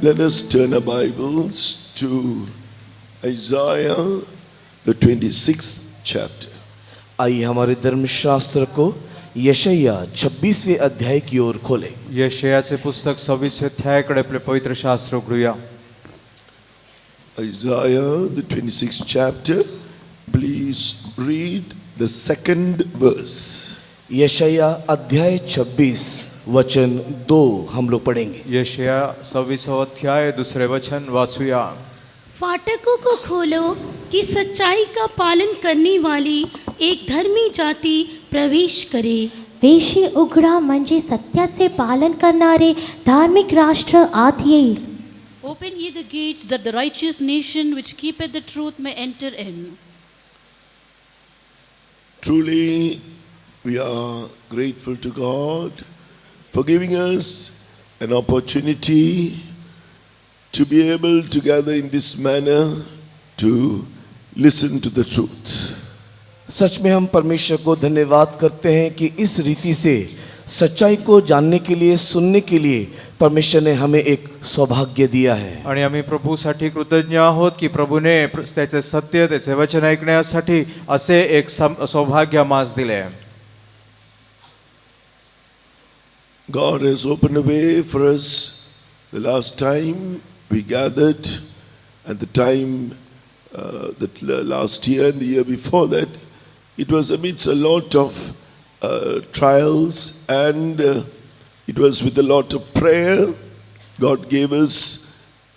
Let us turn our Bibles to Isaiah, the 26th chapter. आइए हमारे धर्मशास्त्र को यशाया 26वें अध्याय की ओर खोलें। यशायाचे पुस्तक 26वें अध्यायाकडे आपले पवित्र शास्त्र उघडूया। Isaiah, the 26th chapter. Please read the second verse. यशाया अध्याय 26 वचन 2 हम लोग पढ़ेंगे। यशाया 26वां अध्याय दूसरे वचन वाचूया। फाटकों को खोलो कि सच्चाई का पालन करने वाली एक धर्मी जाति प्रवेश करे। वेशी उघडा म्हणजे सत्याचे पालन करणारे धार्मिक राष्ट्र आत येईल। Open ye the gates, that the righteous nation which keepeth the truth may enter in. Truly, we are grateful to God for giving us an opportunity to be able to gather in this manner to listen to the truth. सच में हम परमेश्वर को धन्यवाद करते हैं कि इस रीति से सच्चाई को जानने के लिए, सुनने के लिए परमेश्वर ने हमें एक सौभाग्य दिया है। आणि आम्ही प्रभूसाठी कृतज्ञ आहोत की प्रभूने त्याचे सत्य, त्याचे वचन ऐकण्यासाठी असे एक सौभाग्य आम्हास दिले। God has opened a way for us. The last time we gathered, and the time that last year and the year before that, it was amidst a lot of trials, and it was with a lot of prayer. God gave us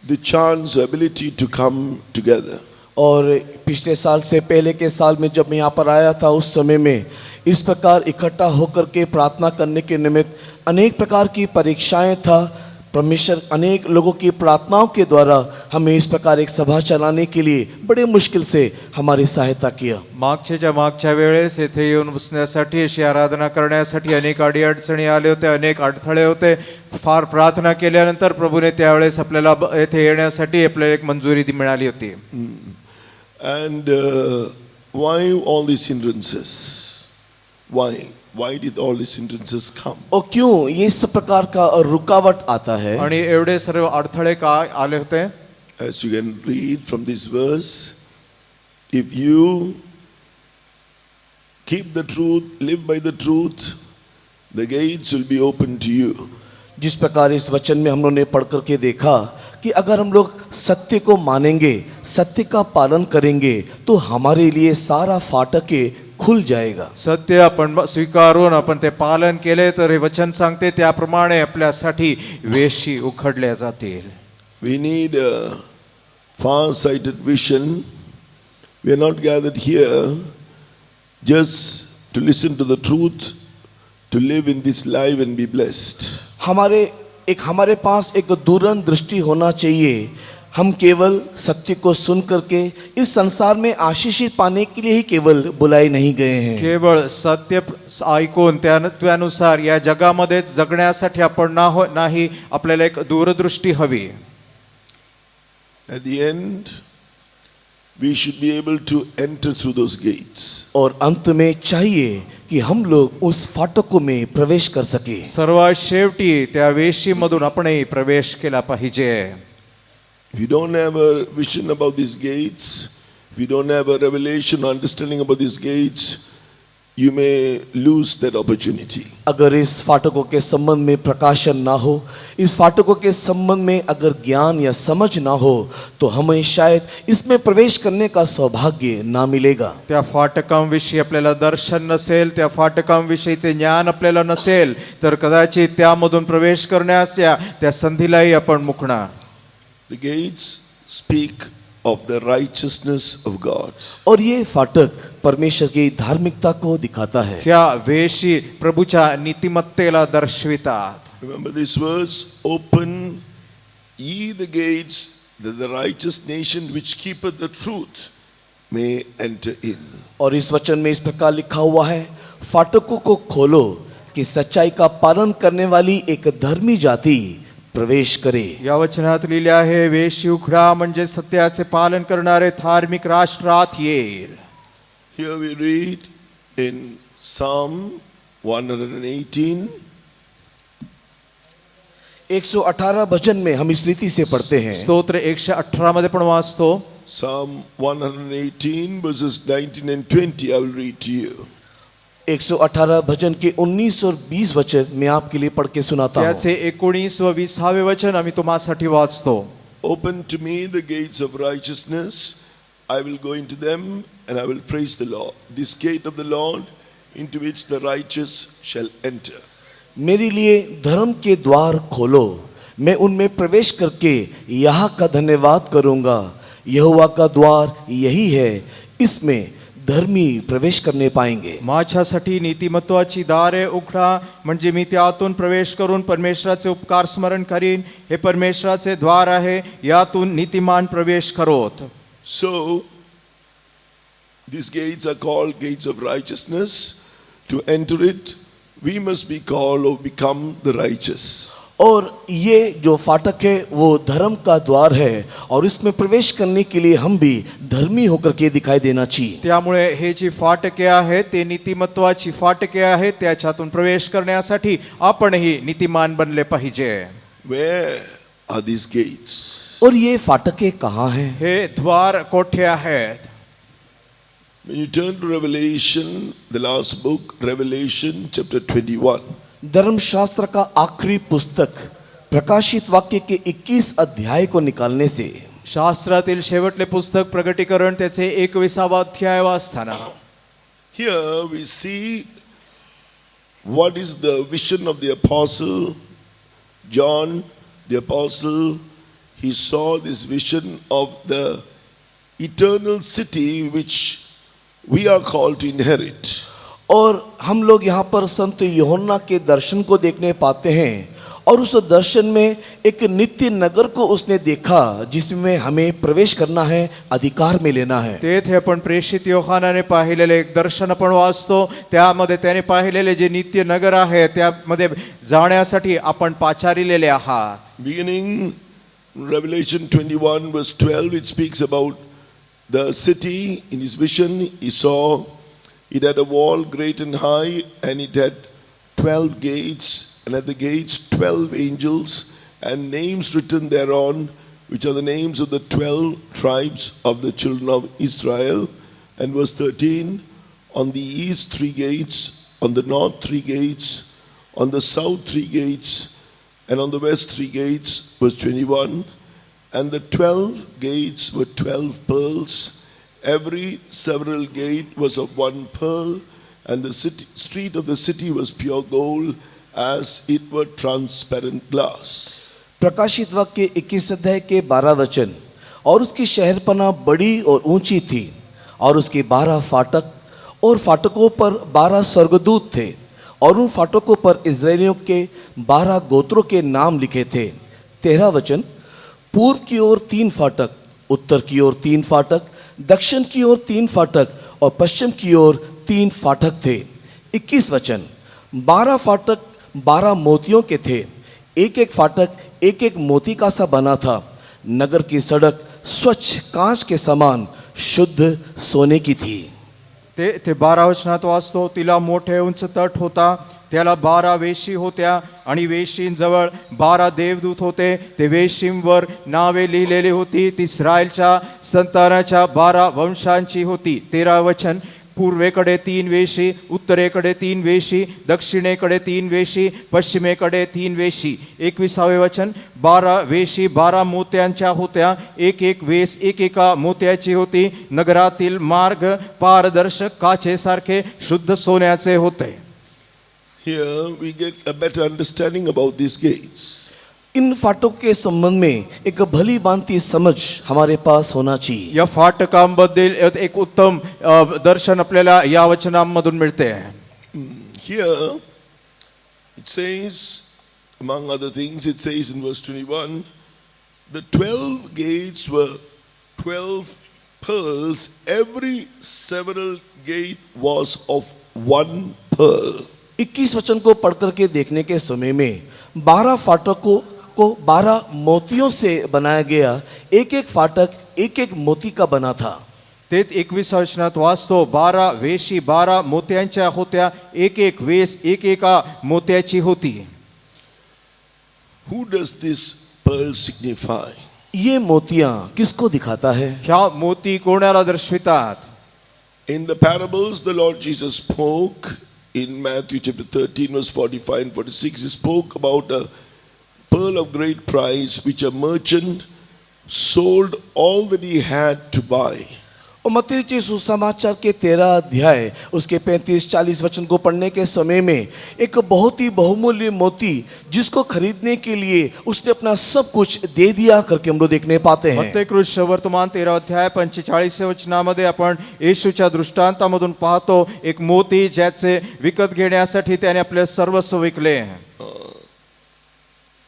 the chance, the ability to come together. और पिछले साल से पहले के साल में जब मैं यहाँ पर आया था, उस समय में इस प्रकार इकट्ठा होकर के प्रार्थना करने के निमित्त अनेक प्रकार की परीक्षाएं था। परमेश्वर अनेक लोगों की प्रार्थनाओं के द्वारा हमें इस प्रकार एक सभा चलाने के लिए बड़े मुश्किल से हमारी सहायता किया। मागच्या वेळेस येथे येऊन बसण्यासाठी, अशी आराधना करण्यासाठी अनेक अडीअडचणी आले होते, अनेक अडथळे होते। फार प्रार्थना केल्यानंतर प्रभूने त्यावेळेस आपल्याला येथे येण्यासाठी आपल्याला एक मंजुरी मिळाली होती। And why all these hindrances? Why did all these hindrances come? और क्यों ये इस प्रकार का रुकावट आता है? आणि एवढे सर्व अडथळे का आले होते? As you can read from this verse, if you keep the truth, live by the truth, the gates will be open to you. जिस प्रकार इस वचन में हम लोगों ने पढ़ करके देखा कि अगर हम लोग सत्य को मानेंगे, सत्य का पालन करेंगे, तो हमारे लिए सारा फाटके खुल जाएगा। सत्य आपण स्वीकारून आपण ते पालन केले तर हे वचन सांगते त्याप्रमाणे आपल्यासाठी वेशी उघडल्या जातील। We need a far-sighted vision. We are not gathered here just to listen to the truth, to live in this life and be blessed. हमारे पास एक दूरन दृष्टि होना चाहिए। हम केवल सत्य को सुन करके इस संसार में आशीषित पाने के लिए ही केवल बुलाए नहीं गए हैं। केवळ सत्य ऐकून त्यानुसार या जगामध्ये जगण्यासाठी आपण नाही, आपल्याला एक दूरदृष्टी हवी। At the end, we should be able to enter through those gates. और अंत में चाहिए कि हम लोग उस फाटकों में प्रवेश कर सके। सर्वात शेवटी त्या वेशीमधून आपणही प्रवेश केला पाहिजे। If you don't have a vision about these gates, if you don't have a revelation or understanding about these gates, you may lose that opportunity. अगर इस फाटकों के संबंध में प्रकाशन ना हो, इस फाटकों के संबंध में अगर ज्ञान या समझ ना हो, तो हमें शायद इसमें प्रवेश करने का सौभाग्य ना मिलेगा। त्या फाटकांविषयी आपल्याला दर्शन नसेल, त्या फाटकांविषयीचे ज्ञान आपल्याला नसेल, तर कदाचित त्यामधून प्रवेश करण्यास त्या संधीलाही आपण मुकणार। The gates speak of the righteousness of God. और ये फाटक परमेश्वर की धार्मिकता को दिखाता है। क्या वेशी प्रभूच्या नीतिमत्तेला दर्शवितात। Remember this verse, open ye the gates, that the righteous nation which keepeth the truth may enter in. और इस वचन में इस प्रकार लिखा हुआ है, फाटकों को खोलो कि सच्चाई का पालन करने वाली एक धर्मी जाति प्रवेश करे। या वचनात लिहिले आहे, वेशी उघडा म्हणजे सत्याचे पालन करणारे धार्मिक राष्ट्र आत येईल। Here we read in Psalm 118, 118 भजन में हम इस रीति से पढ़ते हैं। स्तोत्र 118 मध्ये पण वाचतो. Psalm 118 verses 19 and 20 I will read to you. 118 भजन के 19 और 20 वचन मैं आपके लिए पढ़ के सुनाता हूँ। त्याचे 19 व 20 वचन आम्ही तुम्हासाठी वाचतो. Open to me the gates of righteousness. I will go into them and I will praise the Lord. This gate of the Lord into which the righteous shall enter. मेरे लिए धर्म के द्वार खोलो, मैं उनमें प्रवेश करके यहाँ का धन्यवाद करूँगा। यहोवा का द्वार यही है, इसमें धर्मी प्रवेश करने पाएंगे। माझ्यासाठी नीतिमत्वाची दारे उघडा, म्हणजे मी त्यातून प्रवेश करून परमेश्वराचे उपकार स्मरण करीन. हे परमेश्वराचे द्वार आहे, यातून नीतिमान प्रवेश करोत. So, these gates are called gates of righteousness. To enter it, we must be called or become the righteous. और ये जो फाटक है वो धर्म का द्वार है और इसमें प्रवेश करने के लिए हम भी धर्मी होकर के दिखाई देना चाहिए। त्यामुळे हे जी फाटके आहेत ते नीतिमत्वाची फाटके आहेत, त्याच्यातून प्रवेश करण्यासाठी आपणही नीतिमान बनले पाहिजे. Where are these gates? और ये फाटके कहाँ हैं? हे द्वार कोठे आहेत? When you turn to Revelation, the last book, Revelation chapter 21. धर्मशास्त्र का आखिरी पुस्तक प्रकाशित वाक्य के 21 अध्याय को निकालने से शास्त्रातील शेवटले पुस्तक प्रगटीकरण त्याचे 21 अध्याय वाचताना Here we see what is the vision of the apostle John the apostle. He saw this vision of the eternal city which we are called to inherit. और हम लोग यहाँ पर संत यूहन्ना के दर्शन को देखने पाते हैं और उस दर्शन में एक नित्य नगर को उसने देखा जिसमें हमें प्रवेश करना है, अधिकार में लेना है। तेथे आपण प्रेषित योहानाने पाहिलेले एक दर्शन आपण वाचतो. त्यामध्ये त्याने पाहिलेले जे नित्य नगर आहे त्यामध्ये जाण्यासाठी आपण पाचारिलेले आहात. Beginning Revelation 21 verse 12, it speaks about the city. In his vision he saw it had a wall great and high, and it had 12 gates, and at the gates 12 angels, and names written thereon, which are the names of the 12 tribes of the children of Israel. And verse 13, on the east 3 gates, on the north 3 gates, on the south 3 gates, and on the west 3 gates. Verse 21, and the 12 gates were 12 pearls. Every several gate was of 1 pearl, and the street of the city was pure gold, as it were transparent glass. प्रकाशित वाक्य 21 अध्याय के 12 वचन, और उसकी शहरपना बड़ी और ऊंची थी, और उसके 12 फाटक, और फाटकों पर 12 स्वर्गदूत थे, और उन फाटकों पर इजरायलियों के 12 गोत्रों के नाम लिखे थे। 13 वचन, पूर्व की ओर 3 फाटक, उत्तर की ओर 3 फाटक, दक्षिण की ओर 3 फाटक और पश्चिम की ओर 3 फाटक थे। 21 वचन, 12 फाटक 12 मोतियों के थे, एक एक फाटक एक एक मोती का सा बना था। नगर की सड़क स्वच्छ कांच के समान शुद्ध सोने की थी। ते 12 वचनात वाचतो. तिला मोठे उंच तट होता, त्याला 12 वेशी होत्या आणि वेशींजवळ 12 देवदूत होते. ते वेशींवर नावे लिहिलेली होती. ती इस्रायलच्या संतानाच्या 12 वंशांची होती. 13 वचन, पूर्वेकडे 3 वेशी, उत्तरेकडे 3 वेशी, दक्षिणेकडे 3 वेशी, पश्चिमेकडे 3 वेशी. 21 वचन, 12 वेशी 12 मोत्यांच्या होत्या, एक एक वेस एकेका मोत्याची होती. नगरातील मार्ग पारदर्शक काचेसारखे शुद्ध सोन्याचे होते. Here we get a better understanding about these gates. इन फाटकों के संबंध में एक भली भांति समझ हमारे पास होना चाहिए। या फाटकांबद्दल एक उत्तम दर्शन आपल्याला या वचनांमधून मिळते. Here it says, among other things, it says in verse 21, the 12 gates were 12 pearls. Every several gate was of 1 pearl. 21 वचन को पढ़ करके देखने के समय में 12 फाटकों को 12 मोतियों से बनाया गया, एक एक फाटक एक एक मोती का बना था। ते 21 वचनात वाचतो, 12 वेशी 12 मोत्यांच्या होत्या, एक एक वेस एक एका मोत्याची होती. Who does this pearl signify? ये मोतियां किसको दिखाता है? ह्या मोती कोणाला दर्शवितात? In the parables the Lord Jesus spoke in Matthew chapter 13 verse 45 and 46, he spoke about a pearl of great price which a merchant sold all that he had to buy. और मत्ती रचित सुसमाचार के 13 अध्याय उसके 35-40 वचन को पढ़ने के समय में एक बहुत ही बहुमूल्य मोती जिसको खरीदने के लिए उसने अपना सब कुछ दे दिया करके हम लोग देखने पाते हैं. मत्ती कृष्ण वर्तमान 13 अध्याय 45 वचनामध्ये आपण येशूच्या दृष्टांतामधून पाहतो एक मोती ज्याचे विकत घेण्यासाठी त्याने आपले सर्वस्व विकले.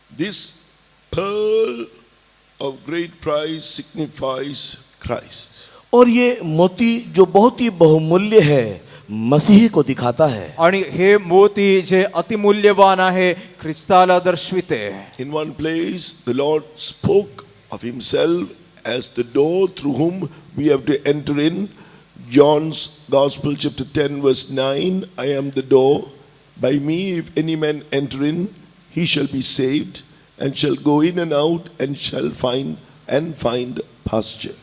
This pearl of great price signifies Christ. और ये मोती जो बहुत ही बहुमूल्य है मसीह को दिखाता है. आणि हे मोती जे अतिमूल्यवान आहे ख्रिस्ताला दर्शविते. In one place the Lord spoke of himself as the door through whom we have to enter in. John's Gospel chapter 10 verse 9, I am the door. By me if any man enter in, he shall be saved and shall go in and out and shall find pasture.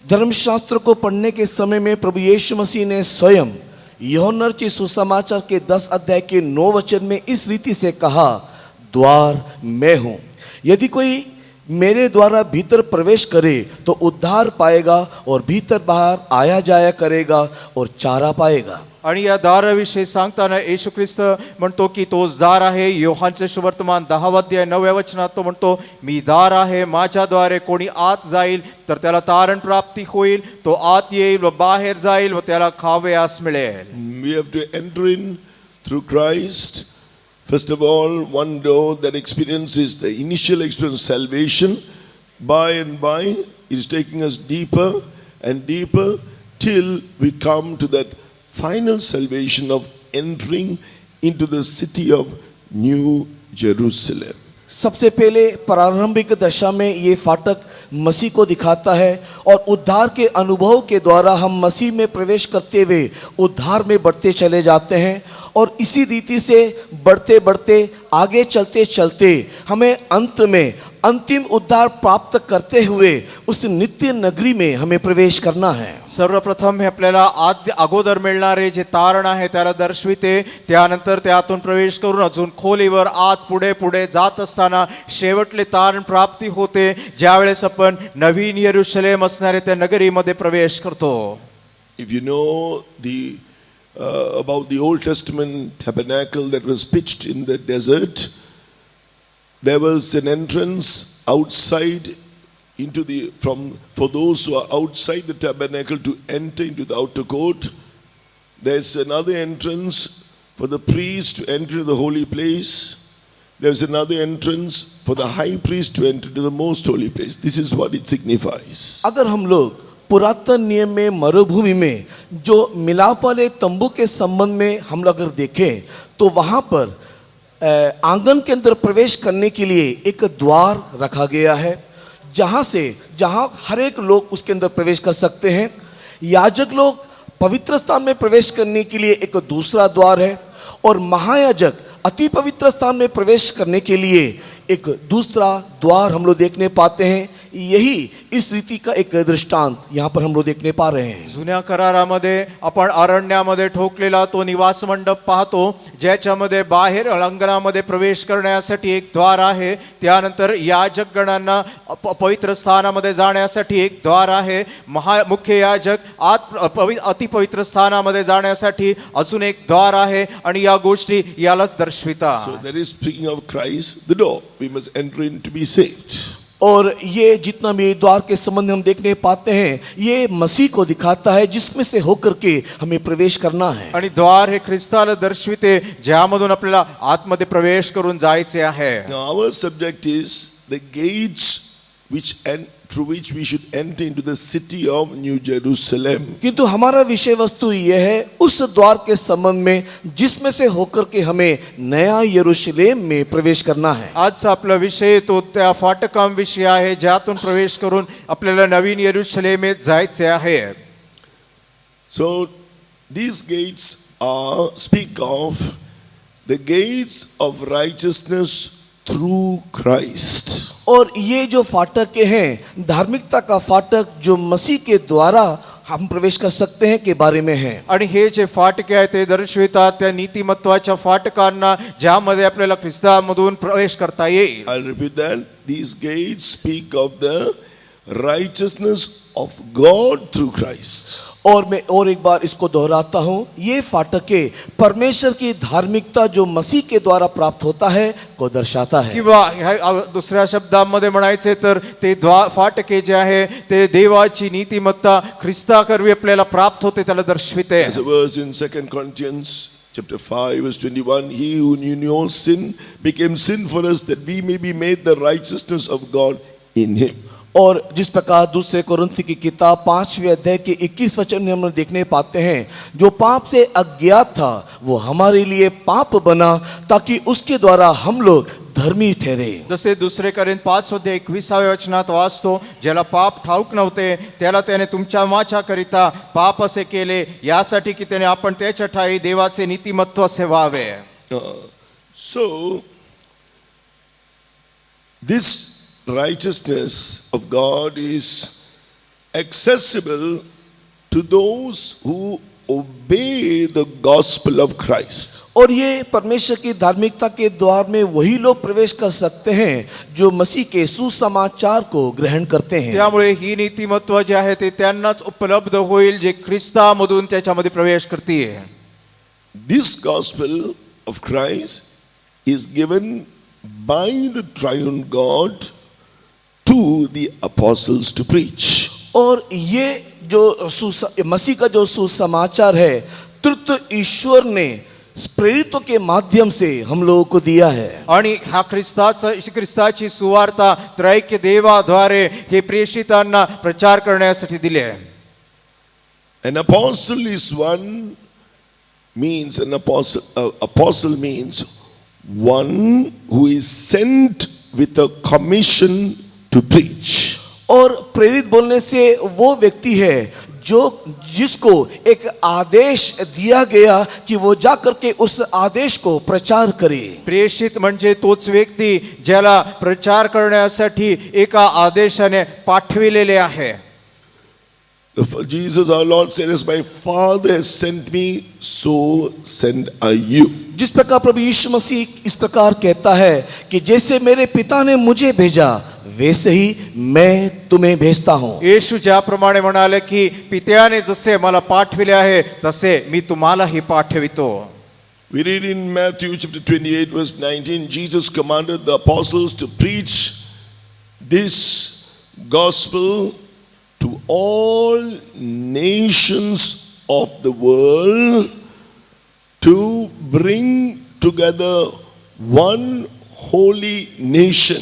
धर्मशास्त्र को पढ़ने के समय में प्रभु यीशु मसीह ने स्वयं यूहन्ना रचित सुसमाचार के 10 अध्याय के 9 वचन में इस रीति से कहा, द्वार मैं हूँ, यदि कोई मेरे द्वारा भीतर प्रवेश करे तो उद्धार पाएगा और भीतर बाहर आया जाया करेगा और चारा पाएगा. आणि या दाराविषयी सांगताना येशू ख्रिस्त म्हणतो की तो दार आहे. योहानचे सुवर्तमान 10 अध्याय 9 वचनात तो म्हणतो, मी दार आहे, माझ्याद्वारे कोणी आत जाईल तर त्याला तारण प्राप्ती होईल, तो आत येईल व बाहेर जाईल व त्याला खावयास मिळेल. We have to enter in through Christ. First of all, one door that experiences the initial experience salvation. By and by, it is taking us deeper and deeper till we come to that final salvation of entering into the city of New Jerusalem. सबसे पहले प्रारंभिक दशा में ये फाटक मसीह को दिखाता है और उद्धार के अनुभव के द्वारा हम मसीह में प्रवेश करते हुए उद्धार में बढ़ते चले जाते हैं और इसी रीति से बढ़ते बढ़ते आगे चलते चलते हमें अंत में अंतिम उद्धार प्राप्त करते हुए उस नित्य नगरी में हमें प्रवेश करना है. सर्वप्रथम हे आपल्याला अगोदर मिळणारे जे तारण आहे त्याला दर्शविते. त्यानंतर त्यातून प्रवेश करून अजून खोलीवर आत पुढे पुढे जात असताना शेवटले तारण प्राप्ती होते ज्यावेळेस आपण नवीन यरूशलेम असणारे त्या नगरीमध्ये प्रवेश करतो. If you know about the Old Testament tabernacle that was pitched in the desert, there was an entrance outside for those who are outside the tabernacle to enter into the outer court. There's another entrance for the priest to enter the holy place. There's another entrance for the high priest to enter to the most holy place. This is what it signifies. अगर हम लोग पुरातन नियम में मरुभूमि में जो मिलाप वाले तंबू के संबंध में हम लोग अगर देखें तो वहाँ पर आंगन के अंदर प्रवेश करने के लिए एक द्वार रखा गया है जहाँ हर एक लोग उसके अंदर प्रवेश कर सकते हैं. याजक लोग पवित्र स्थान में प्रवेश करने के लिए एक दूसरा द्वार है और महायाजक अति पवित्र स्थान में प्रवेश करने के लिए एक दूसरा द्वार हम लोग देखने पाते हैं. यही इस रीति का एक दृष्टांत यहाँ पर हम लोग देखने पा रहे हैं. जुन्या करारामध्ये आपण अरण्यामध्ये ठोकलेला तो निवास मंडप पाहतो ज्याच्यामध्ये बाहेर अंगणामध्ये प्रवेश करण्यासाठी एक द्वार आहे. त्यानंतर याजक गणांना पवित्र स्थानामध्ये जाण्यासाठी एक द्वार आहे. मुख्य याजक अति पवित्र स्थानामध्ये जाण्यासाठी अजून एक द्वार आहे आणि या गोष्टी याला दर्शवितात. So that is speaking of Christ, the door. We must enter in to be saved. और ये जितना भी द्वार के संबंध हम देखने पाते हैं ये मसीह को दिखाता है जिसमें से होकर के हमें प्रवेश करना है. आणि द्वार हे ख्रिस्ताला दर्शविते ज्यामधून आपल्याला आतमध्ये प्रवेश करून जायचे आहे. Now our subject is the gates through which we should enter into the city of New Jerusalem. किंतु हमारा विषय वस्तु यह है उस द्वार के संबंध में जिसमें से होकर के हमें नया यरूशलेम में प्रवेश करना है. आजचा आपला विषय तो त्या फाटकांविषयी आहे ज्यातून प्रवेश करून आपल्याला नवीन यरूशलेमेत जायचे आहे. So these gates speak of the gates of righteousness through Christ. और ये जो फाटक हैं, धार्मिकता का फाटक जो मसीह के द्वारा हम प्रवेश कर सकते हैं के बारे में है. आणि हे जे फाटके आहेत ते दर्शवितात त्या नीतिमत्वाच्या फाटकांना ज्यामध्ये आपल्याला ख्रिस्तामधून प्रवेश करता येईल. I'll repeat that. These gates speak of the righteousness of God through Christ. और मैं और एक बार इसको दोहराता हूँ, ये फाटके परमेश्वर की धार्मिकता जो मसीह के द्वारा प्राप्त होता है को दर्शाता है. किंवा दुसऱ्या शब्दांमध्ये म्हणायचे तर ते फाटके जे आहे ते देवाची नीतिमत्ता ख्रिस्ताकरवी आपल्याला प्राप्त होते त्याला दर्शविते. There's a verse in 2 Corinthians chapter 5 verse 21. He who knew no sin became sin for us that we may be made the righteousness of God in him. और जिस प्रकार दूसरे कोरिन्थी की किताब 5वें अध्याय के 21 वचन में हम देखने पाते हैं, जो पाप से अज्ञात था वो हमारे लिए पाप बना ताकि उसके द्वारा हम लोग धर्मी ठहरे. जसे दुसरे करिंथ 5:21 वचनात वाचतो, ज्याला पाप ठाऊक नव्हते त्याला त्याने तुमच्या माझ्याकरिता पाप असे केले यासाठी की त्याने आपण त्याच्या ठाई देवाचे नीतिमत्व असे व्हावे. So this righteousness of God is accessible to those who obey the gospel of Christ. और ये परमेश्वर की धार्मिकता के द्वार में वही लोग प्रवेश कर सकते हैं जो मसीह के सुसमाचार को ग्रहण करते हैं. त्यामुळे ही नीतिमत्व जे आहे ते त्यांनाच उपलब्ध होईल जे ख्रिस्तामधून त्याच्यामध्ये प्रवेश करतील. This gospel of Christ is given by the triune God to the apostles to preach. और ये जो मसीह का जो सुसमाचार है तृतीय ईश्वर ने प्रेरितों के माध्यम से हम लोगों को दिया है. आणि हा ख्रिस्ताची सुवार्ता त्रैक्य देवाद्वारे हे प्रेषितांना प्रचार करण्यासाठी दिले आहे. An apostle is one means apostle means one who is sent with a commission to preach. और प्रेरित बोलने से वो व्यक्ति है जो जिसको एक आदेश दिया गया कि वो जाकर के उस आदेश को प्रचार करे. प्रेषित म्हणजे तोच व्यक्ती ज्याला प्रचार करण्यासाठी एका आदेशाने पाठविलेले आहे. Jesus our Lord said, as my Father has sent me, so send I you. जिस प्रकार प्रभु यीशु मसीह इस प्रकार कहता है कि जैसे मेरे पिता ने मुझे भेजा वैसे ही मैं तुम्हें भेजता हूं. येशू ज्याप्रमाणे म्हणाले की पित्याने जसे मला पाठविले आहे तसे मी तुम्हालाही पाठवितो. We read in Matthew chapter 28 verse 19, Jesus commanded the apostles to preach this gospel to all nations of the world, to bring together one holy nation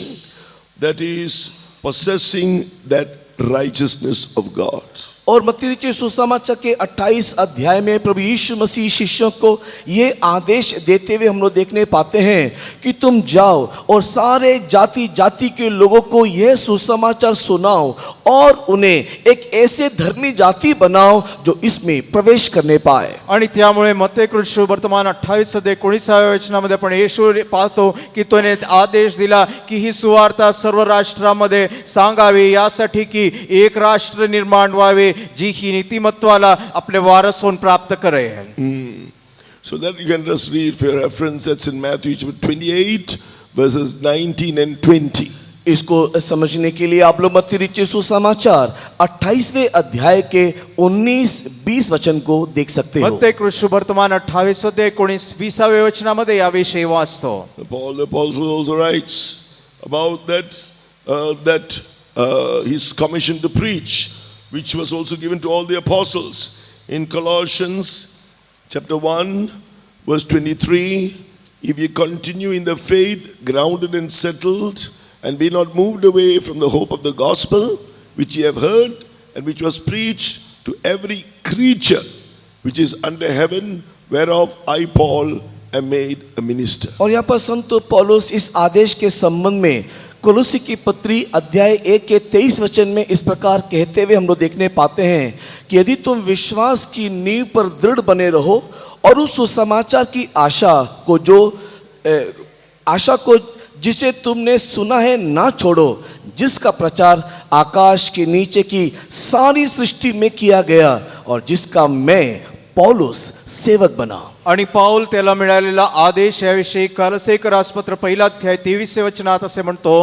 that is possessing that righteousness of God. और मत्ती रचित सुसमाचार के 28 अध्याय में प्रभु यीशु मसीह शिष्यों को ये आदेश देते हुए हम लोग देखने पाते हैं कि तुम जाओ और सारे जाति जाति के लोगों को यह सुसमाचार सुनाओ और उन्हें एक ऐसे धर्मी जाति बनाओ जो इसमें प्रवेश करने पाए. आणि त्यामुळे मत्तेकृत वर्तमान 28:19 वचनामध्ये आपण येशू पाहतो की त्याने आदेश दिला की ही सुवार्ता सर्व राष्ट्रांमध्ये सांगावी यासाठी की एक राष्ट्र निर्माण व्हावे जी ही नीतिमत्वाला आपले वारस होऊन प्राप्त करेल. So that you can just read for your reference. That's in Matthew chapter 28 verses 19 and 20. इसको समझने के लिए आप लोग मत्ती रचित सुसमाचार 28वें अध्याय के 19-20 वचन को देख सकते हो. मत्तेकृत वर्तमान 28:19-20 वचनामध्ये याविषयी वाचतो. Paul the apostle also writes about that his commission to preach, which was also given to all the apostles. In Colossians chapter 1 verse 23, if you continue in the faith, grounded and settled, and be not moved away from the hope of the gospel which ye have heard and which was preached to every creature which is under heaven, whereof I Paul am made a minister. और यहाँ पर संत पौलुस इस आदेश के संबंध में कोलोसी की पत्री अध्याय 1 के 23 वचन में इस प्रकार कहते हुए हम लोग देखने पाते हैं कि यदि तुम विश्वास की नींव पर दृढ़ बने रहो और उस सुसमाचार की आशा को जिसे तुमने सुना है ना छोड़ो, जिसका प्रचार आकाश के नीचे की सारी सृष्टि में किया गया और जिसका मैं पौलुस सेवक बना. आणि पाऊल त्याला मिळालेला आदेश याविषयी कॉलोसे रासपत्र 1:23 वचनात असे म्हणतो,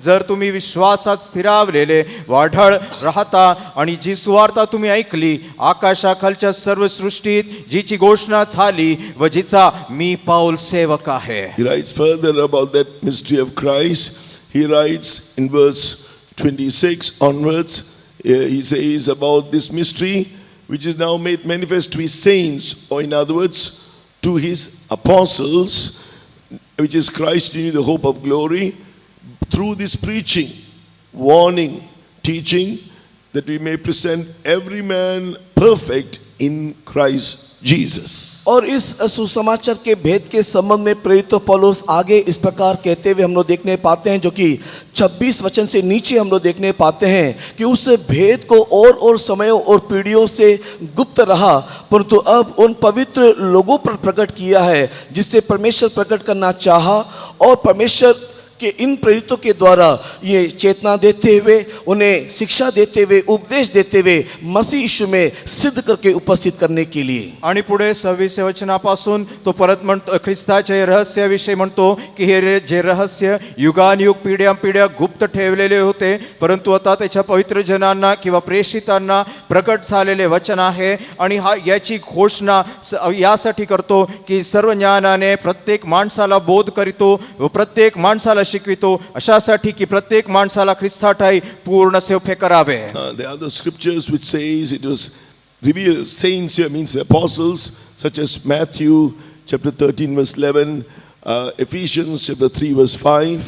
जर तुम्ही विश्वासात स्थिरावलेले वाढळ राहता आणि जी सुवार्ता तुम्ही ऐकली आकाशाखालच्या सर्व सृष्टीत जीची घोषणा झाली व जिचा मी पाऊल सेवक आहे. He writes further about that mystery of Christ. He writes in verse 26 onwards, he says about this mystery which is now made manifest to his saints, or in other words, to his apostles, which is Christ in you, the hope of glory, through this preaching, warning, teaching, that we may present every man perfect in Christ Jesus. और इस सुसमाचार के भेद के संबंध में प्रेरित पौलुस आगे इस प्रकार कहते हुए हम लोग देखने पाते हैं, जो कि 26 वचन से नीचे हम लोग देखने पाते हैं कि उस भेद को और समयों और पीढ़ियों से गुप्त रहा, परंतु अब उन पवित्र लोगों पर प्रकट किया है जिससे परमेश्वर प्रकट करना चाहा, और परमेश्वर कि इन प्रेरितों के द्वारा ये चेतना देते हुए, उन्हें शिक्षा देते हुए, उपदेश देते हुए मसीह यीशु में सिद्ध करके उपस्थित करने के लिए. आणि पुढे 26 वचनापासून तो परत म्हणतो, ख्रिस्ताच्या रहस्याविषयी म्हणतो की हे जे रहस्य युगानुयुग पिढ्या गुप्त ठेवलेले होते, परंतु आता त्याच्या पवित्र जनांना किंवा प्रेषितांना प्रकट झालेले वचन आहे. आणि याची घोषणा यासाठी करतो की सर्व ज्ञानाने प्रत्येक माणसाला बोध करीतो व प्रत्येक माणसाला शिकवितो, अशासाठी की प्रत्येक माणसाला ख्रिस्ताठाई पूर्ण सेवक करावे. There are the scriptures which says it was revealed. Saints here means the apostles, such as Matthew chapter 13 verse 11, Ephesians chapter 3 verse 5.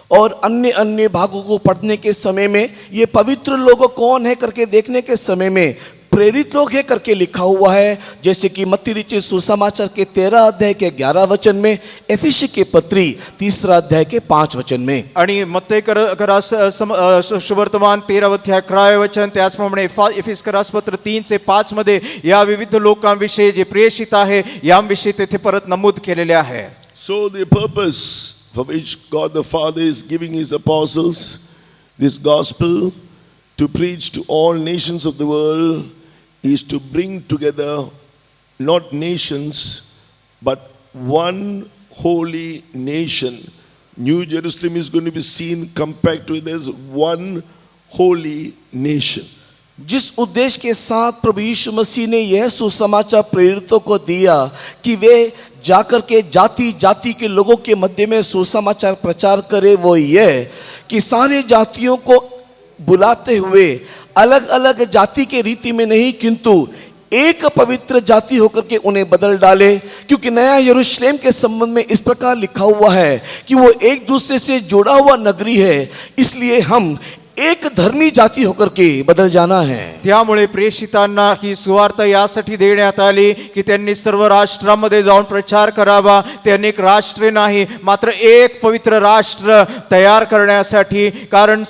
और अन्य भागों को पढ़ने के समय में ये पवित्र लोग कौन है करके देखने के समय में प्रेरित लोग है करके लिखा हुआ है, जैसे कि मत्ती रचित सुसमाचार के 13 अध्याय के 11 वचन में, एफिसी के पत्री 3 अध्याय के 5 वचन में. आणि मत्ते सुवर्तमान 13 अध्याय 11 वचन, त्याचप्रमाणे एफिस पत्र 3 से 5 मध्ये या विविध लोकांविषयी जे प्रेषित आहे यांविषयी तेथे परत नमूद केलेले आहे. So the purpose for which God the Father is giving his apostles this gospel to preach to all nations of the world is to bring together not nations but one holy nation. New Jerusalem is going to be seen compared to it as one holy nation. जिस उद्देश्य के साथ प्रभु यीशु मसीह ने यह सुसमाचार प्रेरितों को दिया कि वे जाकर के जाति जाति के लोगों के मध्य में सुसमाचार प्रचार करे, वो यह कि सारे जातियों को बुलाते हुए अलग अलग जाति के रीति में नहीं, किंतु एक पवित्र जाति होकर के उन्हें बदल डाले. क्योंकि नया यरूशलेम के संबंध में इस प्रकार लिखा हुआ है कि वो एक दूसरे से जुड़ा हुआ नगरी है, इसलिए हम एक धर्मी जाति होकर के बदल जाना है. त्यामुळे प्रेषितांना ही सुवार्ता यासाठी देण्यात आली की त्यांनी सर्व राष्ट्रांमध्ये जाऊन प्रचार करावा. ते अनेक राष्ट्रे नाही मात्र एक पवित्र राष्ट्र तयार करण्यासाठी, कारण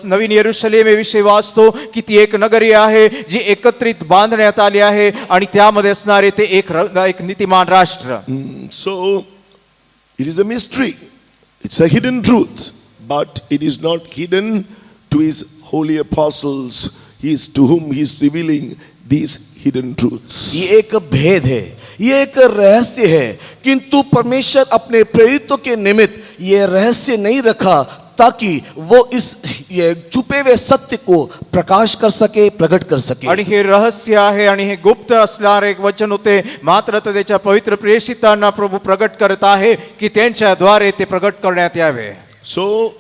नवीन यरूशलेम विषयी वाचतो की ती एक नगरी आहे जी एकत्रित बांधण्यात आली आहे आणि त्यामध्ये असणारे ते एक नीतिमान राष्ट्र. So it is a mystery, it's a hidden truth, but it is not hidden to his holy apostles, to whom he is revealing these hidden truths. ये एक भेद है, ये एक रहस्य है, किंतु परमेश्वर अपने प्रेरितों के निमित्त ये रहस्य नहीं रखा ताकि वो इस ये छुपे हुए सत्य को प्रकाश कर सके, प्रकट कर सके. आणि हे रहस्य आहे आणि हे गुप्त असणारे एक वचन होते, मात्र त्याच्या पवित्र प्रेषितांना प्रभू प्रकट करत आहे की त्यांच्याद्वारे ते प्रकट करण्यात यावे. So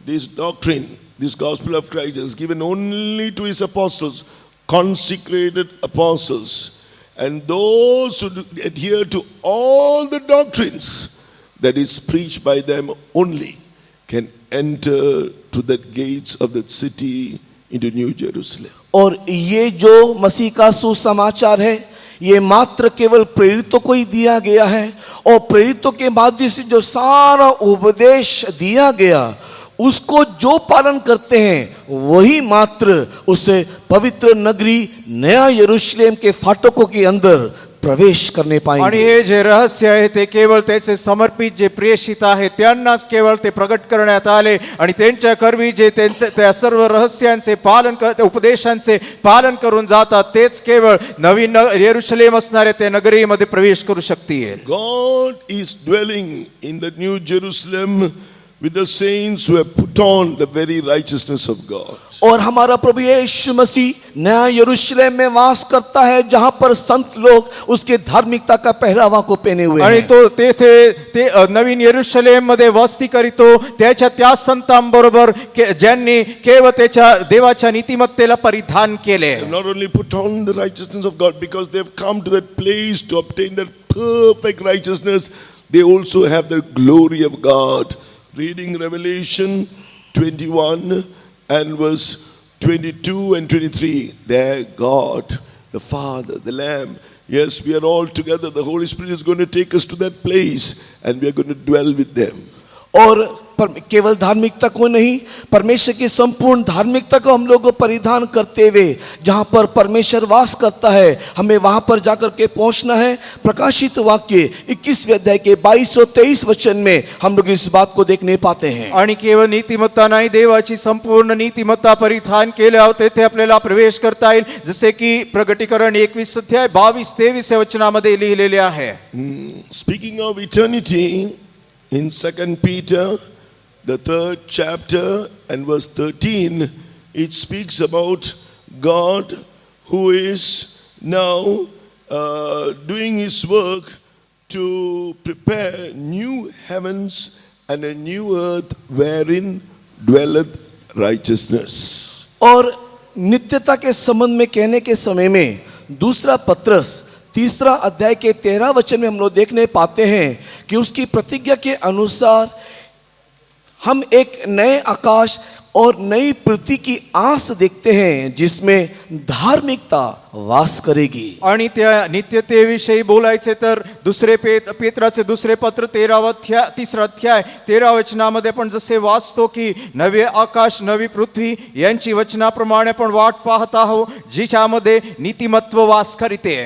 this doctrine, this gospel of Christ is given only to his apostles, consecrated apostles, and those who adhere to all the doctrines that is preached by them only can enter to the gates of that city into New Jerusalem. और ये जो मसीह का सुसमाचार है ये मात्र केवल प्रेरितों को ही दिया गया है, और प्रेरितों के माध्यम से जो सारा उपदेश दिया गया उसको जो पालन करते हैं वही मात्र उस पवित्र नगरी नया यरूशलेम के फाटकों के अंदर प्रवेश करने आणि पाएंगे। हे जे रहस्य आहे ते केवळ त्याचे समर्पित जे प्रेषित आहे त्यांनाच केवळ ते प्रगट करण्यात आले आणि त्यांच्या कर्मी जे त्यांचे त्या सर्व रहस्यांचे पालन उपदेशांचे पालन करून जातात तेच केवळ नवीन येरुशलेम असणाऱ्या त्या नगरीमध्ये प्रवेश करू शकतील। God is dwelling in the New Jerusalem with the saints who have put on the very righteousness of God. और हमारा प्रभु यीशु मसीह नया यरूशलेम में वास करता है जहां पर संत लोग उसके धार्मिकता का पहरावा को पहने हुए आणि हैं। तो तेथे ते नवीन येरुशलेम मध्ये वस्ती करीतो त्याच्या त्या संतांबरोबर ज्यांनी केवळ त्याच्या देवाच्या नीतिमत्तेला परिधान केले। They have not only put on the righteousness of God because they have come to that place to obtain that perfect righteousness, they also have the glory of God. Reading Revelation 21 and verse 22 and 23, there God, the Father, the Lamb, yes, we are all together. The Holy Spirit is going to take us to that place and we are going to dwell with them. और केवल धार्मिकता को नहीं, परमेश्वर की संपूर्ण धार्मिकता को हम लोग परिधान करते हुए जहां पर परमेश्वर वास करता है हमें वहां पर जाकर के पहुंचना है। प्रकाशित वाक्य 21वें अध्याय के 22 और 23 वचन में हम लोग इस बात को देखने पाते हैं। आणि केवळ नीतिमत्ता नाही, देवाची संपूर्ण नीतिमत्ता परिधान केल्यावर तेथे आपल्याला प्रवेश करता येईल, जसे की प्रगटीकरण 21 अध्याय 22-23 वचनामध्ये लिहिलेले आहे। Speaking of eternity, in 2 Peter, the 3rd chapter and verse 13, it speaks about God who is now doing his work to prepare new heavens and a new earth wherein dwelleth righteousness. और नित्यता के संबंध में कहने के समय में दूसरा पत्रस 3 अध्याय के 13 वचन में हम लोग देखने पाते हैं कि उसकी प्रतिज्ञा के अनुसार हम एक नए आकाश और नई पृथ्वी की आस देखते हैं जिसमें धार्मिकता वास करेगी। आणि त्या नित्यतेविषयी बोलायचे तर दुसरे पेत्राचे दुसरे पत्र 3 अध्याय 13 वचनामध्ये पण जसे वाचतो की नवे आकाश नवी पृथ्वी यांची वचनाप्रमाणे पण वाट पाहत आहोत जिच्यामध्ये नीतिमत्व वास करीते।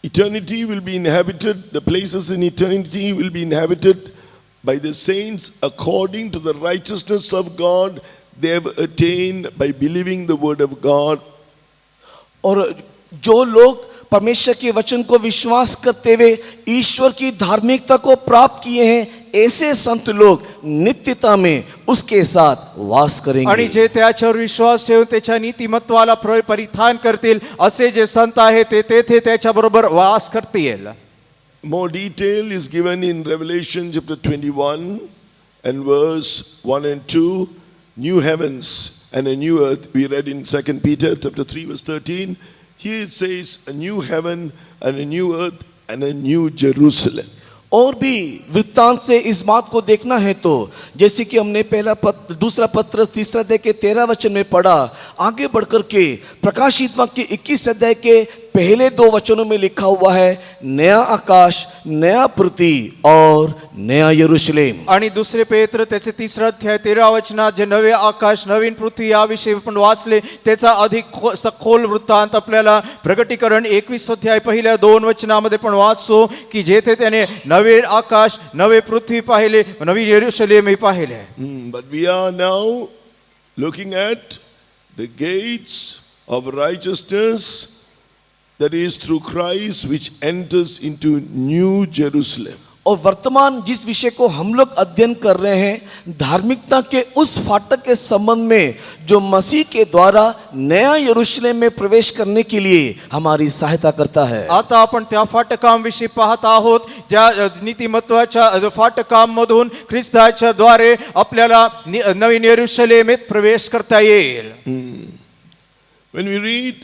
Eternity will be inhabited, the places in eternity will be inhabited by the saints according to the righteousness of God they have attained by believing the word of God. और जो लोग परमेश्वर के वचन को विश्वास करते हुए ईश्वर की धार्मिकता को प्राप्त किए हैं ऐसे संत लोग नित्यता में उसके साथ वास करेंगे। आणि जे त्याच्यावर विश्वास ठेवून त्याच्या नीतिमत्वाला परिधान करतील असे जे संत आहेत ते तेथे त्याच्याबरोबर वास करतील। More detail is given in Revelation chapter 21 and verse 1 and 2. New heavens and a new earth. We read in 2 Peter chapter 3 verse 13. Here it says a new heaven and a new earth and a new Jerusalem. और भी वृत्तांत से इस बात को देखना है तो जैसे कि हमने दूसरा पत्र 3 अध्याय के 13 वचन में पढ़ा, आगे बढ़कर के प्रकाशित वाक्य 21 अध्याय के पहले 2 वचनों में लिखा हुआ है नया आकाश नया पृथ्वी और नया यरूशलेम। आणि दुसरे पेत्र त्याचे 3 अध्याय 13 वचनात जे नवे आकाश नवीन पृथ्वी याविषयी आपण वाचले त्याचा अधिक सखोल वृत्तांत आपल्याला प्रगटीकरण 21 अध्याय पहिल्या 2 वचनामध्ये पण वाचतो की जेथे त्याने नवे आकाश नवे पृथ्वी पाहिले नवीन यरूशलेम पाहिले। But we are now looking at the gates of righteousness, that is through Christ, which enters into New Jerusalem. और वर्तमान जिस विषय को हम लोग अध्ययन कर रहे हैं धार्मिकता के उस फाटक के संबंध में जो मसीह के द्वारा नया यरूशलेम में प्रवेश करने के लिए हमारी सहायता करता है। आता आपण त्या फाटकांविषयी पाहत आहोत ज्या नीतिमत्वाच्या फाटकांमधून ख्रिस्ताच्या द्वारे आपल्याला नवीन यरूशलेमेत प्रवेश करता येईल। When we read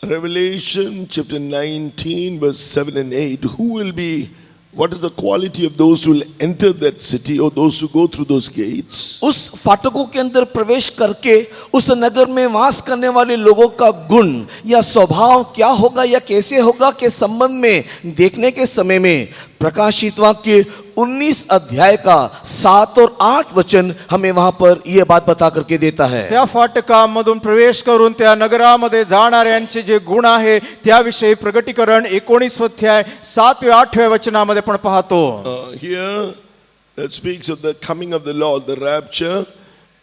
Revelation chapter 19 verse 7 and 8, who will be, what is the quality of those who will enter that city or those who go through those gates? उस फाटकों के अंदर प्रवेश करके उस नगर में वास करने वाले लोगों का गुण या स्वभाव क्या होगा या कैसे होगा के संबंध में देखने के समय में प्रकाशित वाक्य 19 अध्याय का 7 और 8 वचन हमें वहां पर यह बात बता करके देता है। त्या फाटकामधून प्रवेश करून त्या नगरामध्ये जाणाऱ्यांचे जे गुण आहे त्याविषयी प्रगटीकरण 19 अध्याय 7 वे 8 वे वचनामध्ये पण पाहतो. Here that speaks of the coming of the Lord, the rapture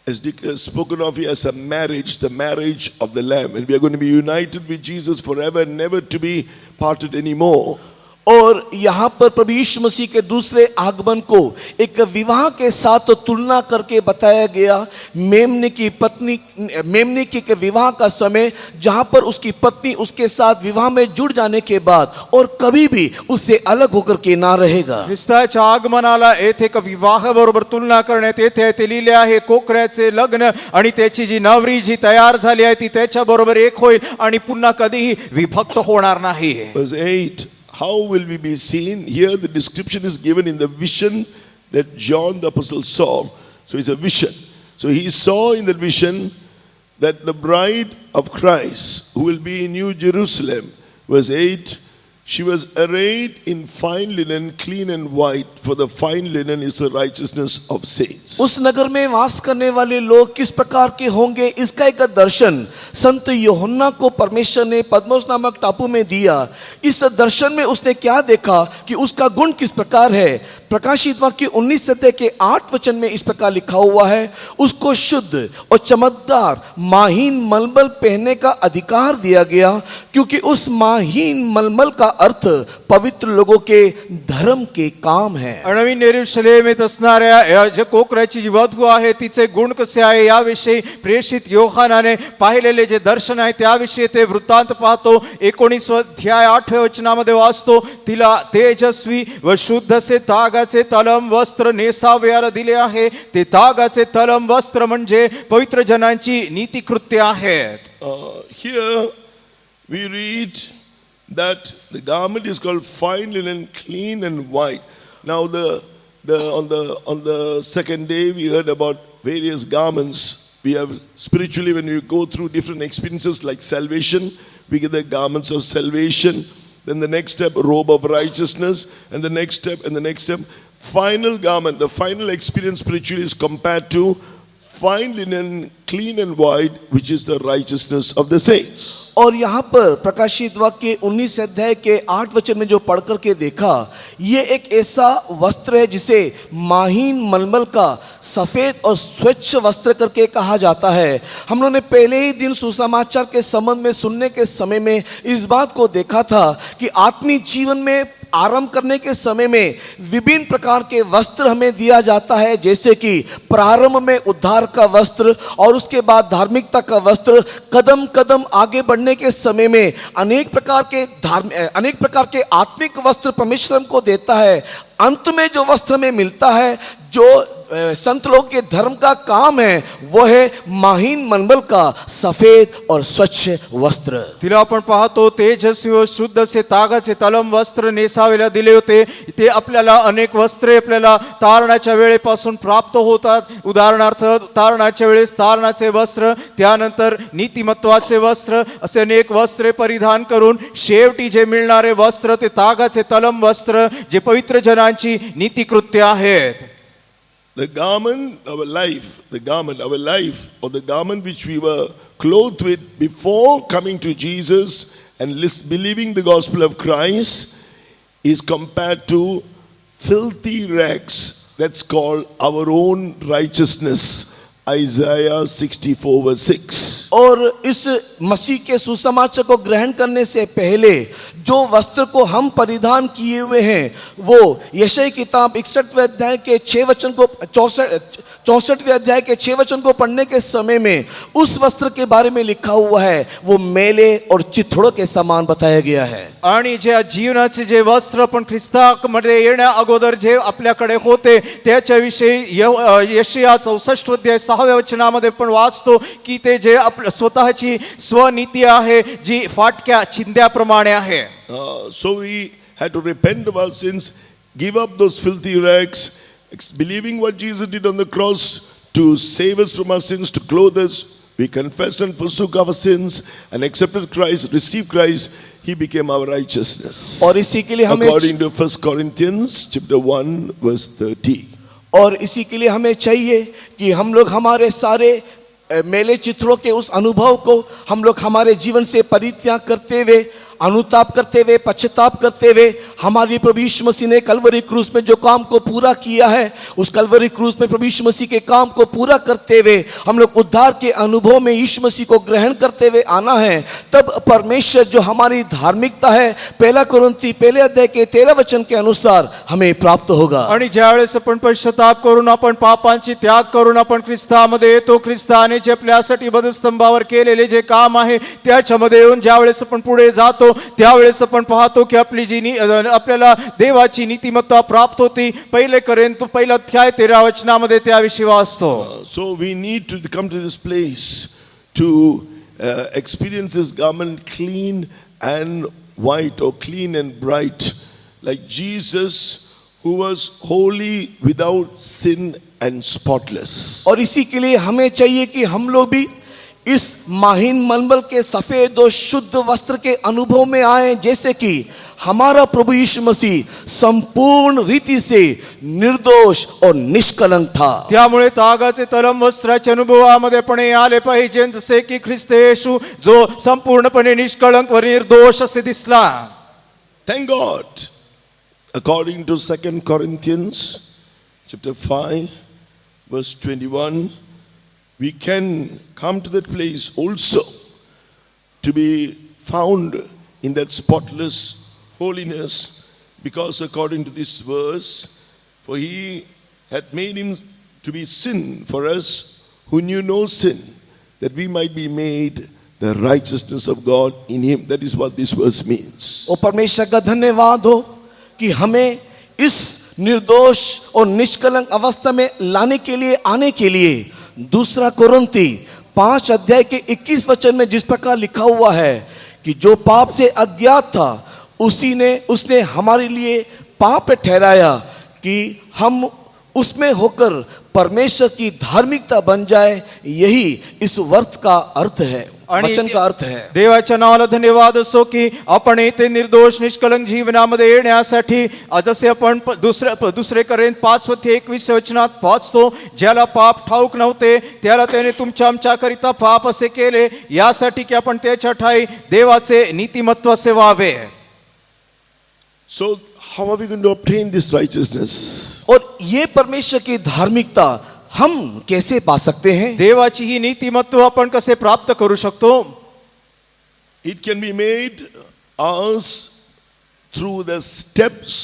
is spoken of here as a marriage, the marriage of the Lamb, and we are going to be united with Jesus forever, never to be parted anymore. और यहाँ पर प्रभु यीशु मसीह के दूसरे आगमन को एक विवाह के साथ तुलना करके बताया गया। मेमने की के विवाह का समय जहाँ पर उसकी पत्नी उसके साथ विवाह में जुड़ जाने के बाद और कभी भी उससे अलग होकर के ना रहेगा। ख्रिस्ताच्या आगमनाला येथे एक विवाह बरोबर तुलना करण्यात येते. ते लिहिले आहे कोकऱ्याचे लग्न आणि त्याची जी नवरी जी तयार झाली आहे ती त्याच्या बरोबर एक होईल आणि पुन्हा कधीही विभक्त होणार नाही. Verse 8, how will we be seen? Here the description is given in the vision that John the Apostle saw. So it's a vision. So he saw in the vision that the bride of Christ, who will be in New Jerusalem, verse 8, she was arrayed in fine linen, clean and white, for the fine linen is the righteousness of saints. उस नगर में वास करने वाले लोग किस प्रकार के होंगे, इसका एक दर्शन संत यूहन्ना को परमेश्वर ने पद्मोस नामक टापू में दिया। इस दर्शन में उसने क्या देखा कि उसका गुण किस प्रकार है। प्रकाशित वाक्य 19 अध्याय के 8 वचन में इस प्रकार लिखा हुआ है, उसको शुद्ध और चमकदार माहीन मलमल पहनने का अधिकार दिया गया, क्योंकि उस माहीन मलमल का अर्थ पवित्र लोगों के धर्म के काम है. नवीन यरूशलेमेत असणाऱ्या जे कोकराची जी वधू आहे तिचे गुण कसे आहे याविषयी प्रेषित योहानाने पाहिलेले जे दर्शन आहे त्याविषयी ते वृत्तांत पाहतो. 19 अध्याय 8 वचनामध्ये वाचतो, तिला तेजस्वी व शुद्ध से तागाचे तलम वस्त्र नेसावयाला दिले आहे. ते तागाचे तलम वस्त्र म्हणजे पवित्र जनांची नीतिकृत्य आहेत. Here we read that the garment is called fine linen, clean and white. Now on the second day we heard about various garments. We have spiritually, when we go through different experiences like salvation, we get the garments of salvation. Then the next step, robe of righteousness, and the next step, final garment. The final experience spiritually is compared to fine linen, clean and white, which is the righteousness of the saints. और यहाँ पर प्रकाशित वाक्य 19 अध्याय के 8 वचन में जो पढ़ करके देखा, ये एक ऐसा वस्त्र है जिसे माहीन मलमल का सफेद और स्वच्छ वस्त्र करके कहा जाता है. हम लोगों ने पहले ही दिन सुसमाचार के संबंध में सुनने के समय में इस बात को देखा था कि आत्मिक जीवन में आरंभ करने के समय में विभिन्न प्रकार के वस्त्र हमें दिया जाता है, जैसे कि प्रारंभ में उद्धार का वस्त्र और उसके बाद धार्मिकता का वस्त्र. कदम कदम आगे बढ़ने के समय में अनेक प्रकार के आत्मिक वस्त्र परमेश्वर हमको देता है. अंत में जो वस्त्र में मिलता है, जो संत लोग के धर्म का काम है, वो है माहीन मलमल का सफेद और स्वच्छ वस्त्र. तिला आपण पाहतो तेजस्वी व शुद्ध से तागाचे तलम वस्त्र नेसावेला दिले होते. ते आपल्याला अनेक वस्त्रे आपल्याला तारणाच्या वेळेपासून प्राप्त होतात. उदाहरणार्थ तारणाच्या वेळेस तारणाचे वस्त्र, त्यानंतर नीतिमत्वाचे वस्त्र, असे अनेक वस्त्रे परिधान करून शेवटी जे मिळणारे वस्त्र ते तागाचे तलम वस्त्र, जे पवित्र जनांची नीतिकृत्य आहेत. The garment, our life, or the garment which we were clothed with before coming to Jesus and believing the gospel of Christ, is compared to filthy rags. That's called our own righteousness. Isaiah 64 verse 6. और इस मसीह के सुसमाचार को ग्रहण करने से पहले जो वस्त्र को हम परिधान किए हुए हैं, वो यशायाह किताब 61वें अध्याय के 6 वचन को 64वें अध्याय के 6 वचन को पढ़ने के समय में उस वस्त्र के बारे में लिखा हुआ है, वो मेले और चिथड़ों के समान बताया गया है. आणि जे जीवनाचे जे वस्त्र पण ख्रिस्तामध्ये येण्या अगोदर जे आपल्याकडे होते त्याच्याविषयी यशायाह 64 अध्याय 6व्या वचनामध्ये पण वाचतो की ते जे स्वतःची स्वनीती आहे जी फाटक्या चिंध्याप्रमाणे आहे. So we had to repent of our sins, give up those filthy rags, believing what Jesus did on the cross to save us from our sins, to clothe us we confessed and forsook our sins and accepted Christ, received Christ, he became our righteousness. और इसी के लिए हमें According to 1 Corinthians chapter 1 verse 30. और इसी के लिए हमें चाहिए कि हम लोग हमारे सारे मेले चित्रों के उस अनुभव को हम लोग हमारे जीवन से परित्याग करते हुए, अनुताप करते हुए, पश्चाताप करते हुए, हमारी प्रभु यीशु मसीह ने कलवरी क्रूस में जो काम को पूरा किया है, उस कलवरी क्रूस में प्रभु यीशु मसीह के काम को पूरा करते हुए हम लोग उद्धार के अनुभव में यीशु मसीह को ग्रहण करते हुए आना है। तब परमेश्वर जो हमारी धार्मिकता है, 1 कोरिन्थी 1 अध्याय के 13 वचन के अनुसार हमें प्राप्त होगा। आणि ज्यावेळेस आपण पश्चाताप करून आपण पापांची त्याग करून आपण ख्रिस्तामध्ये येतो, ख्रिस्ताने जे आपल्यासाठी वधस्तंभावर केलेले जे काम आहे त्याच्यामध्ये येऊन ज्यावेळेस आपण पुढे जातो त्यावेळेस आपण पाहतो की आपली जी आपल्याला देवाची नीतिमत्ता प्राप्त होती। 1 कोरिन्थ 1 अध्याय 13 वचनामध्ये त्याविषयी वाचतो। So we need to come to this place to experience this garment clean and white, or clean and bright, like Jesus who was holy, without sin and spotless. और इसी के लिए हमें चाहिए कि हम लोग भी इस माहीन मलमल के सफेद और शुद्ध वस्त्र के अनुभव में आए, जैसे कि हमारा प्रभु यीशु मसीह संपूर्ण रीति से निर्दोष और निष्कलंक था। त्यामुळे तागाचे तलम वस्त्राच्या अनुभवामध्ये आपण आले पाहिजे, जसे की ख्रिस्त येशू जो संपूर्णपणे निष्कलंक व निर्दोष असे दिसला। Thank God. According to 2 Corinthians chapter 5 verse 21, we can come to that place also to be found in that spotless holiness, because according to this verse, for he had made him to be sin for us who knew no sin, that we might be made the righteousness of God in him. That is what this verse means. ओ परमेश्वर का धन्यवाद हो कि हमें इस निर्दोष और निष्कलंक अवस्था में लाने के लिए, आने के लिए 2 कोरिन्थी 5 अध्याय के 21 वचन में जिस प्रकार लिखा हुआ है कि जो पाप से अज्ञात था उसने हमारे लिए पाप ठहराया कि हम उसमें होकर परमेश्वर की धार्मिकता बन जाए। यही इस वर्त का अर्थ है, वचन का अर्थ है। देवाच्या नावाला धन्यवाद असो की आपण इथे निर्दोष निष्कलंक जीवनामध्ये येण्यासाठी, जसे आपण दुसरे कोरिन्थ 5:21 वचनात वाचतो, ज्याला पाप ठाऊक नव्हते त्याला त्याने तुमच्या आमच्याकरिता पाप असे केले, यासाठी की आपण त्याच्या ठाई देवाचे नीतिमत्व असे व्हावे। So how are we going to obtain this righteousness? और ये परमेश्वर की धार्मिकता हम कैसे पा सकते हैं? देवाची ही नीतिमत्व आपण कसे प्राप्त करू शकतो? It can be made us through the steps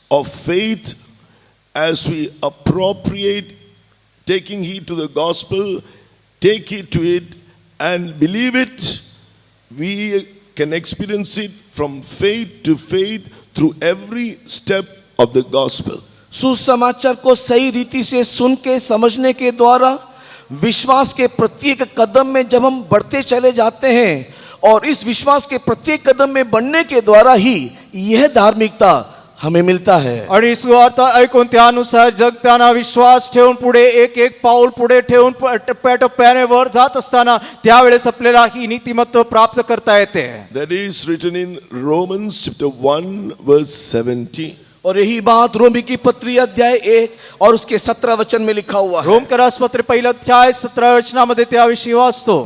of faith as we appropriate, taking heed to the gospel, take heed to it and believe it. We can experience it from faith to faith through every step of the gospel. सुसमाचार को सही रीति से सुन के समझने के द्वारा विश्वास के प्रत्येक कदम में जब हम बढ़ते चले जाते हैं, और इस विश्वास के प्रत्येक कदम में बढ़ने के द्वारा ही यह धार्मिकता हमें मिलता है। आणि सुवार्ता ऐकून त्यानुसार जगताना विश्वास ठेवून पुढे एक पाऊल पुढे ठेवून टप्प्याने वर जात असताना त्यावेळेस आपल्याला ही नीतिमत्व प्राप्त करता येते। That is written in Romans chapter 1 verse 17. और यही बात रोमी की पत्री अध्याय 1 और उसके 17 वचन में लिखा हुआ है। रोम के रासपत्र 1 अध्याय 17 वचनामध्ये त्याविषयी वाचतो।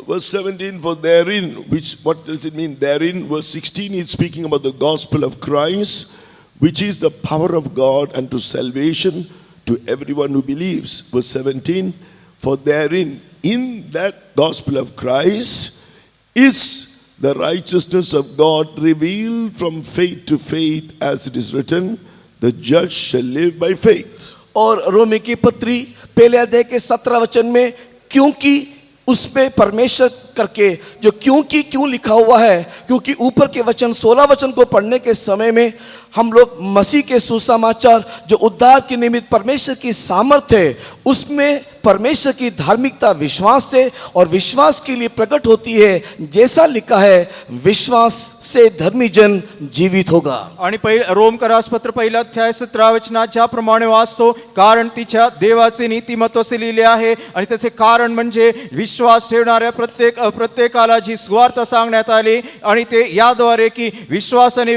Verse 17, for therein, what does it mean therein? Verse 16 is speaking about the gospel of Christ, which is the power of God unto salvation to everyone who believes. Verse 17, for therein, in that gospel of Christ, is the righteousness of God revealed from faith to faith, as it is written, the just shall live by faith. और रोमी की पत्री 1 अध्याय के 17 वचन में, क्योंकि उसमें परमेश्वर करके जो क्योंकि क्यों लिखा हुआ है, क्योंकि ऊपर के वचन 16 वचन को पढ़ने के समय में हम लोग मसीह के सुसमाचार जो उद्धार के निमित्त परमेश्वर की सामर्थ्य है, उसमें परमेश्वर की धार्मिकता विश्वास से और विश्वास के लिए प्रकट होती है। जैसा लिखा है, विश्वास से धर्मी जन जीवित होगा। आणि रोमकरासपत्र 1 अध्याय 17 वचनात ज्याप्रमाणे वाचतो, कारण तिच्या देवाचे नीतिमत्व असे लिहिले आहे आणि त्याचे कारण म्हणजे विश्वास ठेवणाऱ्या प्रत्येकाला जी सुवार्थ सांगण्यात आली आणि ते याद्वारे की विश्वासाने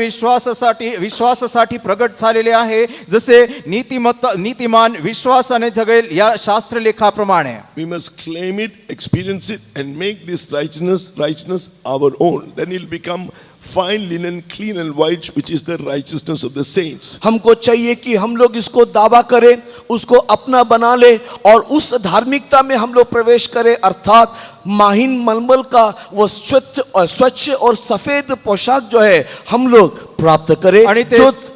विश्वासासाठी प्रगट झालेले आहे, जसे नीतिमान विश्वासाने जगेल या शास्त्रलेखाप्रमाणे। We must claim it, experience it, and make this righteousness our own. Then it'll become fine linen, clean and white, which is the righteousness of the saints. हमको चाहिए कि हम लोग इसको दावा करें, उसको अपना बना ले और उस धार्मिकता में हम लोग प्रवेश करें, अर्थात माहिन मलमल का वो स्वच्छ और सफेद पोशाक जो है हम लोग प्राप्त करें,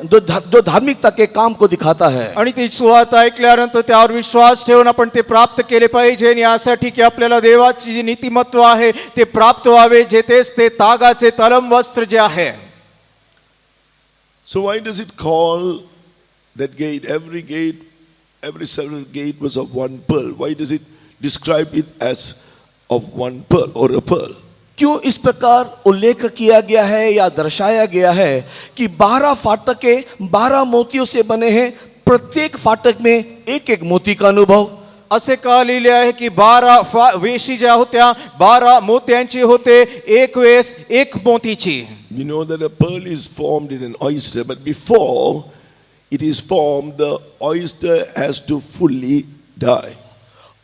जो धार्मिकता के काम को दिखाता है। आणि ती सुवार्थ ऐकल्यानंतर त्यावर विश्वास ठेवून आपण ते प्राप्त केले पाहिजे, यासाठी की आपल्याला देवाची जी नीतिमत्व आहे ते प्राप्त व्हावे, जे तेच ते तागाचे तलम वस्त्र जे आहे। So why does it call that gate, every several gate was of one pearl? Why does it describe it as of one pearl or a pearl? क्यों इस प्रकार उल्लेख किया गया है या दर्शाया गया है कि 12 फाटके 12 मोतियों से बने हैं, प्रत्येक फाटक में एक एक मोती का अनुभव। असे का लिहिले आहे की 12 वेशी ज्या होत्या 12 मोत्यांची होते, एक वेस एक मोतीची। We know that a pearl is formed in an oyster, but before it is formed, the oyster has to fully die.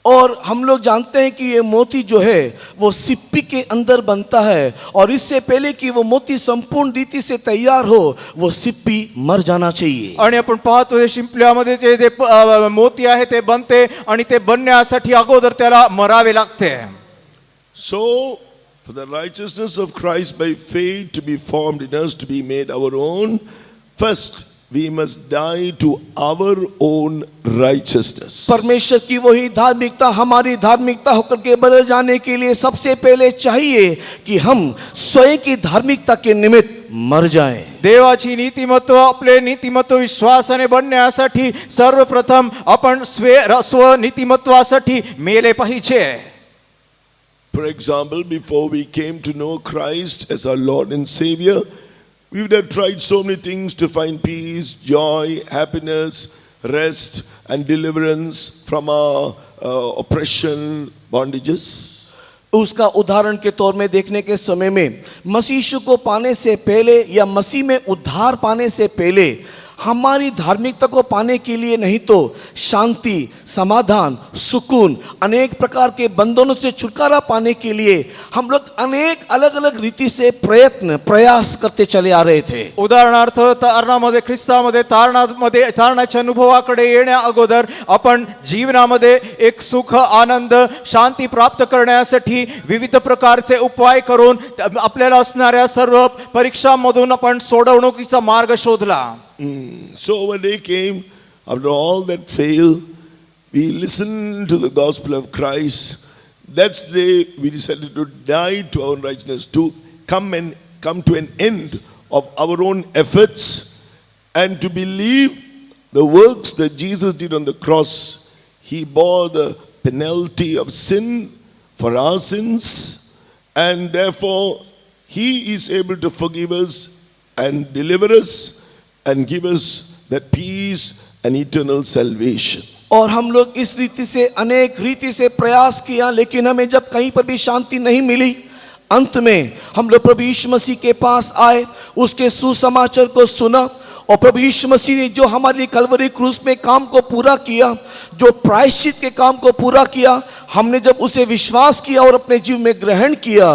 और हम लोग जानते हैं कि ये मोती जो है वो सिप्पी के अंदर बनता है, और इससे पहले कि वो मोती संपूर्ण रीति से तैयार हो, वो सिप्पी मर जाना चाहिए। आणि आपण पाहतो हे शिंपल्यामध्ये जे मोती आहे ते बनते आणि ते बनण्यासाठी अगोदर त्याला मरावे लागते। So for the righteousness of Christ by faith to be formed in us, to be made our own, first we must die to our own righteousness. परमेश्वर की वही धार्मिकता हमारी धार्मिकता होकर के बदल जाने के लिए सबसे पहले चाहिए कि हम स्वयं की धार्मिकता के निमित्त मर जाएं। देवाची नीतिमत्व आपले नीतिमत्व विश्वासाने बनण्यासाठी सर्वप्रथम आपण स्व नीतिमत्वासाठी मेले पाहिजे। For example, before we came to know Christ as our Lord and Savior, we would have tried so many things to find peace, joy, happiness, rest and deliverance from our oppression, bondages. उसका उदाहरण के तौर में देखने के समय में मसीह यीशु को पाने से पहले या मसीह में उद्धार पाने से पहले हमारी धार्मिकता को पाने के लिए नहीं तो शांति, समाधान, सुकून, अनेक प्रकार के बंधनों से छुटकारा पाने के लिए हम लोग अनेक अलग अलग रीति से प्रयास करते चले आ रहे थे। उदाहरणार्थ तारणामध्ये ख्रिस्तामध्ये तारणाच्या अनुभवाकडे येण्या अगोदर आपण जीवनामध्ये एक सुख, आनंद, शांती प्राप्त करण्यासाठी विविध प्रकारचे उपाय करून आपल्याला असणाऱ्या सर्व परीक्षांमधून आपण सोडवणुकीचा मार्ग शोधला। So when they came, after all that failed, we listened to the gospel of Christ. That's the day we decided to die to our righteousness, to come to an end of our own efforts and to believe the works that Jesus did on the cross. He bore the penalty of sin for our sins, and therefore He is able to forgive us and deliver us and give us that peace and eternal salvation. और हम लोग इस रीति से अनेक रीति से प्रयास किया, लेकिन हमें जब कहीं पर भी शांति नहीं मिली, अंत में हम लोग प्रभु यीशु मसीह के पास आए, उसके सुसमाचार को सुना, और प्रभु यीशु मसीह ने जो हमारे लिए कलवरी क्रूस में काम को पूरा किया, जो प्रायश्चित के काम को पूरा किया, हमने जब उसे विश्वास किया और अपने जीवन में ग्रहण किया,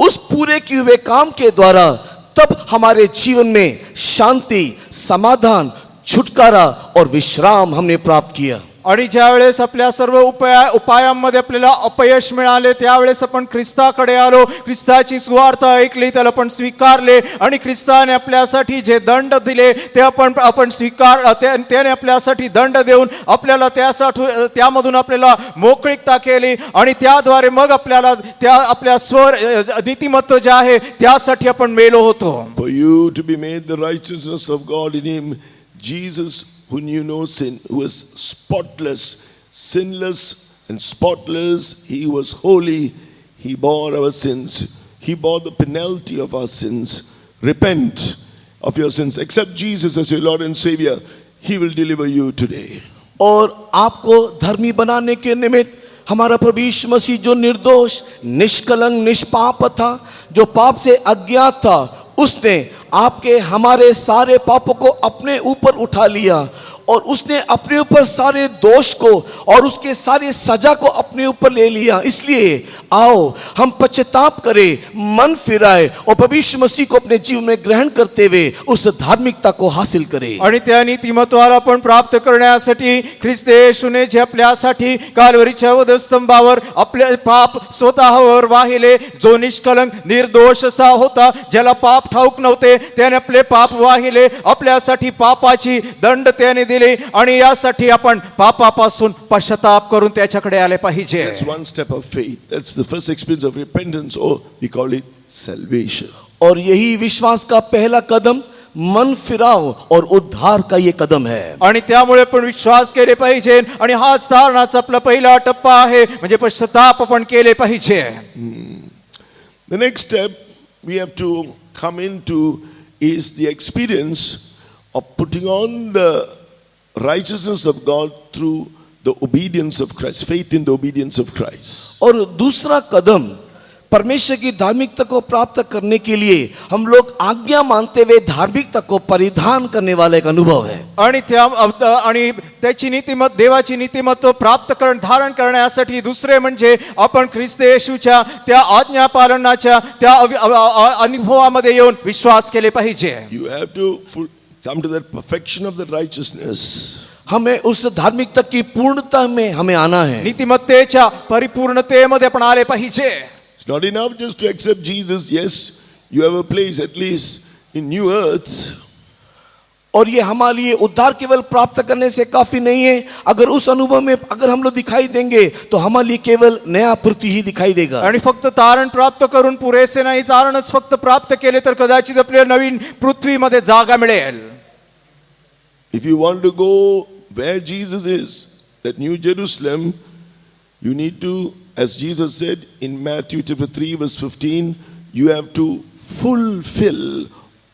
उस पूरे किए हुए काम के द्वारा तब हमारे जीवन में शांति, समाधान, छुटकारा और विश्राम हमने प्राप्त किया। आणि ज्या वेळेस आपल्या सर्व उपायांमध्ये आपल्याला अपयश मिळाले, त्यावेळेस आपण ख्रिस्ताकडे आलो, ख्रिस्ताची सुवार्ता ऐकली, त्याला आपण स्वीकारले आणि ख्रिस्ताने आपल्यासाठी जे दंड दिले ते आपण स्वीकार, त्याने आपल्यासाठी दंड देऊन आपल्याला त्यामधून आपल्याला मोकळीकता केली आणि त्याद्वारे मग आपल्याला आपल्या नीतिमत्व जे आहे त्यासाठी आपण मेलो होतो. For you to be made the righteousness of God in him, Jesus, who knew no sin, who was spotless, sinless and spotless, he was holy, he bore our sins, he bore the penalty of our sins. Repent of your sins, accept Jesus as your Lord and Savior, he will deliver you today. और आपको धर्मी बनाने के निमित्त हमारा प्रभु यीशु मसीह जो निर्दोष, निष्कलंक, निष्पाप था, जो पाप से अज्ञात था, उसने आपके हमारे सारे पापों को अपने ऊपर उठा लिया और उसने अपने ऊपर सारे दोष को और उसके सारे सजा को अपने ऊपर ले लिया. इसलिए आओ हम पश्चाताप करें, मन फिराए और प्रभु यीशु मसीह को अपने जीवन में ग्रहण करते हुए उस धार्मिकता को हासिल करें. आणि त्या नीतिमत्वाला आपण प्राप्त करण्यासाठी ख्रिस्त येशूने जे आपल्यासाठी काल्वरीच्या वधस्तंभावर आपले पाप स्वतःवर वाहिले, जो निष्कलंक निर्दोष असा होता, ज्याला पाप ठाऊक नव्हते, त्याने आपले पाप वाहिले, आपल्यासाठी पापाची दंड त्याने दिले आणि यासाठी आपण पापापासून पश्चाताप करून त्याच्याकडे आले पाहिजे. That's one step of faith. That's the first experience of repentance, or we call it salvation. और यही विश्वास का पहला कदम मन फिराव और उद्धार का ये कदम है. आणि त्यामुळे आपण विश्वास केले पाहिजे आणि हाच धारणाचा आपला पहिला टप्पा आहे, म्हणजे पश्चाताप आपण केले पाहिजे. The next step we have to come into is the experience of putting on the righteousness of God through the obedience of Christ, faith in the obedience of Christ. और दूसरा कदम परमेश्वर की धार्मिकता को प्राप्त करने के लिए हम लोग आज्ञा मानते हुए धार्मिकता को परिधान करने वाला एक अनुभव है. आणि त्याची देवाची नीतिमत्व धारण करण्यासाठी दुसरे म्हणजे आपण ख्रिस्त येशूच्या त्या आज्ञा पालनाच्या त्या अनुभवामध्ये येऊन विश्वास केले पाहिजे. You have to come to that perfection of the righteousness. हमें उस धार्मिकता की पूर्णता में हमें आना है. नीतिमत्तेच्या परिपूर्णतेमध्ये आपण आले पाहिजे. It's not enough just to accept Jesus. Yes, you have a place at least in new earth. और ये हमारे लिए उद्धार केवल प्राप्त करने से काफी नहीं है. अगर उस अनुभव में अगर हम लोग दिखाई देंगे तो हमारे लिए केवल नया पृथ्वी ही दिखाई देगा. आणि फक्त तारण प्राप्त करून पुरेसे नाही, तारणच फक्त प्राप्त केले तर कदाचित आपल्याला नवीन पृथ्वीमध्ये जागा मिळेल. If you want to go where Jesus is, that New Jerusalem, you need to, as Jesus said in Matthew chapter 3 verse 15, you have to fulfill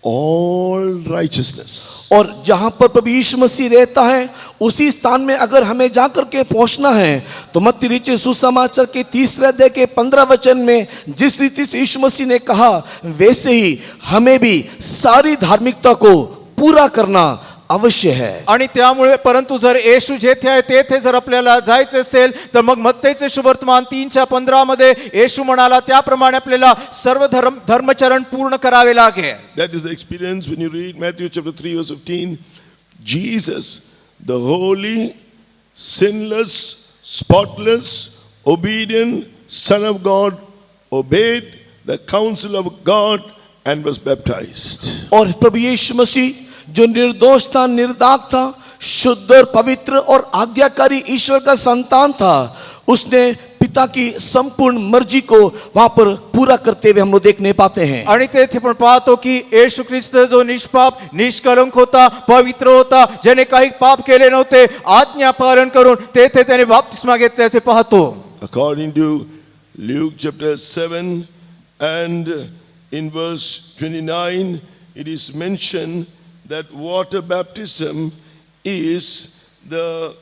all righteousness. और जहां पर प्रभु यीशु मसीह रहता है उसी स्थान में अगर हमें जाकर के पहुंचना है तो मत्ती रचित सुसमाचार के 3 अध्याय के 15 वचन में जिस रीति से यीशु मसीह ने कहा, वैसे ही हमें भी सारी धार्मिकता को पूरा करना अवश्य है. आणि त्यामुळे परंतु जर येशू जेथे आहे तेथे जर आपल्याला जायचे असेल तर मग मत्तेचे शुभवर्तमान 3:15 मध्ये येशू म्हणाला त्याप्रमाणे आपल्याला सर्व धर्मचरण पूर्ण करावे लागेल. That is the experience when you read Matthew chapter 3 verse 15. Jesus, the holy, sinless, spotless, obedient Son of God, obeyed the counsel of God and was baptized. और प्रभु यीशु मसीह जो निर्दोष था, निर्दाग था, शुद्ध और पवित्र और आज्ञाकारी ईश्वर का संतान था, उसने पिता की संपूर्ण मर्जी को वहां पर पूरा करते हुए हम लोग देखने पाते हैं. आणि तेथे पण पाहतो की येशू ख्रिस्त जो निष्पाप, निष्कलंक होता, पवित्र होता, ज्याने काही पाप केले नव्हते, आज्ञा पालन करून तेथे त्याने बपतिस्मा घेतल्याचे पाहतो. According to Luke chapter 7 and in verse 29, it is mentioned that water baptism is the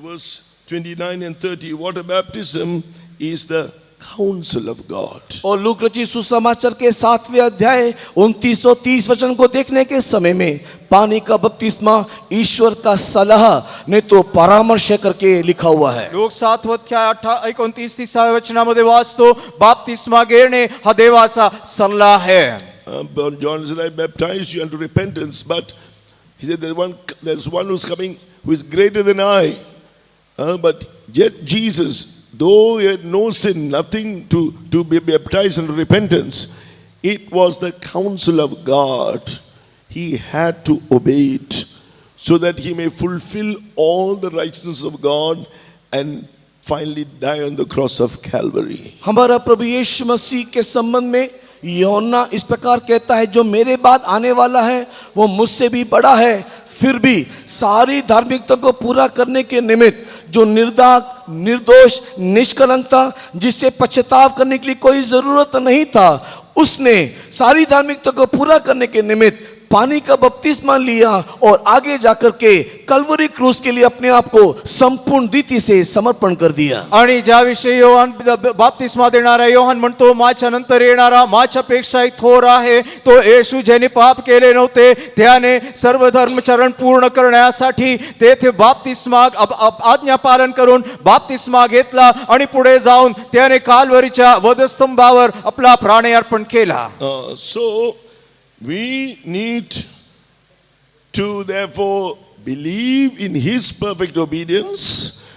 verse 29 and 30. Water baptism is the counsel of God. और लूक रचित सुसमाचार के 7वें अध्याय 29 और 30 वचन को देखने के समय में पानी का बपतिस्मा ईश्वर का सलाह ने तो परामर्श करके लिखा हुआ है. लोक 7 अध्याय 29-30 वचनामध्ये वाचतो, बपतिस्मा घेणे हा देवाचा सल्ला आहे. John said, I baptize you unto repentance, but he said there's one who's coming who is greater than I. But yet Jesus, though he had no sin, nothing to be baptized in repentance, it was the counsel of God. He had to obey it so that he may fulfill all the righteousness of God and finally die on the cross of Calvary. हमारा प्रभु यीशु मसीह के संबंध में यूहन्ना इस प्रकार कहता है, जो मेरे बाद आने वाला है वो मुझसे भी बड़ा है, फिर भी सारी धार्मिकता को पूरा करने के निमित्त जो निर्दाग, निर्दोष, निष्कलंक था, जिससे पश्चाताप करने के लिए कोई जरूरत नहीं था, उसने सारी धार्मिकता को पूरा करने के निमित्त पानी का बपतिस्मा लिया और आगे जाकर के कल्वरी क्रूस के लिए अपने आप को संपूर्ण रीति से समर्पण कर दिया. आणि ज्याविषयी योहान बाप्तिस्मा देणारा योहान म्हणतो, माझ्या नंतर येणारा माझ्यापेक्षाही थोर आहे, तो येशू ज्याने पाप केले नव्हते त्याने सर्व धर्मचरण पूर्ण करण्यासाठी तेथे बाप्तिस्मा आज्ञा पालन करून बाप्तिस्मा घेतला आणि पुढे जाऊन त्याने काल्वरीच्या वधस्तंभावर आपला प्राण अर्पण केला. So we need to therefore believe in his perfect obedience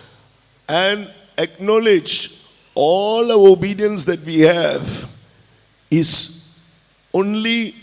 and acknowledge all our obedience that we have is only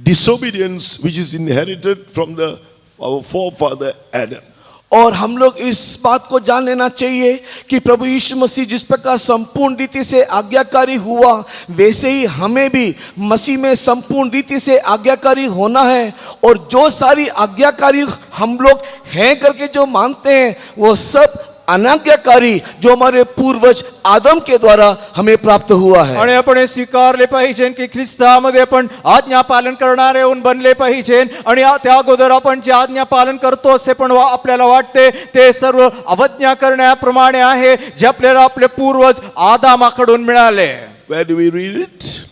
disobedience which is inherited from our forefather Adam. और हम लोग इस बात को जान लेना चाहिए कि प्रभु यीशु मसीह जिस प्रकार संपूर्ण रीति से आज्ञाकारी हुआ, वैसे ही हमें भी मसीह में संपूर्ण रीति से आज्ञाकारी होना है. और जो सारी आज्ञाकारी हम लोग हैं करके जो मानते हैं, वो सब अनाज्ञाकारी जो हमारे पूर्वज आदम के द्वारा हमें प्राप्त हुआ है. आणि आपण हे स्वीकारले पाहिजे की ख्रिस्तामध्ये आपण आज्ञा पालन करणारे होऊन बनले पाहिजे. आणि त्या अगोदर आपण जे आज्ञा पालन करतो असे पण आपल्याला वाटते ते सर्व अवज्ञा करण्याप्रमाणे आहे, जे आपल्याला आपले पूर्वज आदामाकडून मिळाले. Where do we read it?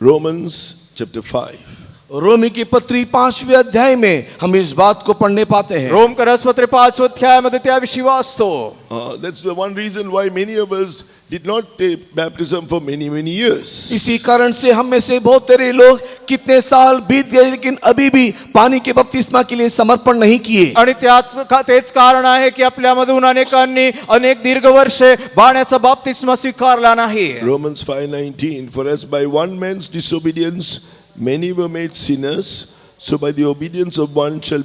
Romans chapter 5. रोमी की पत्री 5वें अध्याय में हम इस बात को पढ़ने पाते हैं. रोम करस्पत्र 5वें अध्यायामध्ये त्याविषयी वाचतो. That's the one reason why many of us did not take baptism for many years. इसी कारण से हम में से बहुत सारे लोग कितने साल बीत गए लेकिन अभी भी पानी के बपतिस्मा के लिए समर्पण नहीं किए. आणि तेच कारण आहे की आपल्यामधून अनेकांनी अनेक दीर्घ वर्षे पाण्याचा बपतिस्मा स्वीकारला नाही. Romans 5:19, for as by one man's disobedience many were made sinners, so by the obedience of one shall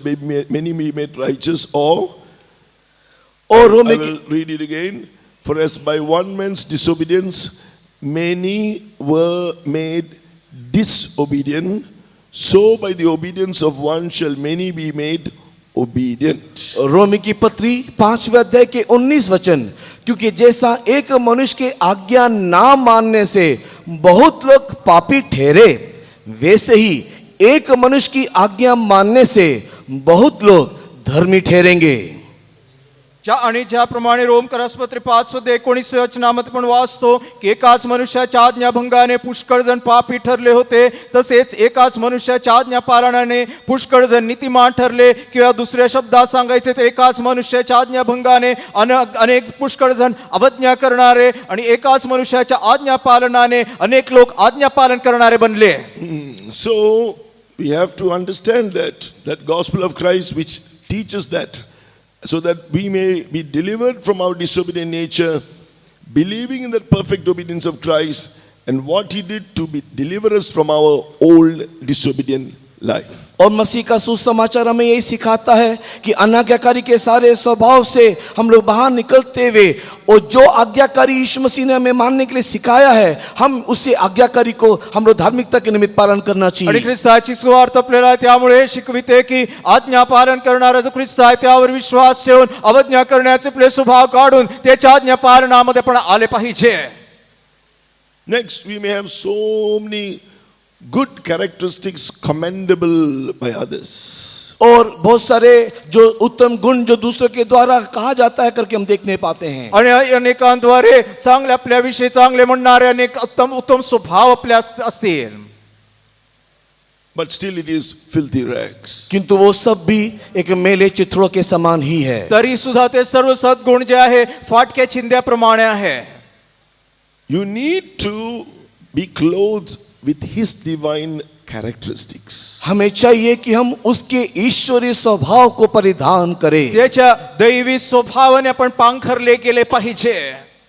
many be made righteous. Or I will read it again. For as by one man's disobedience many were made disobedient, so by the obedience of one shall many be made obedient. रोमी की पत्री 5वें अध्याय के 19 वचन, क्योंकि जैसा एक मनुष्य के आज्ञा ना मानने से बहुत लोग पापी ठहरे, वैसे ही एक मनुष्य की आज्ञा मानने से बहुत लोग धर्मी ठहरेंगे. आणि ज्याप्रमाणे रोम करस्पत्र 5:19 वचनामध्ये पण वाचतो की एकाच मनुष्याच्या आज्ञाभंगाने पुष्कळ जण पापी ठरले होते, तसेच एकाच मनुष्याच्या आज्ञा पालनाने पुष्कळ जण नीतिमान ठरले. किंवा दुसऱ्या शब्दात सांगायचे तर एकाच मनुष्याच्या आज्ञाभंगाने अनेक पुष्कळ जण अवज्ञा करणारे आणि एकाच मनुष्याच्या आज्ञा पालनाने अनेक लोक आज्ञा पालन करणारे बनले. So we have to understand that gospel of Christ which teaches that, so that we may be delivered from our disobedient nature, believing in the perfect obedience of Christ and what he did to deliver us from our old disobedient life. और मसीह का सुसमाचार हमें यही सिखाता है कि अनाज्ञाकारी के सारे स्वभाव से हम लोग बाहर निकलते हुए, और जो आज्ञाकारी यीशु मसीह ने हमें मानने के लिए सिखाया है, हम उसी आज्ञाकारी को हम लोग धार्मिकता के निमित्त पालन करना चाहिए. आणि ख्रिस्ताची सुवार्त आपल्याला त्यामुळे शिकविते की आज्ञा पालन करणारा जो ख्रिस्त आहे त्यावर विश्वास ठेवून अवज्ञा करण्याचे आपले स्वभाव काढून त्याच्या आज्ञा पालनामध्ये पण आले पाहिजे. Next, we may have so many good characteristics commendable by others. और बहुत सारे जो उत्तम गुण जो दूसरों के द्वारा कहा जाता है करके हम देखने पाते हैं. आणि अनेकांद्वारे चांगले आपल्याविषयी चांगले म्हणणारे अनेक उत्तम स्वभाव आपल्या असतील, But still it is filthy rags. किंतु वो सब भी एक मेले चिथड़ों के समान ही है. तरी सुद्धा ते सर्व सद्गुण जे आहे फाटक्या चिंध्याप्रमाणे आहे. You need to be clothed with his divine characteristics. हमें चाहिए कि हम उसके ईश्वरीय स्वभाव को परिधान करें। त्याच्या दैवी स्वभावाने आपण पांघरले गेले पाहिजे.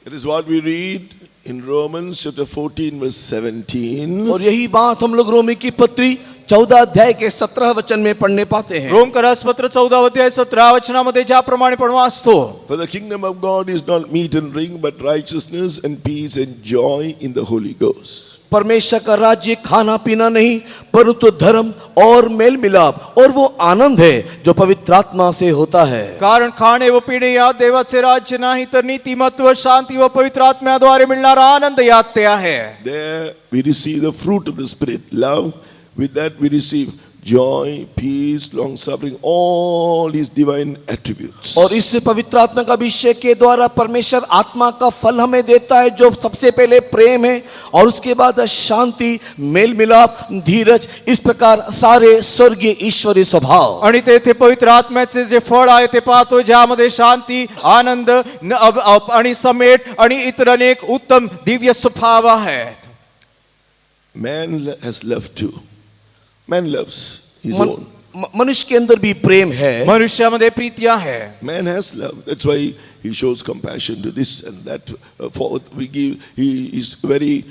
It is what we read in Romans chapter 14 verse 17. और यही बात हम लोग रोमी की पत्री 14 अध्याय के 17 वचन में पढ़ने पाते हैं। रोमकरास पत्र 14 अध्याय 17 वचनामध्ये ज्याप्रमाणे पण वाचतो, For the kingdom of God is not meat and drink, but righteousness and peace and joy in the Holy Ghost. परमेश्वर का राज्य खाना पीना नहीं, परंतु धर्म और मेल मिलाप और वो आनंद है जो पवित्र आत्मा से होता है। कारण खाणे व पिणे यात देवाचे राज्य नाही, तर नीतिमत्व, शांती व पवित्र आत्म्याद्वारे मिळणारा आनंद यात ते आहे. There we receive the fruit of the Spirit, love. With that we receive joy, peace, long suffering, all His divine attributes. और इस पवित्र आत्मा का अभिषेक के द्वारा परमेश्वर आत्मा का फल हमें देता है, जो सबसे पहले प्रेम है और उसके बाद शांति, मेल मिलाप, धीरज, इस प्रकार सारे स्वर्गीय ईश्वरीय स्वभाव. आणि तेथे पवित्र आत्म्याचे जे फळ आहे ते पाहतो, ज्यामध्ये शांती, आनंद आणि समेट आणि इतर अनेक उत्तम दिव्य स्वभाव आहेत. Man has love too. Man loves his own. मनुष्य के अंदर भी प्रेम है. मनुष्यामध्ये प्रीती आहे. Man has love. That's why he shows compassion to this and that. Forth we give. He is very.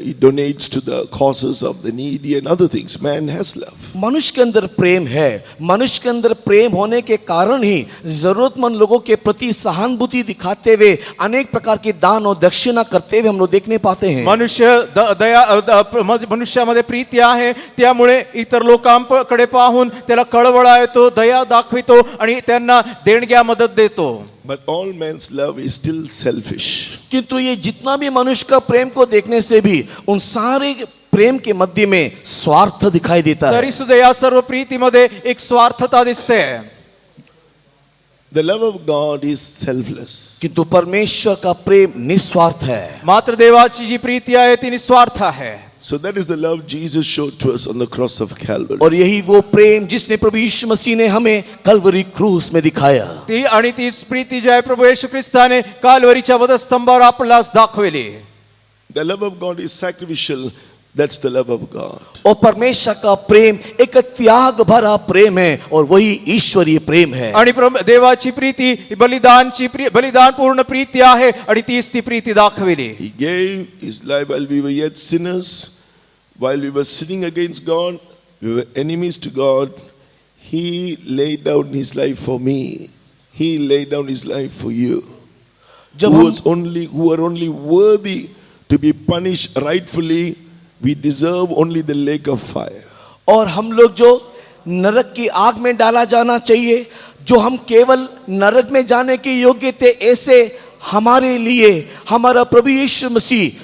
He donates to the causes of the needy and other things. Man has love. मनुष्य के अंदर प्रेम है. मनुष्य के अंदर प्रेम होने के कारण ही जरूरतमंद लोगों के प्रति सहानुभूति दिखाते हुए अनेक प्रकार के दान और दक्षिणा करते हुए हम लोग देखने पाते हैं. मनुष्यामध्ये प्रीती आहे, त्यामुळे इतर लोकांकडे पाहून त्याला कळवळा येतो, दया दाखवितो आणि त्यांना देणग्या मदत देतो. But all man's love is still selfish. किंतु ये जितना भी मनुष्य का प्रेम को देखने से भी उन सारे प्रेम के मध्य में स्वार्थ दिखाई देता है. तरी सुद्धा या सर्व प्रीतीमध्ये एक स्वार्थता दिसते. The love of God is selfless. किंतु परमेश्वर का प्रेम निस्वार्थ है. मात्र देवाची जी प्रीती आहे ती निस्वार्थ आहे. So that is the love Jesus showed to us on the cross of Calvary. और यही वो प्रेम जिसने प्रभु यीशु मसीह ने हमें कल्वरी क्रूस में दिखाया. ती आणि तीच प्रीती जी आहे प्रभू येशू ख्रिस्ताने काल्वरीच्या वधस्तंभावर आपल्यास दाखवली. The love of God is sacrificial. That's the love of God. और परमेश्वर का प्रेम एक त्याग भरा प्रेम है और वही ईश्वरीय प्रेम है. आणि देवाची प्रीती बलिदान पूर्ण प्रीती आहे आणि तीच ती प्रीती दाखवली. He gave his life while we were yet sinners, while we were sinning against God, we were enemies to God. He laid down his life for me. He laid down his life for you. Who are only worthy to be punished rightfully. We deserve only the lake of fire. और हम लोग जो नरक की आग में डाला जाना चाहिए, जो हम केवल नरक में जाने के योग्य थे, ऐसे हमारे लिए हमारा प्रभु यीशु मसीह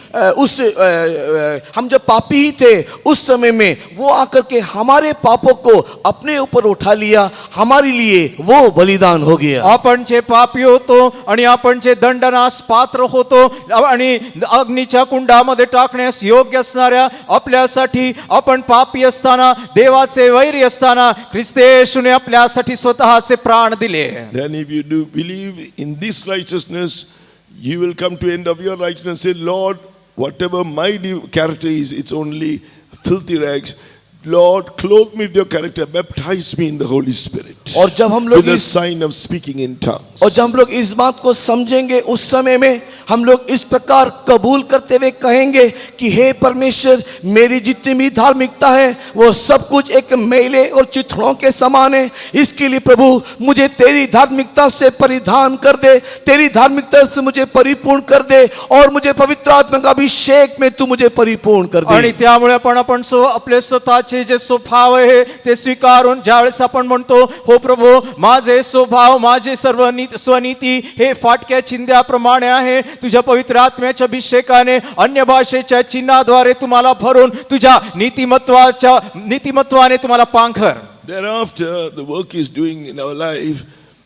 हम जब पापी ही थे उस समय में वो आकर के हमारे पापों को अपने ऊपर उठा लिया, हमारे लिए वो बलिदान हो गया. आपण जे पापी होतो आणि आपण जे दंडनास पात्र होतो आणि अग्नीच्या कुंडामध्ये टाकण्यास योग्य असणाऱ्या आपल्यासाठी, आपण पापी असताना, देवाचे वैरी असताना ख्रिस्त येशूने आपल्यासाठी स्वतःचे प्राण दिले. Then if you do believe in this righteousness, you will come to end of your righteousness and say, Lord, whatever my character is, it's only filthy rags. Lord, clothe me with your character, baptize me in the Holy Spirit. और जब हम लोग with the sign of speaking in tongues. और जब हम लोग इस बात को समझेंगे, उस समय में हम लोग इस प्रकार कबूल करते हुए कहेंगे कि हे परमेश्वर, मेरी जितनी भी धार्मिकता है वो सब कुछ एक मैले और चिथड़ों के समान है. इसके लिए प्रभु मुझे तेरी धार्मिकता से परिधान कर दे, तेरी धार्मिकता से मुझे परिपूर्ण कर दे और मुझे पवित्र आत्मा का अभिषेक में तू मुझे परिपूर्ण कर दे. आणि त्यामुळे आपण आपले स्वतःचे जे स्वभाव आहे ते स्वीकारून ज्यावेळेस आपण म्हणतो, हो प्रभू, माझे स्वभाव, माझे सर्व स्वनीती हे फाटक्या चिंध्याप्रमाणे आहे, तुझ्या पवित्र आत्म्याच्या अभिषेकाने अन्य भाषेच्या चिन्हाद्वारे तुम्हाला भरून तुझ्या नीतिमत्वाने तुम्हाला पांघर. Thereafter the work is doing in our life.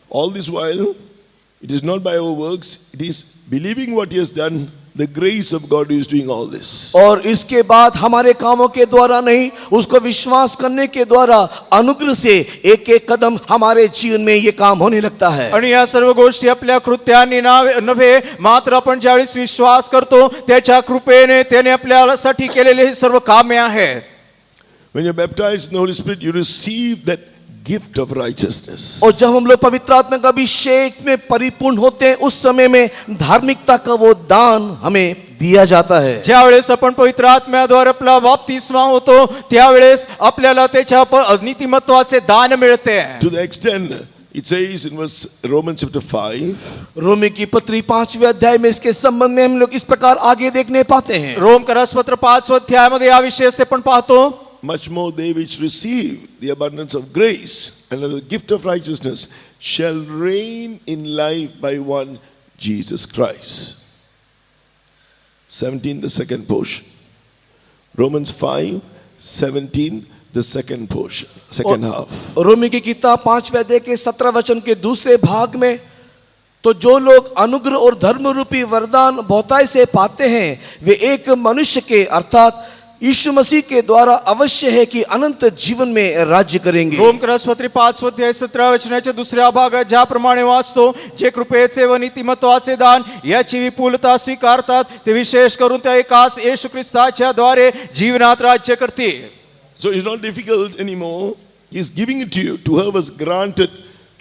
All this while it is not by our works, it is believing what he has done The grace of God is doing all this. और इसके बाद हमारे कामों के द्वारा नहीं, उसको विश्वास करने के द्वारा अनुग्रह से एक एक कदम हमारे जीवन में ये काम होने लगता है. आणि या सर्व गोष्टी आपल्या कृत्यांनी नव्हे, मात्र आपण ज्यावेळेस विश्वास करतो त्याच्या कृपेने त्याने आपल्यासाठी केलेले हे सर्व कामे आहेत. When you're baptized in the Holy Spirit, you receive that gift of righteousness. और जब हम लोग पवित्र आत्मा का अभिषेक में परिपूर्ण होते हैं, उस समय में धार्मिकता का वो दान हमें दिया जाता है. ज्यावेळेस आपण पवित्र आत्म्याद्वारे आपला बाप्तिस्मा होतो त्यावेळेस आपल्याला त्याच्या नीतिमत्वाचे दान मिळते. To the extent, it says in verse Romans chapter 5, रोमी की पत्री 5वें अध्याय में इसके संबंध में हम लोग इस प्रकार आगे देखने पाते हैं. रोम करसपत्र 5 अध्यायामध्ये या विषयाचे पण पाहतो. much more they which receive the abundance of grace and the gift of righteousness shall reign in life by one Jesus Christ. 17, the second portion. Romans 5:17, the second portion, second half. रोमी की किताब 5वें अध्याय के 17 वचन के दूसरे भाग में, तो जो लोग अनुग्रह और धर्म रूपी वरदान बहुतायत से पाते हैं, वे एक मनुष्य के अर्थात यीशु मसीह के द्वारा अवश्य है कि अनंत जीवन में राज्य करेंगे. रोम करसपत्री 5 अध्याय 17 वचनाच्या दुसऱ्या भागात ज्याप्रमाणे वाचतो, जे कृपेचे व नीतिमत्वाचे दान याची विपुलता स्वीकारतात ते विशेष करून त्या एकाच येशू ख्रिस्ताच्या द्वारे जीवनात राज्य करतील. So it's not difficult anymore. He's giving it to you. To her was granted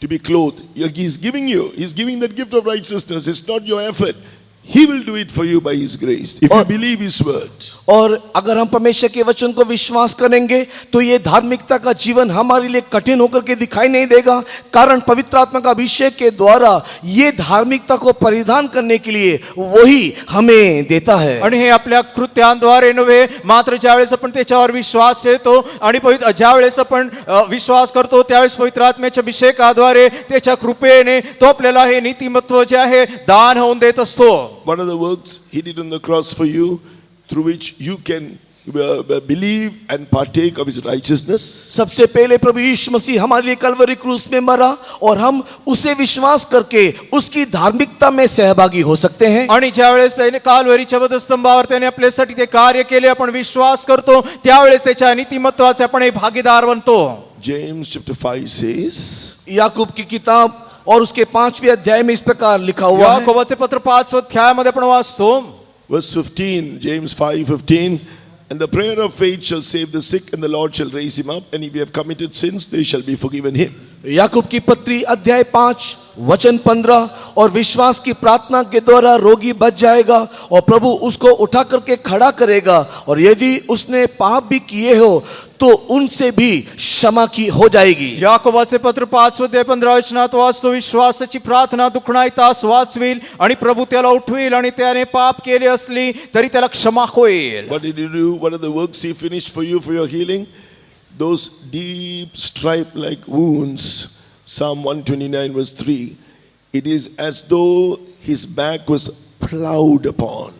to be clothed. He's giving you. He's giving that gift of righteousness. It's not your effort. He will do it for you by His grace. If you believe His word. और अगर हम परमेश्वर के वचन को विश्वास करेंगे तो ये धार्मिकता का जीवन हमारे लिए कठिन होकर के दिखाई नहीं देगा, कारण पवित्र आत्मा का अभिषेक के द्वारा ये धार्मिकता को परिधान करने के लिए वही हमें देता है. आणि हे आपल्या कृत्यांद्वारे नव्हे, मात्र ज्यावेळेस आपण त्याच्यावर विश्वास ठेवतो आणि ज्यावेळेस आपण विश्वास करतो त्यावेळेस पवित्र आत्म्याच्या अभिषेकाद्वारे त्याच्या कृपेने तो आपल्याला हे नीतिमत्व जे आहे दान होऊन देत असतो. One of the works He did on the cross for you, through which you can believe and partake of His righteousness. सबसे पहले प्रभु यीशु मसीह हमारे लिए कलवरी क्रूस में मरा और हम उसे विश्वास करके उसकी धार्मिकता में सहभागी हो सकते हैं. आणि ज्यावेळेस त्याने काल्वरीच्या वधस्तंभावर त्याने आपल्यासाठी ते कार्य केले, आपण विश्वास करतो त्यावेळेस त्याच्या नीतिमत्वाचे आपण भागीदार बनतो. James chapter 5 says, याकूब की किताब और उसके 5वें अध्याय में इस प्रकार लिखा हुआ है. याकोबाचे पत्र 5 अध्यायामध्ये आपण वाचतो. verse 15, James 5:15, and the prayer of faith shall save the sick, and the Lord shall raise him up, and if he have committed sins, they shall be forgiven him. याकूब की पत्री अध्याय 5 वचन 15, और विश्वास की प्रार्थना के द्वारा रोगी बच जाएगा और प्रभु उसको उठा करके खड़ा करेगा, और यदि उसने पाप भी किए हो तो उनसे भी क्षमा की हो जाएगी. याकोबाचे पत्र 5 अध्याय 15 वचनात वाचतो, विश्वासाची प्रार्थना दुखणाईतास वाचविल आणि प्रभू त्याला उठविल, आणि त्याने पाप केले असली तरी त्याला क्षमा होईल. What did he do? What are the works He finished for you for your healing? Those deep stripe-like wounds. Psalm 129 verse 3. It is as though His back was plowed upon.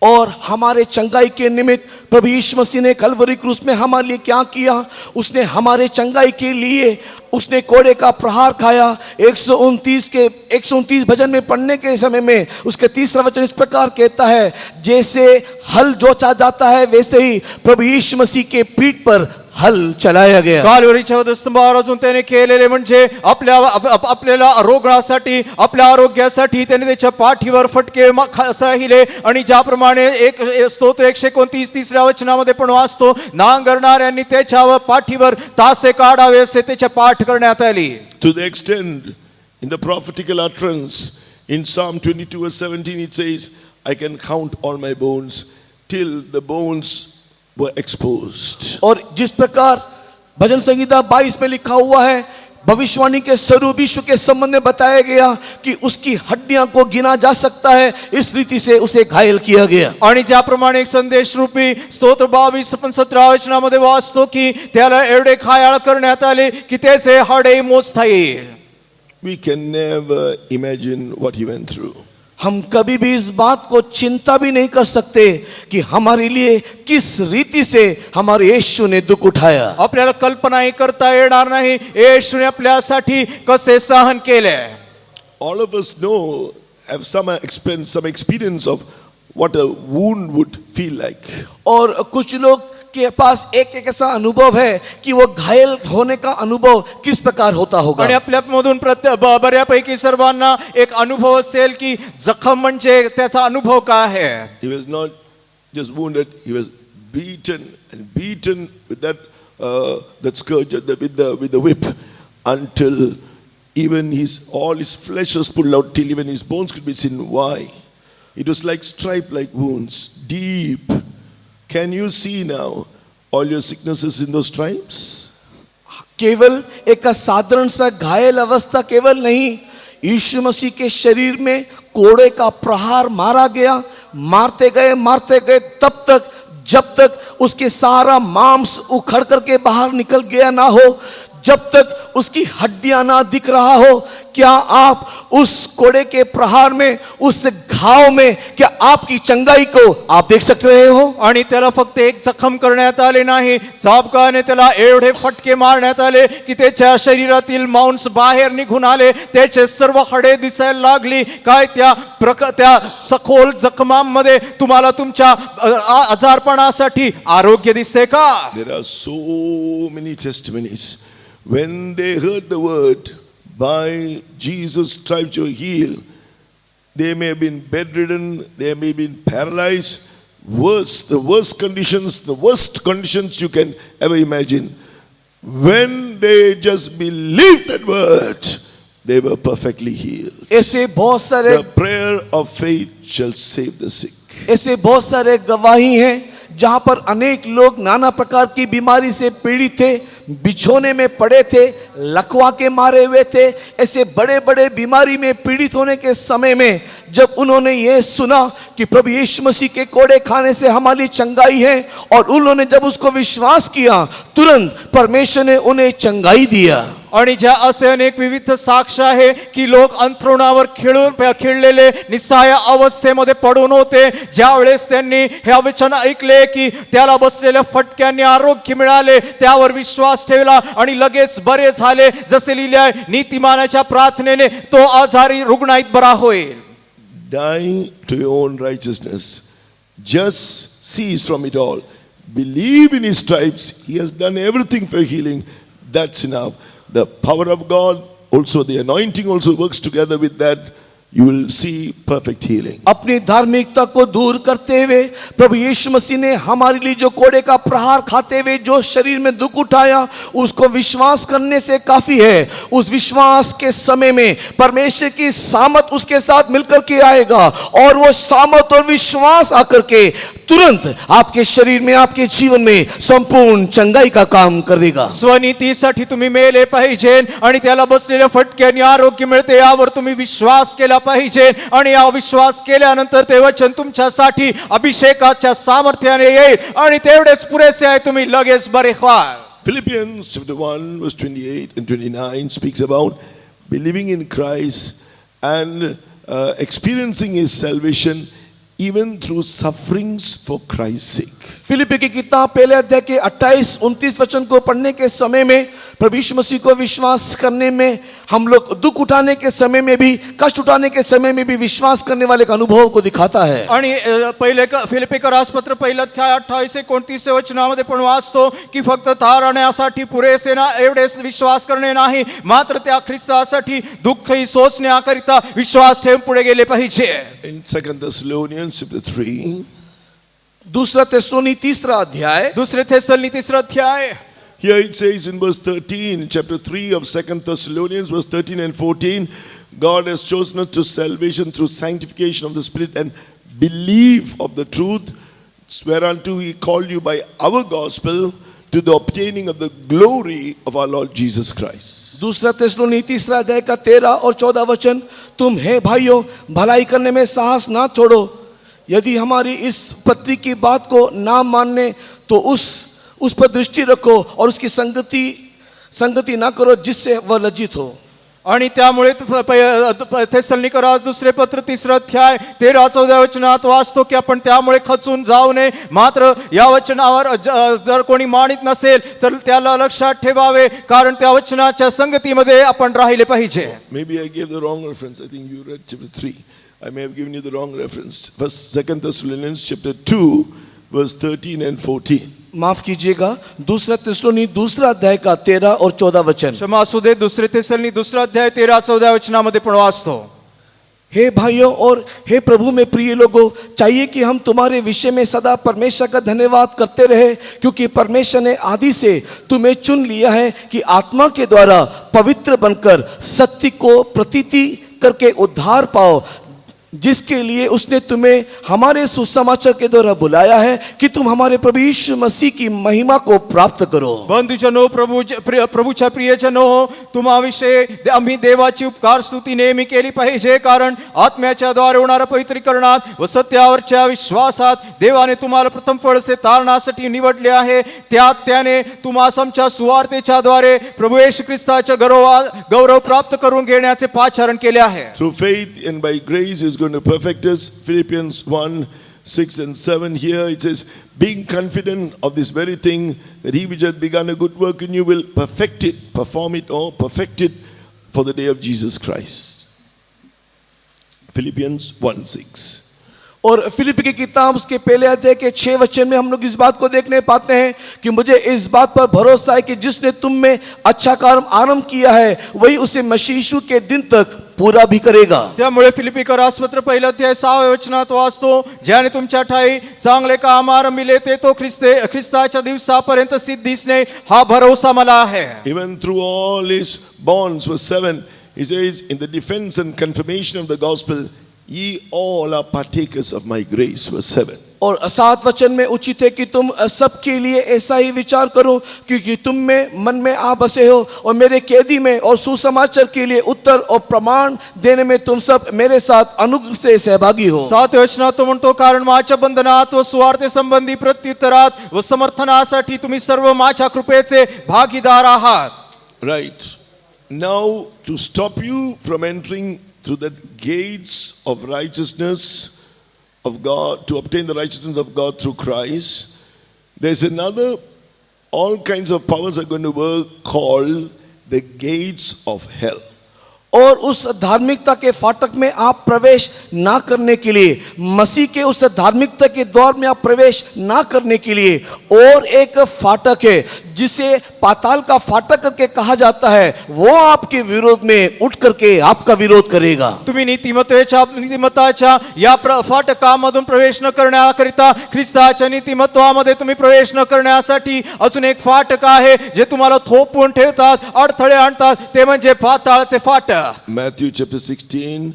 और हमारे चंगाई के निमित्त प्रभु यीशु मसीह ने कलवरी क्रूस में हमारे लिए क्या किया? उसने हमारे चंगाई के लिए उसने कोड़े का प्रहार खाया. 129 भजन में पढ़ने के समय में उसके 3रा वचन इस प्रकार कहता है, जैसे हल जोता जाता है वैसे ही प्रभु यीशु मसीह के पीठ पर हल चलाया गया. काल्वरीच्या वधस्तंभावर अजून त्याने केलेले म्हणजे आपल्याला रोगासाठी, आपल्या आरोग्यासाठी त्याने त्याच्या पाठीवर फटके सहिले, आणि ज्याप्रमाणे एक स्तोत्र 129 3ऱ्या वचनामध्ये पण वाचतो, नांगरणाऱ्यांनी त्याच्या पाठीवर तासे काढावे असे त्याच्या पाठ करण्यात आली. To the extent in the prophetical utterance in Psalm 22 verse 17 it says, I can count all my bones till the bones were exposed. और जिस प्रकार भजन संहिता 22 में लिखा हुआ है, भविष्यवाणी के स्वरूप यीशु के संबंध में बताया गया कि उसकी हड्डियां को गिना जा सकता है, इस रीति से उसे घायल किया गया. आणि ज्याप्रमाणे एक संदेश रूपी स्तोत्र 22-17 वचनामध्ये वाचतो की त्याला एवढे घायाळ करण्यात आले की त्याचे हाडे मोजता येईल. We can never imagine what He went through. हम कभी भी इस बात को चिंता भी नहीं कर सकते कि हमारे लिए किस रीति से हमारे यीशु ने दुख उठाया. आपल्याला कल्पनाही करता येणार नाही येशूने आपल्यासाठी कसे सहन केले. All of us know, have some experience of what a wound would feel like. और कुछ लोग के पास एक ऐसा अनुभव है कि वो घायल होने का अनुभव किस प्रकार होता होगा. आणि आपल्यामधून बऱ्यापैकी सर्वांना एक अनुभव असेल की जखम म्हणजे त्याचा अनुभव काय आहे. He was not just wounded, he was beaten and beaten with that scourge, with the whip, until even all his flesh was pulled out, till even his bones could be seen. Why? It was like stripe-like wounds, deep. Can you see now all your sicknesses in those stripes? केवल एक साधारण सा घायल अवस्था केवल नहीं, यीशु मसीह के शरीर में कोड़े का प्रहार मारा गया, मारते गए तब तक जब तक उसके सारा मांस उखड़ करके बाहर निकल गया ना हो, जब तक उसकी हड्डियां ना दिख रहा हो. क्या आप उस कोड़े के प्रहार में, उस घाव में, क्या आपकी चंगाई को आप देख सकते रहे हो. आणि त्याला फक्त एक जखम करण्यात आले नाही, चाबकाने त्याला एवढे फटके मारण्यात आले की त्याच्या शरीरातील मांस बाहेर निघून आले, त्याचे सर्व हाडे दिसायला लागली. काय त्या सखोल जखमांमध्ये तुम्हाला तुमच्या आजारपणासाठी आरोग्य दिसते का. There are so many testimonies. When they heard the word, by Jesus' stripes you are healed, they may have been bedridden, they may have been paralyzed, the worst conditions you can ever imagine. When they just believed that word, they were perfectly healed. ऐसे बहुत सारे The prayer of faith shall save the sick. ऐसे बहुत सारे गवाही हैं जहां पर अनेक लोग नाना प्रकार की बीमारी से पीड़ित थे, बिछोने में पड़े थे, लकवा के मारे हुए थे. ऐसे बड़े बड़े बीमारी में पीड़ित होने के समय में जब उन्होंने ये सुना कि प्रभु यीशु मसीह के कोड़े खाने से हमारी चंगाई है, और उन्होंने जब उसको विश्वास किया, तुरंत परमेश्वर ने उन्हें चंगाई दिया. आणि ज्या असे अनेक विविध साक्ष आहे की लोक अंथरुणावर खिळलेले निस्सहाय अवस्थेमध्ये पडून होते, ज्या वेळेस त्यांनी हे वचन ऐकले की त्याला बसलेल्या फटक्यांनी आरोग्य मिळाले, त्यावर विश्वास ठेवला आणि लगेच बरे झाले. जसे लिहिले आहे, नीतिमानाच्या प्रार्थनेने तो आजारी रुग्णाईत बरा होईल. Dying to your own righteousness, just cease from it all. Believe in his stripes. He has done everything for healing. That's enough. The power of God, also the anointing also works together with that. You will see perfect healing. अपनी धार्मिकता को दूर करते हुए प्रभु यीशु मसीह ने हमारे लिए जो कोड़े का प्रहार खाते हुए जो शरीर में दुख उठाया, उसको विश्वास करने से काफी है. उस विश्वास के समय में परमेश्वर की सामत उसके साथ मिलकर के आएगा, और वो सामत और विश्वास आकर के तुरंत आपके शरीर में, आपके जीवन में संपूर्ण चंगाई का काम कर देगा. स्वनीतीसाठी तुम्ही मेले पाहिजे आणि त्याला बसलेल्या फटक्याने आरोग्य मिळते, यावर तुम्ही विश्वास केला पाहिजे. आणि या विश्वास केल्यानंतर ते वचन तुमच्यासाठी अभिषेकाच्या सामर्थ्याने येईल आणि तेवढेच पुरेसे आहे, तुम्ही लगेच बरे व्हाल. Philippians chapter 1 verse 28 and 29 speaks about believing in Christ and experiencing his salvation even through sufferings for Christ's sake. फिलिप्पी की किताब पहले अध्याय के 28-29 वचन को पढ़ने के समय में प्रभु यीशु मसीह को विश्वास करने में, हम लोग दुख उठाने के समय में भी, कष्ट उठाने के समय में भी विश्वास करने वाले का अनुभव को दिखाता है. आणि पहिले फिलिप्पीकर राजपत्र पहिलं अध्याय 28-29 वचनामध्ये पण वाचतो की फक्त तारण्यासाठी पुरेसे ना एवढेच विश्वास करणे नाही, मात्र त्या ख्रिस्तासाठी दुःखही सोसण्याकरिता विश्वास ठेवून पुढे गेले पाहिजे. In 2 Thessalonians chapter 3, दूसरा तेसलोनी तीसरा अध्याय, दुसरे थेसलोनी तिसरा अध्याय, here it says in verse 13, chapter 3 of 2 Thessalonians, verse 13 and 14, God has chosen us to salvation through sanctification of the Spirit and belief of the truth, whereunto he called you by our gospel to the obtaining of the glory of our Lord Jesus Christ. दूसरा तेसलोनी तीसरा अध्याय का 13 और 14 वचन, तुम हे भाइयों भलाई करने में साहस ना छोड़ो, यदि हमारी इस पत्री की बात को ना मानने तो उस पर दृष्टि रखो और उसकी संगति ना करो जिससे वह लज्जित हो. आणि त्यामुळे थेसलोनिकर राज दुसरे पत्र तिसरा अध्याय 13-14 वचनात वाचतो की आपण त्यामुळे खचून जाऊ नये, मात्र या वचनावर जर कोणी मानित नसेल तर त्याला लक्षात ठेवावे, कारण त्या वचनाच्या संगतीमध्ये आपण राहिले पाहिजे. Maybe I gave the wrong reference. I think you read chapter 3. I may have given you the wrong reference. First, 2 Thessalonians chapter 2, verse 13 and 14. माफ कीजिएगा, दूसरा तिस्सलुनी दूसरा अध्याय का 13 और 14 वचन। क्षमा असू दे, दुसरे थिस्सलुनी दुसरा अध्याय 13-14 वचनामध्ये पण वाचतो। हे भाइयों और हे प्रभु में प्रिय लोगों, चाहिए कि हम तुम्हारे विषय में सदा परमेश्वर का धन्यवाद करते रहे, क्योंकि परमेश्वर ने आदि से तुम्हें चुन लिया है कि आत्मा के द्वारा पवित्र बनकर सत्य को प्रतीति करके उद्धार पाओ, जिसके लिए उसने तुम्हें हमारे सुसमाचार के द्वारा बुलाया है कि तुम हमारे प्रभु यीशु मसीह की महिमा को प्राप्त करो। बंधुजनो, प्रभूच्या प्रियजनो, तुम्हाविषयी आम्ही देवाची उपकार स्तुती नेहमी केली पाहिजे, कारण आत्म्याच्या द्वारे होणाऱ्या पवित्रीकरणात व सत्यावरच्या विश्वासात देवाने तुम्हाला प्रथम फळसे तारणासाठी निवडले आहे। त्याने तुम्हास आमच्या सुवार्तेच्या द्वारे प्रभू येशू ख्रिस्ताचे गौरव प्राप्त करून घेण्याचे पाचारण केले आहे। Through faith and by grace is going to perfect us. Philippians 1, 6 and 7 here it says, being confident of this very thing, that he which hath begun a good work in you will perfect it, perform it or perfect it for the day of Jesus Christ. Philippians 1, 6. और फिलिप्पी की किताब उसके पहले अध्याय के 6 वचन में हम लोग इस बात को देखने पाते हैं कि मुझे इस बात पर भरोसा है कि जिसने तुम में अच्छा काम आरंभ किया है वही उसे मसीह यीशु के दिन तक पूरा भी करेगा। त्यामुळे फिलिप्पीकरासपत्र पहिलं अध्याय 6व्या वचनात वाचतो, ज्याने तुमच्या ठाई चांगले काम आरंभिले ते तो ख्रिस्ताच्या दिवसापर्यंत सिद्धीसने हा भरोसा मला आहे। Even through all his bonds, verse 7, he says, in the defense and confirmation of the gospel, ye all are partakers of my grace, verse 7. और 7 वचन में उचित है कि तुम सबके लिए ऐसा ही विचार करो, क्योंकि तुम में मन में आ बसे हो, और मेरे कैदी में और सुसमाचार के लिए उत्तर और प्रमाण देने में तुम सब मेरे साथ अनुग्रह से सहभागी हो। 7व्या वचनात तो म्हणतो, कारण माझ्या बंधनात व सुवार्ते संबंधी प्रत्युत्तरात व समर्थनासाठी तुम्ही सर्व माझ्या कृपेचे भागीदार आहात। Right. Now to stop you from entering through the gates of righteousness of God, to obtain the righteousness of God through Christ, there's another, all kinds of powers are going to work called the gates of hell. और उस धार्मिकता के फाटक में आप प्रवेश ना करने के लिए, मसीह के उस धार्मिकता के द्वार में आप प्रवेश ना करने के लिए और एक फाटक है जिसे पाताल का फाटक करके कहा जाता है, वो आपके विरोध में उठ करके आपका विरोध करेगा। तुम्ही नीतिमत्ताच्या या फाटकामधून प्रवेश न करण्याकरिता ख्रिस्ताच्या नीतिमत्वामध्ये तुम्ही प्रवेश न करण्यासाठी अजून एक फाटक आहे जे तुम्हाला थोपवून ठेवतात, अडथळे आणतात, ते म्हणजे पाताळाचे फाटक। Matthew chapter 16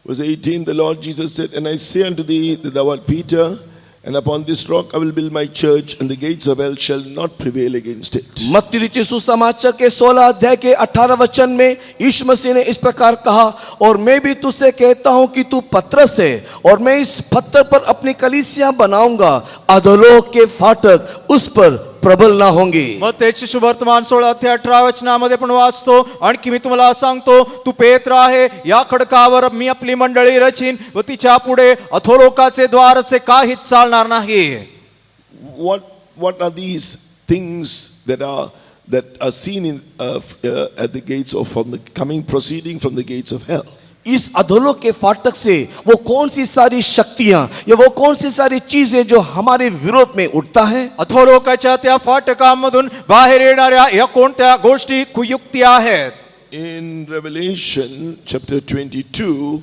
verse 18, the Lord Jesus said, and I say unto thee that thou art Peter, and upon this rock I will build my church, and the gates of hell shall not prevail against it. मत्ती लिखित सुसमाचार के 16 अध्याय के 18 वचन में यीशु मसीह ने इस प्रकार कहा, और मैं भी तुझसे कहता हूं कि तू पतरस है, और मैं इस पत्थर पर अपनी कलीसिया बनाऊंगा, अधोलोक के फाटक उस पर प्रबल ना होंगे। मत्तेचे शुभवर्तमान 16:18 वचनामध्ये पण वाचतो, आणखी मी तुम्हाला सांगतो, तू पेत्र आहे, या खडकावर मी आपली मंडळी रचीन व तिच्या पुढे अधोलोकाचे द्वारचे काहीच चालणार नाही। What are these things that are seen in at the gates of proceeding from the gates of hell? इस अधोलोक के फाटक से वो कौन सी सारी शक्तियां या वो कौन सी सारी चीजें जो हमारे विरोध में उठता है? अधोलोकाच्या त्या फाटकामधून बाहेर येणाऱ्या या कोणत्या गोष्टी कुयुक्ती आहेत? In Revelation chapter 22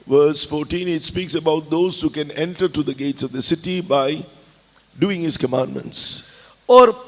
verse 14, it speaks about those who can enter to the gates of the city by doing his commandments. और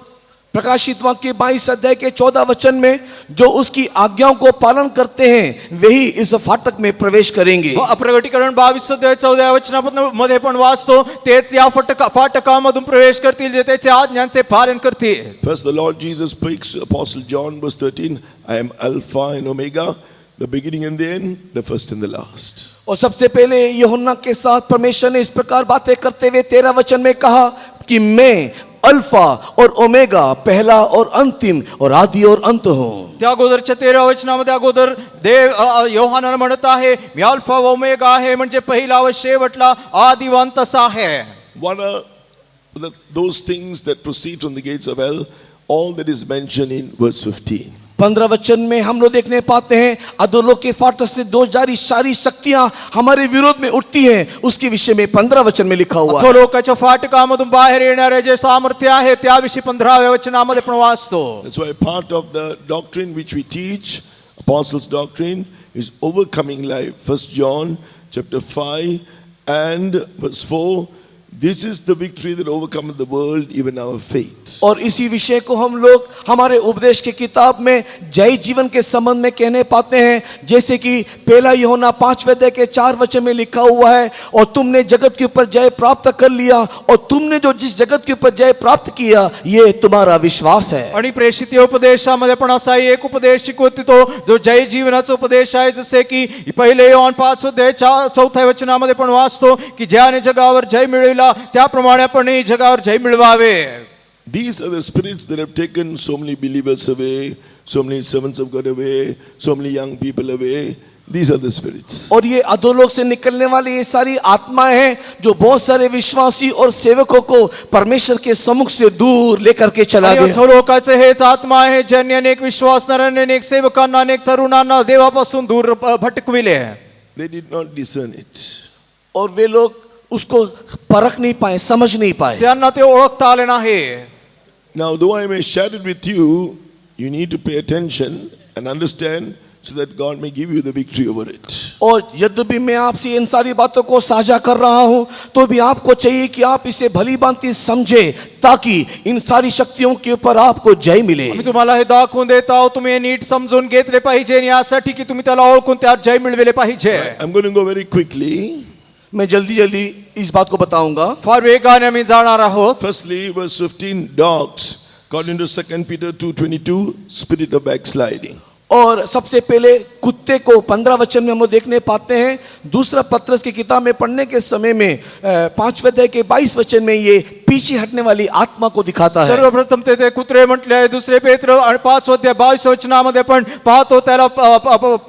प्रकाशित वाक्य 22 अध्याय के 14 वचन में जो उसकी आज्ञाओं को पालन करते हैं वही इस फाटक में प्रवेश करेंगे। प्रकटीकरण 22 अध्याय 14 वचनामध्ये पण वाचतो, तेच या फाटकामधून प्रवेश करतील जे त्याच्या आज्ञांचे पालन करतील। First the Lord Jesus speaks to Apostle John verse 13, I am Alpha and Omega, the beginning and the end, the first and the last. और सबसे पहले यूहन्ना के साथ परमेश्वर ने इस प्रकार बातें करते हुए 13 वचन में कहा कि मैं अल्फा और ओमेगा, पहला और अंतिम और आदि और अंत हूं। त्या अगोदरच्या 13 वचनामध्ये अगोदर देव योहाना म्हणत आहे, मी अल्फा व ओमेगा आहे, म्हणजे पहिला व शेवटला आदि व अंत असा आहे। What are those things that proceed from the gates of hell? All that is mentioned in verse 15. 15 वचन में हम लोग देखने पाते हैं अधोलोक के फाटक से दो जारी सारी शक्तियां हमारे विरोध में उठती हैं, उसके विषय में 15 वचन में लिखा हुआ है. अधोलोकाच्या फाटकामधून बाहेर येणारे जे सामर्थ्य आहे त्याविषयी 15व्या वचनामध्ये पण वाचतो. That's why part of the doctrine which we teach, apostles' doctrine, is overcoming life. 1 John chapter 5 and verse 4. This is the victory that overcometh the world, even our faith. और इसी विषय को हम लोग हमारे उपदेश की किताब में जय जीवन के संबंध में कहने पाते हैं, जैसे कि पहला यूहन्ना 5 के 4 वचन में लिखा हुआ है, और तुमने जगत के ऊपर जय प्राप्त कर लिया, और तुमने जो जिस जगत के ऊपर जय प्राप्त किया ये तुम्हारा विश्वास है. आणि प्रेषित उपदेशामध्ये पण असा एक उपदेश शिकवतो तो जो जय जीवनाचा उपदेश आहे, जसे की पहिले योहान 5:4 वचनामध्ये पण वाचतो की ज्याने जगावर जय मिळविला त्याप्रमाणे आपण जगावर जय मिळवावे. These are the spirits that have taken so many believers away, so many servants of God away, so many young people away. These are the spirits. और ये अधोलोक से निकलने वाली ये सारी आत्माएं हैं जो बहुत सारे विश्वासी और सेवकों को परमेश्वर के सम्मुख से दूर लेकर के चला गया. अधोलोकाचे हेच आत्मा आहे ज्यांनी अनेक विश्वासणाऱ्यांना, अनेक सेवकांना, अनेक तरुणांना देवापासून दूर भटकविले. They did not discern it. और वे लोग उसको परख नहीं पाए, समझ नहीं पाए. त्यांना ते ओळखता आले नाही. Now, though I may share it with you, you need to pay attention and understand so that God may give you the victory over it. और यद्यपि मैं आपसे इन सारी बातों को साझा कर रहा हूं, तो भी आपको चाहिए कि आप इसे भली भांति समझे, ताकि इन सारी शक्तियों के ऊपर आपको जय मिले. मी तुम्हाला हे दाखवून देत आहोत, तुम्ही हे नीट समजून घेतले पाहिजे आणि यासाठी की तुम्ही त्याला ओळखून त्यात जय मिळविले पाहिजे. I'm going to go very quickly. मैं जल्दी जल्दी इस बात को बताऊंगा. फार वेगाने आम्ही जाणार आहोत. Firstly, verse 15, dogs, according to 2 Peter 2:22, spirit of backsliding. और सबसे पहले कुत्ते को 15 वचन में हम लोग देखने पाते हैं. दूसरा पत्रस की किताब में पढ़ने के समय में 5 के 22 वचन में ये पीछे हटने वाली आत्मा को दिखाता है. सर्वप्रथम ते कुत्रे म्हटले आहे. दुसरे पेत्र आणि 5:22 वचनामध्ये पण पाहतो त्याला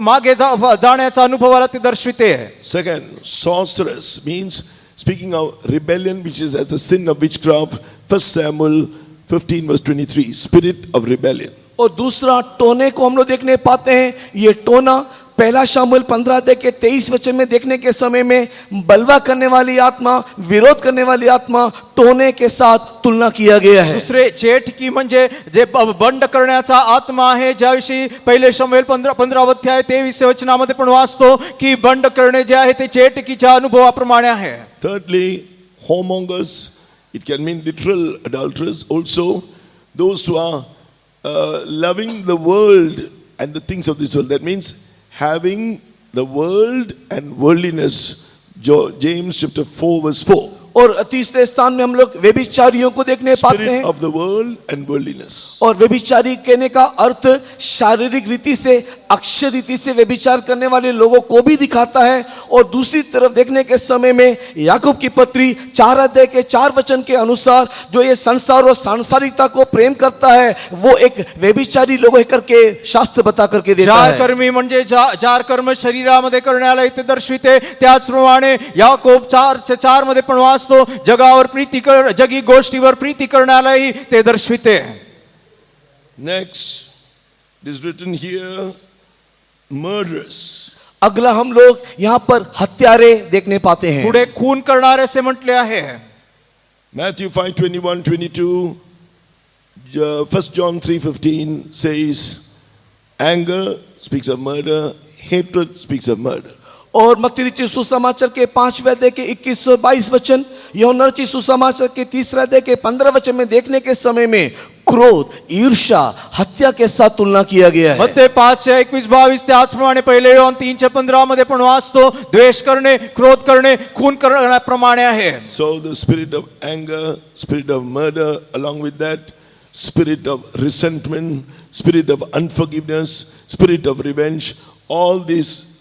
मागे जाण्याचा अनुभवाला ते दर्शविते. Second, sorceress means speaking of rebellion, which is as a sin of witchcraft. 1 Samuel 15 verse 23, spirit of rebellion. और दूसरा टोने को हम लोग देखने पाते हैं. ये टोना पहला शामुएल 15 के 23 वचन में देखने के समय में बलवा करने वाली आत्मा, विरोध करने वाली आत्मा टोने के साथ तुलना किया गया है. दुसरे चेटकी म्हणजे जे बंड करण्याचा आत्मा आहे, ज्याविषयी पहिले शामुएल 15 वचनामध्ये पण वाचतो की बंड करणे जे आहे ते चेटकीच्या अनुभवाप्रमाणे आहे. Thirdly, whoremongers, it can mean literal adulterers. Also, those who are loving the world and the things of this world. That means having the world and worldliness. James chapter 4 verse 4. और तीसरे स्थान में हम लोग व्यभिचारियों को देखने पाते हैं. Spirit of the world and worldliness. और व्यभिचारी कहने का अर्थ शारीरिक रीति से, अक्षर रीति से व्यभिचार करने वाले लोगों को भी दिखाता है. और दूसरी तरफ देखने के समय में याकूब की पत्री 4 के 4 वचन के अनुसार जो ये संसार और सांसारिकता को प्रेम करता है, वो एक व्यभिचारी लोग है करके शास्त्र बता करके देता है. जार कर्मी म्हणजे जार कर्म शरीरामध्ये करण्याला इथे दर्शविते. त्याचप्रमाणे याकोब 4:4 मध्ये पण जगावर प्रीती कर, जगी गोष्टीवर प्रीती करण्यालाही ते दर्शविते. Next, it is written here, murderers. अगला हम लोग यहाँ पर हत्यारे देखने पाते हैं. पुढे खून करणारे असे म्हटले आहे. Matthew 5:21-22, 1 John 3:15 says, anger speaks of murder, hatred speaks of murder. और मत्ती रचित सुसमाचार के 5 के 21-22 वचन, यूहन्ना रचित सुसमाचार के 3 के 15 वचन में देखने के समय में क्रोध, ईर्ष्या, हत्या के साथ तुलना किया गया है. मत्ते 5:21-22 त्याचप्रमाणे पहिले योहान 3:15 मध्ये पण वाचतो द्वेष करणे, क्रोध करणे, खून करण्याप्रमाणे आहे. So the spirit of anger, spirit of murder, along with that spirit of resentment, spirit of unforgiveness, spirit of revenge, all this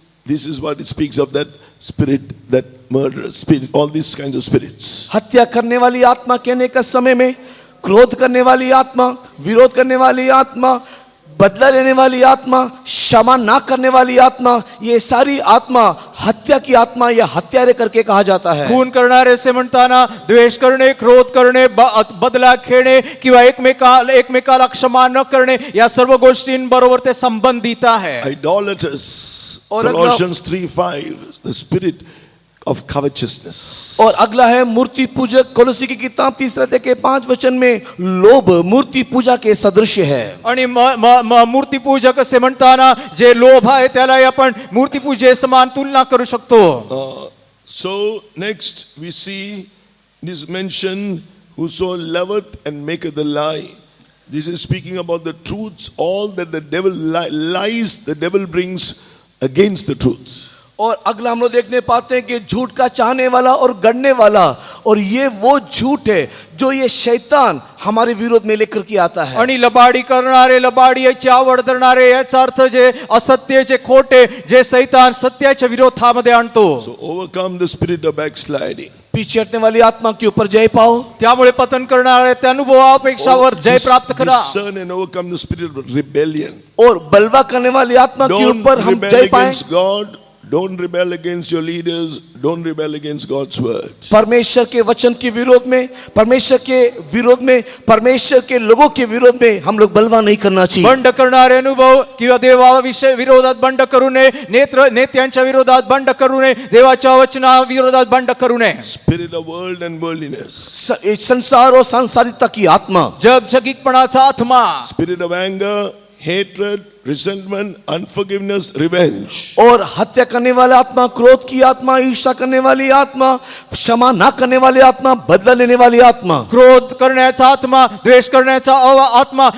is what it speaks of, that spirit, that murderous spirit, all these kinds of spirits. हत्या करने वाली आत्मा कहने का समय में क्रोध करने वाली आत्मा, विरोध करने वाली आत्मा, बदला लेने वाली आत्मा, क्षमा ना करने वाली आत्मा, ये सारी आत्मा हत्या की आत्मा या हत्यारे करके कहा जाता है। खून करणारे असे म्हणताना द्वेष करणे, क्रोध करणे, बदला घेणे किंवा एकमेकाला क्षमा न करणे या सर्व गोष्टींबरोबर ते संबंधित आहे. Idolaters. और अगला- Colossians 3:5. The spirit of covetousness. और अगला है मूर्ति पूजक। कोलोसी की किताब 3:5 में लोभ मूर्ति पूजा के सदृश है। आणि मूर्तिपूजक असे म्हणताना जे लोभ आहे त्याला आपण मूर्तिपूजे समान तुलना करू शकतो. So next we see this mention, whoso loveth and maketh a lie. This is speaking about the truths, all that the devil lies the devil brings against the truth. और अगला हम लोग देखने पाते हैं कि झूठ का चाहने वाला और गढ़ने वाला, और ये वो झूठ है जो ये शैतान हमारे विरोध में लेकर के आता है. आणि लबाडी करणारे, लबाडी याची आवड धरणारे, याचा अर्थ जे असत्य, जे खोटे, जे सैतान सत्याच्या विरोधामध्ये आणतो. So overcome the spirit of backsliding. पीछे हटने वाली आत्मा के ऊपर जय पाओ. त्यामुळे पतन करणारे त्या अनुभवापेक्षावर जय प्राप्त करा. Discern and overcome the spirit of rebellion. और बलवा करने वाली आत्मा के Don't ऊपर हम rebel जय पाएं. against God. Don't rebel against your leaders. Don't rebel against God's word. परमेश्वर के वचन के विरोध में, परमेश्वर के विरोध में, परमेश्वर के लोगों के विरोध में हम लोग बलवा नहीं करना चाहिए. बंड करणारे अनुभव किंवा देवाविषयी विरोधात बंड करू नये, नेत्यांच्या विरोधात बंड करू नये, देवाच्या वचना विरोधात बंड करू नये. Spirit of world and worldliness. संसार और सांसारिकता की आत्मा, जगजगीपणाचा आत्मा, Spirit of anger, hatred, resentment, unforgiveness, revenge. और हत्या करने वाला आत्मा, क्रोध की आत्मा, ईर्ष्या करने वाली आत्मा, क्षमा ना करने वाली आत्मा, बदला लेने वाली आत्मा. क्रोध करण्याचा आत्मा, द्वेष करण्याचा आत्मा,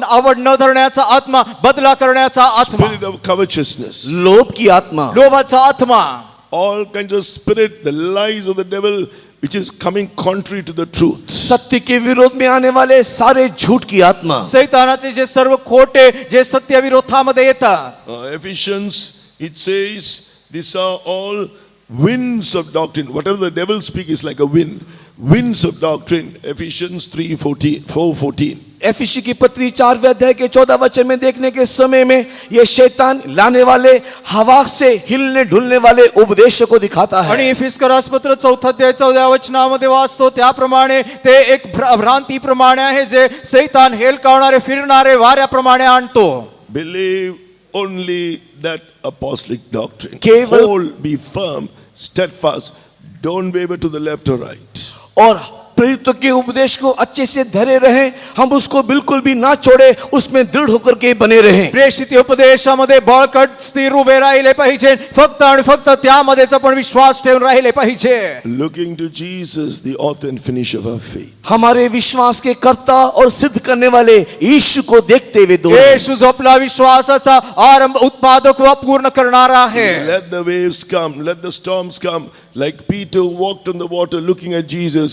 आवड न धरण्याचा आत्मा, बदला करण्याचा आत्मा, Spirit of covetousness. लोभ की आत्मा, लोभाचा आत्मा, All kinds of spirit, the lies of the devil, which is coming contrary to the truth. सत्य के विरोध में आने वाले सारे झूठ की आत्मा. सैतानाचे जे सर्व खोटे, जे सत्य विरोधामध्ये येतात. Ephesians, it says, these are all winds of doctrine. Whatever the devil speaks is like a wind. Winds of doctrine. Ephesians 4:14. एफिसी की पत्री 4वें अध्याय के 14 में देखने के समय में ये शैतान लाने वाले हवा से हिलने ढुलने वाले उपदेशों को दिखाता है. आणि इफिस्करास पत्र 4 अध्याय 14 वाचतो त्याप्रमाणे ते एक भ्रांती प्रमाणे आहे जे सैतान हेलकावणारे, फिरणारे वाऱ्याप्रमाणे आणतो. Believe only that apostolic doctrine. केवल- Hold, be firm, steadfast. Don't waver to the left or right. और प्रेरितों के उपदेश को अच्छे से धरे रहें, हम उसको बिल्कुल भी ना छोड़े, उसमें दृढ़ होकर के बने रहें. प्रेषित उपदेशामध्ये बळकट स्थिर उभे राहिले पाहिजे. फक्त आणि फक्त त्यामध्येच आपण विश्वास ठेवून राहिले पाहिजे. Looking to Jesus, the author and finisher of our faith. हमारे विश्वास के कर्ता और सिद्ध करने वाले यीशु को देखते हुए दौड़ें. येशू जो आपला विश्वासाचा आरंभ, उत्पादक व पूर्ण करणारा आहे. Let the waves come, let the storms come. Like Peter walked on the water looking at Jesus,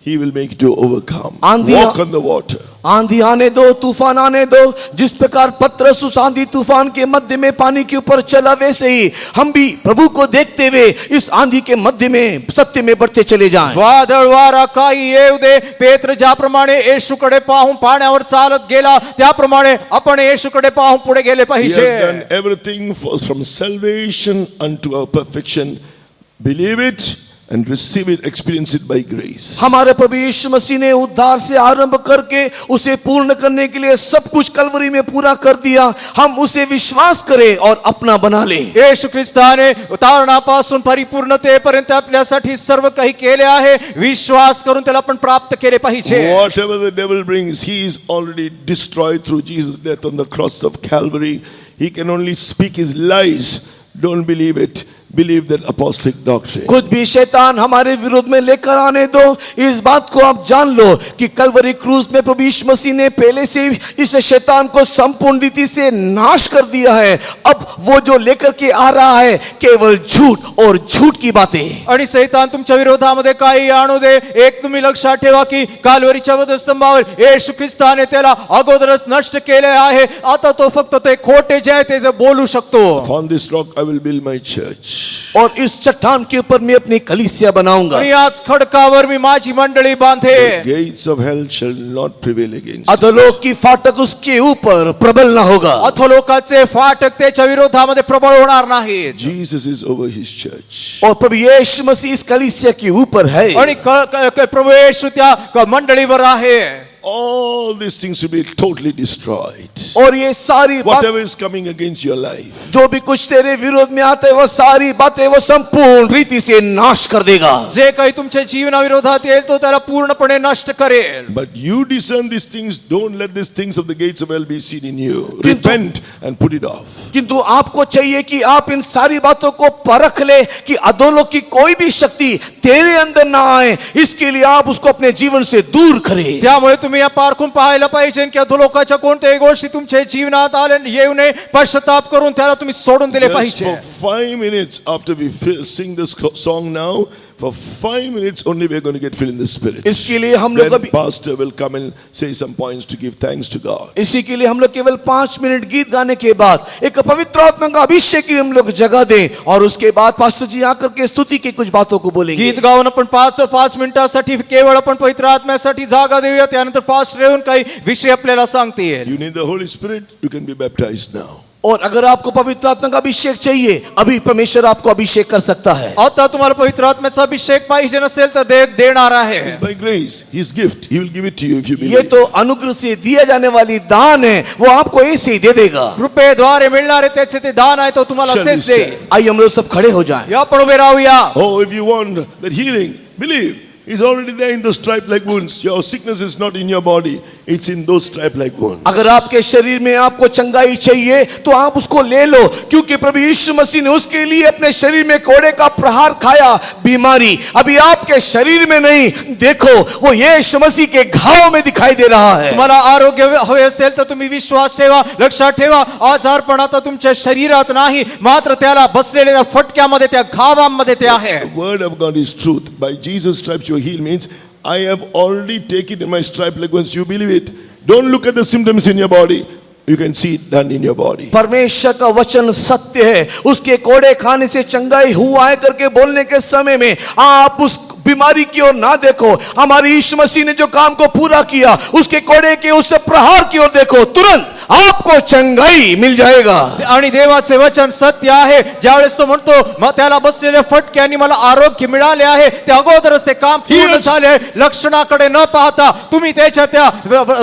he will make you to overcome. Walk on the water. आंधी आने दो, तूफान आने दो. जिस प्रकार पतरस उस आंधी तूफान के मध्य में पानी के ऊपर चला, वैसे ही हम भी प्रभु को देखते हुए इस आंधी के मध्य में सत्य में बढ़ते चले जाएं. वादळ वारा काही येऊ दे, पेत्र ज्याप्रमाणे येशूकडे पाहून पाण्यावर चालत गेला त्याप्रमाणे आपण येशूकडे पाहून पुढे गेले He has पाहिजे. done everything from salvation unto our perfection. Believe it and receive it, experience it by grace. हमारे प्रभु यीशु मसीह ने उद्धार से आरंभ करके उसे पूर्ण करने के लिए सब कुछ कलवरी में पूरा कर दिया. हम उसे विश्वास करें और अपना बना लें. येशू ख्रिस्ताने तारणापासून परिपूर्णतेपर्यंत आपल्यासाठी सर्व काही केले आहे. विश्वास करून त्याला आपण प्राप्त केले पाहिजे. Whatever the devil brings, he is already destroyed through Jesus' death on the cross of Calvary. He can only speak his lies. Don't believe it. Believe that apostolic doctrine. कुछ भी शैतान हमारे विरोध में लेकर आने दो, इस बात को आप जान लो कि कलवरी क्रूस में प्रभु यीशु मसीह ने पहले से इस शैतान को संपूर्ण रीति से नाश कर दिया है. अब वो जो लेकर के आ रहा है केवल झूठ और झूठ की बातें. आणि सैतान तुमच्या विरोधामध्ये काही आणू दे, एक तुम्ही लक्षात ठेवा की काल्वरीच्या वधस्तंभावर येशू ख्रिस्ताने त्याला अगोदरच नष्ट केले आहे. आता तो फक्त ते खोटे जे आहे ते बोलू शकतो. Upon this rock I will build my church. और इस चट्टान के ऊपर मैं अपनी कलीसिया बनाऊंगा। आणि याच खडकावर मी माझी मंडळी बांधेन. Gates of hell shall not prevail against it. अधोलोक की फाटक उसके ऊपर प्रबल न होगा। अधोलोकाचे फाटक त्याच्या विरोधामध्ये प्रबळ होणार नाहीत. Jesus is over his church. और प्रभु यीशु मसीह इस कलीसिया के ऊपर है। आणि प्रभू येशू त्या मंडळीवर आहे. All these things will be totally destroyed. और ये सारी बात, Whatever is coming against your life, जो भी कुछ तेरे विरोध में आते वो सारी बातें वो संपूर्ण रीति से नाश कर देगा। जे काही तुमच्या जीवनाविरोधात येईल तो त्याला पूर्णपणे नष्ट करेल. but you discern these things. Don't let these things of the gates of hell be seen in you. Repent and put it off. किंतु आपको चाहिए कि आप इन सारी बातों को परख ले कि अधोलोक की कोई भी शक्ति तेरे अंदर ना आए, इसके लिए आप उसको अपने जीवन से दूर करें। त्यामुळे तुम्ही या पारखून पाहायला पाहिजे की अधोलोकाच्या कोणत्याही गोष्टी तुमच्या जीवनात आले येऊ नये. पश्चाताप करून त्याला तुम्ही सोडून दिले Just पाहिजे. for 5 minutes after we sing this song now, for 5 minutes only we are going to get filled in the Spirit. इसके लिए हम लोग Then अभी pastor will come and say some points to give thanks to God. इसी के लिए हम लोग केवल 5 मिनट गीत गाने के बाद एक पवित्र आत्मा का अभिषेक की हम लोग जगह दें और उसके बाद पास्टर जी आकर के स्तुति की कुछ बातों को बोलेंगे। गीत गाऊन आपण 5 मिनिटासाठी केवळ आपण पवित्र आत्म्यासाठी जागा देऊया. त्यानंतर पास्टर येऊन काही विषय आपल्याला सांगतील. You need the Holy Spirit, you can be baptized now. और अगर आपको पवित्र आत्मा का अभिषेक चाहिए, अभी परमेश्वर आपको अभिषेक कर सकता है। आता तुम्हाला पवित्र आत्म्याचा अभिषेक पाहिजे नसेल तर देणार आहे. It's by grace, His gift. He will give it to you if you ये believe. तो अनुग्रह से दिया जाने वाली दान है, वो आपको ऐसे ही दे देगा। कृपेद्वारे मिळणारे त्याचे ते दान आहे तो तुम्हाला Shall we असेच देईल. stand? आइए हम लोग सब खड़े हो जाएं। या आपण उभे राहूया. Oh, if you want that healing, believe. He's already there in the stripe-like wounds. Your sickness is not in your body. It's in those stripe-like wounds. अगर आपके शरीर में आपको चंगाई चाहिए तो आप उसको ले लो, क्योंकि प्रभु यीशु मसीह ने उसके लिए अपने शरीर में कोड़े का प्रहार खाया। बीमारी अभी आपके शरीर में नहीं, देखो वो यीशु मसीह के घाव में दिखाई दे रहा है। तुम्हाला आरोग्य हवे असेल तर तुम्ही विश्वास ठेवा. लक्षात ठेवा, आजारपण आता तुमच्या शरीरात नाही, मात्र त्याला बसलेल्या फटक्यामध्ये त्या घावांमध्ये ते आहे. The word of God is truth. By Jesus' stripes you are healed means I have already taken in my stripe-like wounds. You believe it. Don't look at the symptoms in your body. You can see it done in your body. परमेश्वर का वचन सत्य है। उसके कोड़े खाने से चंगाई हुआ है करके बोलने के समय में आप उस बीमारी की ओर ना देखो। हमारे यीशु मसीह ने जो काम को पूरा किया, उसके कोड़े के उस प्रहार की ओर देखो, तुरंत आपको चंगाई मिल जाएगा। आणि देवाचे वचन सत्य आहे. ज्यावेळेस तो म्हणतो मग त्याला बसलेल्या फटक्यांनी मला आरोग्य मिळाले आहे, त्या अगोदरच ते काम पूर्ण Yes. झाले. लक्षणाकडे न पाहता तुम्ही त्याच्या त्या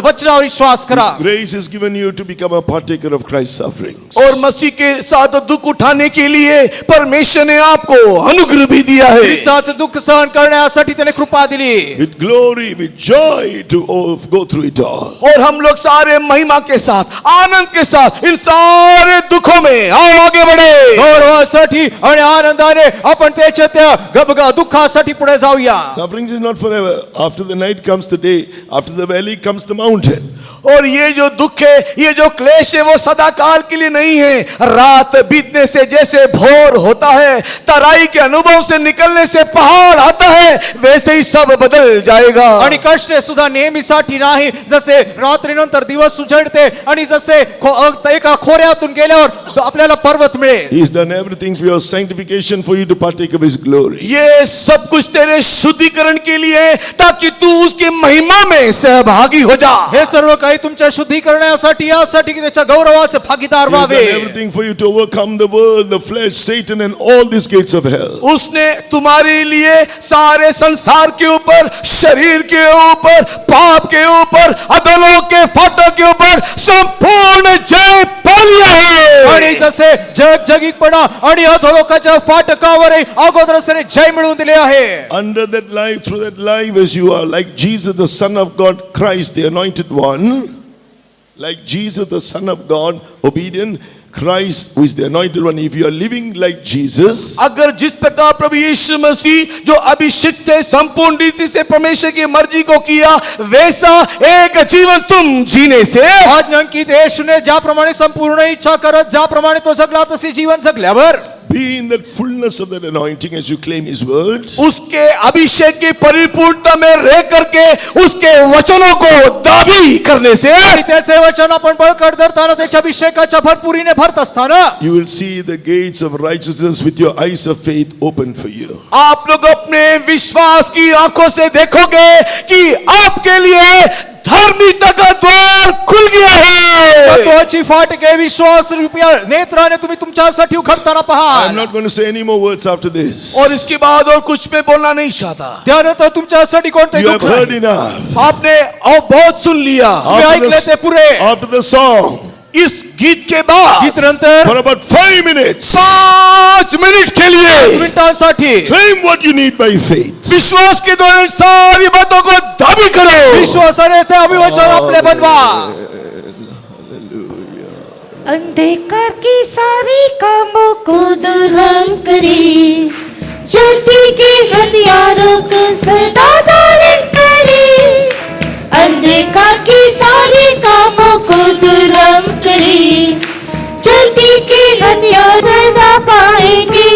वचनावर विश्वास करा. Grace is given you to become a partaker of Christ's sufferings. और मसीह के साथ दुख उठाने के लिए परमेश्वर ने आपको अनुग्रह भी दिया है। ख्रिस्ताचं दुःख सहन करण्यासाठी त्याने कृपा दिली. With glory, with joy to go through it all. और हम लोग सारे महिमा के साथ, आनंद के साथ इन सारे दुखों में आगे बढ़े। गौरवासाठी आणि आनंदाने आपण त्याच्या त्या दुःखासाठी पुढे जाऊया. Sufferings is not forever. After the night comes the day. After the valley comes the mountain. और ये जो दुख है, ये जो क्लेश है, वो सदा काल के लिए नहीं है। रात बीतने से जैसे भोर होता है, तराई के अनुभव से निकलने से पहाड़ आता है, वैसे ही सब बदल जाएगा। आणि कष्टे सुद्धा नेहमीसाठी नाही. जसे रात्रीनंतर दिवस उजळते आणि जसे एका खोऱ्यातून गेल्यावर आपल्याला पर्वत मिळेल. He's done everything for your sanctification, for you to partake of His glory. ये सब कुछ तेरे शुद्धिकरण के लिए है, ताकि तू उसकी महिमा में सहभागी हो जा। हे सर्व काही तुमच्या शुद्धीकरणासाठी, यासाठी की त्याच्या गौरवाचे भागीदार He's done व्हावे. everything for you to overcome the world, the flesh, Satan and all these gates of hell. उसने तुम्हारे लिए सारे संसार के ऊपर, शरीर के ऊपर, पाप के ऊपर, अधोलोक के फाटक के ऊपर संपूर्ण जय पा लिया आणि है। जसे जगजगीपणा आणि अधोलोकाच्या फाटकावर अगोदरच त्याने जय मिळवून दिले आहे. Under that life, through that life, as you are like Jesus, the Son of God, Christ, the Anointed One, like Jesus, the Son of God, obedient, Christ, who is the Anointed One. If you are living like Jesus, अगर जिस प्रकार प्रभु यीशु मसीह जो अभिषिक्त है, संपूर्ण रीति से परमेश्वर की मर्जी को किया, वैसा एक जीवन तुम जीने से आज्ञांकित येशूने ज्याप्रमाणे संपूर्ण इच्छा करत ज्याप्रमाणे तो जगला, तसे जीवन जगल्यावर be in that fullness of that anointing as you claim His words. उसके अभिषेक की परिपूर्णता में रह करके उसके वचनों को दाबी करने से आणि त्याचे वचन आपण बळकट धरताना त्याच्या अभिषेकाच्या भरपुरीने भरत असताना You will see the gates of righteousness with your eyes of faith open for you. आप लोग अपने विश्वास की आंखों से देखोगे कि आपके लिए धार्मिकता का द्वार खुल गया है। तत्वाची फाटके विश्वास रूपी नेत्राने तुम्ही तुमच्यासाठी उघडताना I'm पहा not going to say any more words after this. और इसके बाद और कुछ मैं बोलना नहीं चाहता। त्यानंतर तुमच्यासाठी कोणते You have दुःख heard नाही. enough. आपने और बहुत सुन लिया। ऐकले ते पुरे. After the song, इस गीत के बाद गीत नंतर for about 5 minutes, 5 मिनट के लिए मिनिटांसाठी claim what you need by faith. विश्वास के द्वारा इन सारी बातों को दाबी करो। विश्वासाने ते अभिवचन आपले बनवा. अंधकार की सारी कामों को दूर हम करें, ज्योति के हथियारों को सदा धारण करें। अंधकार की सारी कामों को दूर हम करें, ज्योति के हथियार सदा पाएंगे।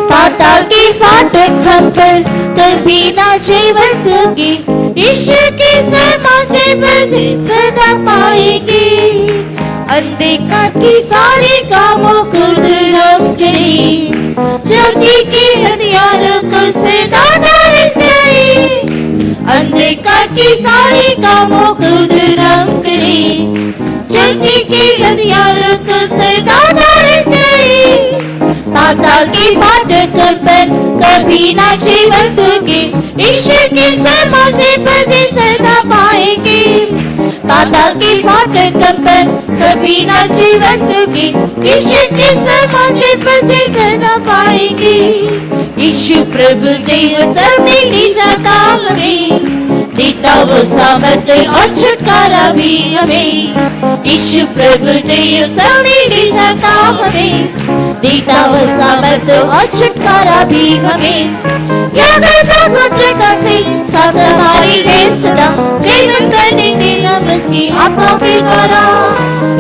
पाताल के फाटक हम पर कभी ना जीवित होंगे, ईश्वर के समाधि पर सदा पाएंगे। अंधकार की सारी कामों को दूर हम करें, ज्योति के हथियारों को सदा धारण करें। अंधकार की सारी कामों को दूर हम करें, ज्योति के हथियारों को सदा धारण करें। पाताल के फाटक पर कभी ना जीवित होंगे, ईश्वर के समाधि पर सदा पाएंगे। पाताल के फाटक पर कभी ना जीवित होंगे, ईश्वर के समाधि पर सदा पाएंगे। यीशु प्रभु जय सब मिल जाता हमें, देता वो सामर्थ्य और छुटकारा भी हमें। यीशु प्रभु जय सब मिल जाता हमें, देता वो सामर्थ्य और छुटकारा भी हमें। यागदा गोत्र का सिंह साथ हमारी है सदा, जीवन करने के हम उसकी आत्मा के द्वारा।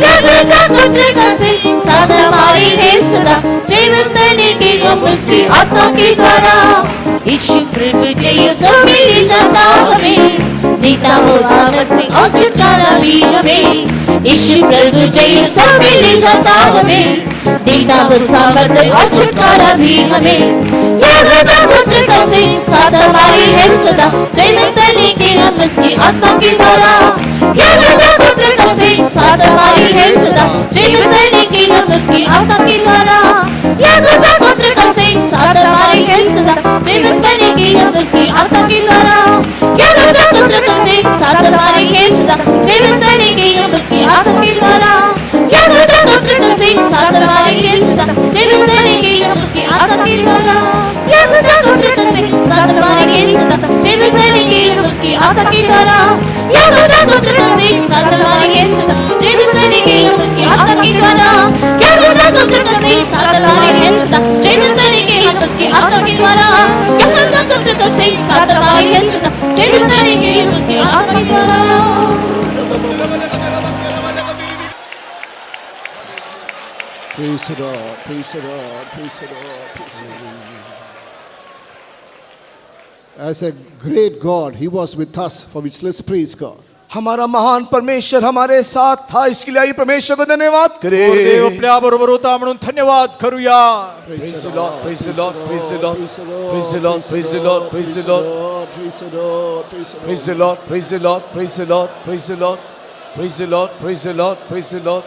यागदा गोत्र का सिंह साथ हमारी है सदा, जीवन करने के हम उसकी आत्मा के द्वारा। यीशु प्रभु जय सब मिल जाता हमें, देता हो सामर्थ्य और छुटकारा भी हमें। यीशु प्रभु जय सब मिल जाता हमें, देता हो सामर्थ्य और छुटकारा भी हमें। यागदा गोत्र का सिंह साथ हमारी है सदा, जीवन करने के हम उसकी आत्मा के द्वारा। यागदा गोत्र का सिंह साथ हमारी है सदा, जीवन करने के हम उसकी आत्मा के द्वारा। यागदा गोत्र का सिंह साथ हमारी है सदा, जीवन करने के हम उसकी आत्मा के द्वारा। यागदा गोत्र का सिंह साथ हमारी है सदा, जीवन करने के हम उसकी आत्मा के द्वारा। यागदा गोत्र का सिंह साथ हमारी है सदा, जीवन करने के हम उसकी आत्मा के द्वारा। यागदा गोत्र का सिंह साथ हमारी है सदा, जीवन करने के हम उसकी आत्मा के द्वारा। यागदा गोत्र का सिंह साथ हमारी है सदा, जीवन करने के हम उसकी आत्मा के द्वारा। यागदा गोत्र का सिंह साथ हमारी है सदा, जीवन करने के हम उसकी आत्मा के द्वारा। यागदा गोत्र का सिंह साथ हमारी है सदा, जीवन करने के हम उसकी आत्मा के द्वारा। Praise the Lord, praise the Lord, praise the Lord, praise the Lord. As a great God, He was with us, for which let's praise God. हमारा महान परमेश्वर हमारे साथ था, इसके लिए आइए परमेश्वर को धन्यवाद करें। और देव आपल्या बरोबर होता म्हणून धन्यवाद करूया. Praise the Lord, praise the Lord, praise the Lord, praise the Lord, praise the Lord, praise the Lord, Praise the Lord, praise the Lord. praise the Lord, praise the Lord, praise the Lord, praise the Lord, praise the Lord, praise the Lord, praise the Lord.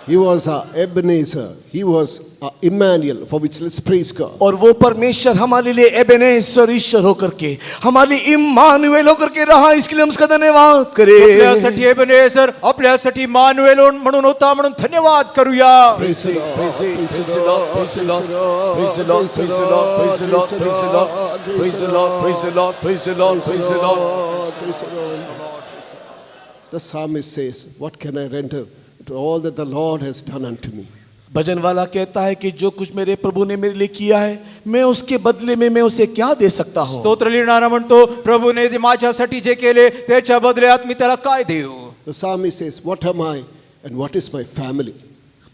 He was Ebenezer, He was Emmanuel, for which let's praise God. और वो परमेश्वर हमारे लिए Ebenezer ईश्वर होकर के हमारे Immanuel होकर के रहा, इसके लिए हम उसका धन्यवाद करें। आपल्यासाठी एबेनेझर, आपल्यासाठी इम्मानुएल म्हणून होता म्हणून धन्यवाद करूया. Praise the Lord, praise the Lord, praise the Lord, praise the Lord, praise the Lord, praise the Lord, praise the Lord, praise the Lord, praise the Lord, praise the Lord, praise the Lord. Praise the Lord. The psalmist says, what can I render to all that the Lord has done unto me? भजन वाला कहता है कि जो कुछ मेरे प्रभु ने मेरे लिए किया है, मैं उसके बदले में मैं उसे क्या दे सकता हूँ। स्तोत्र लिहिणारा म्हणतो, प्रभूने माझ्यासाठी जे केले त्याच्या बदल्यात मी त्याला काय देऊ. The psalmist says, what am I and what is my family?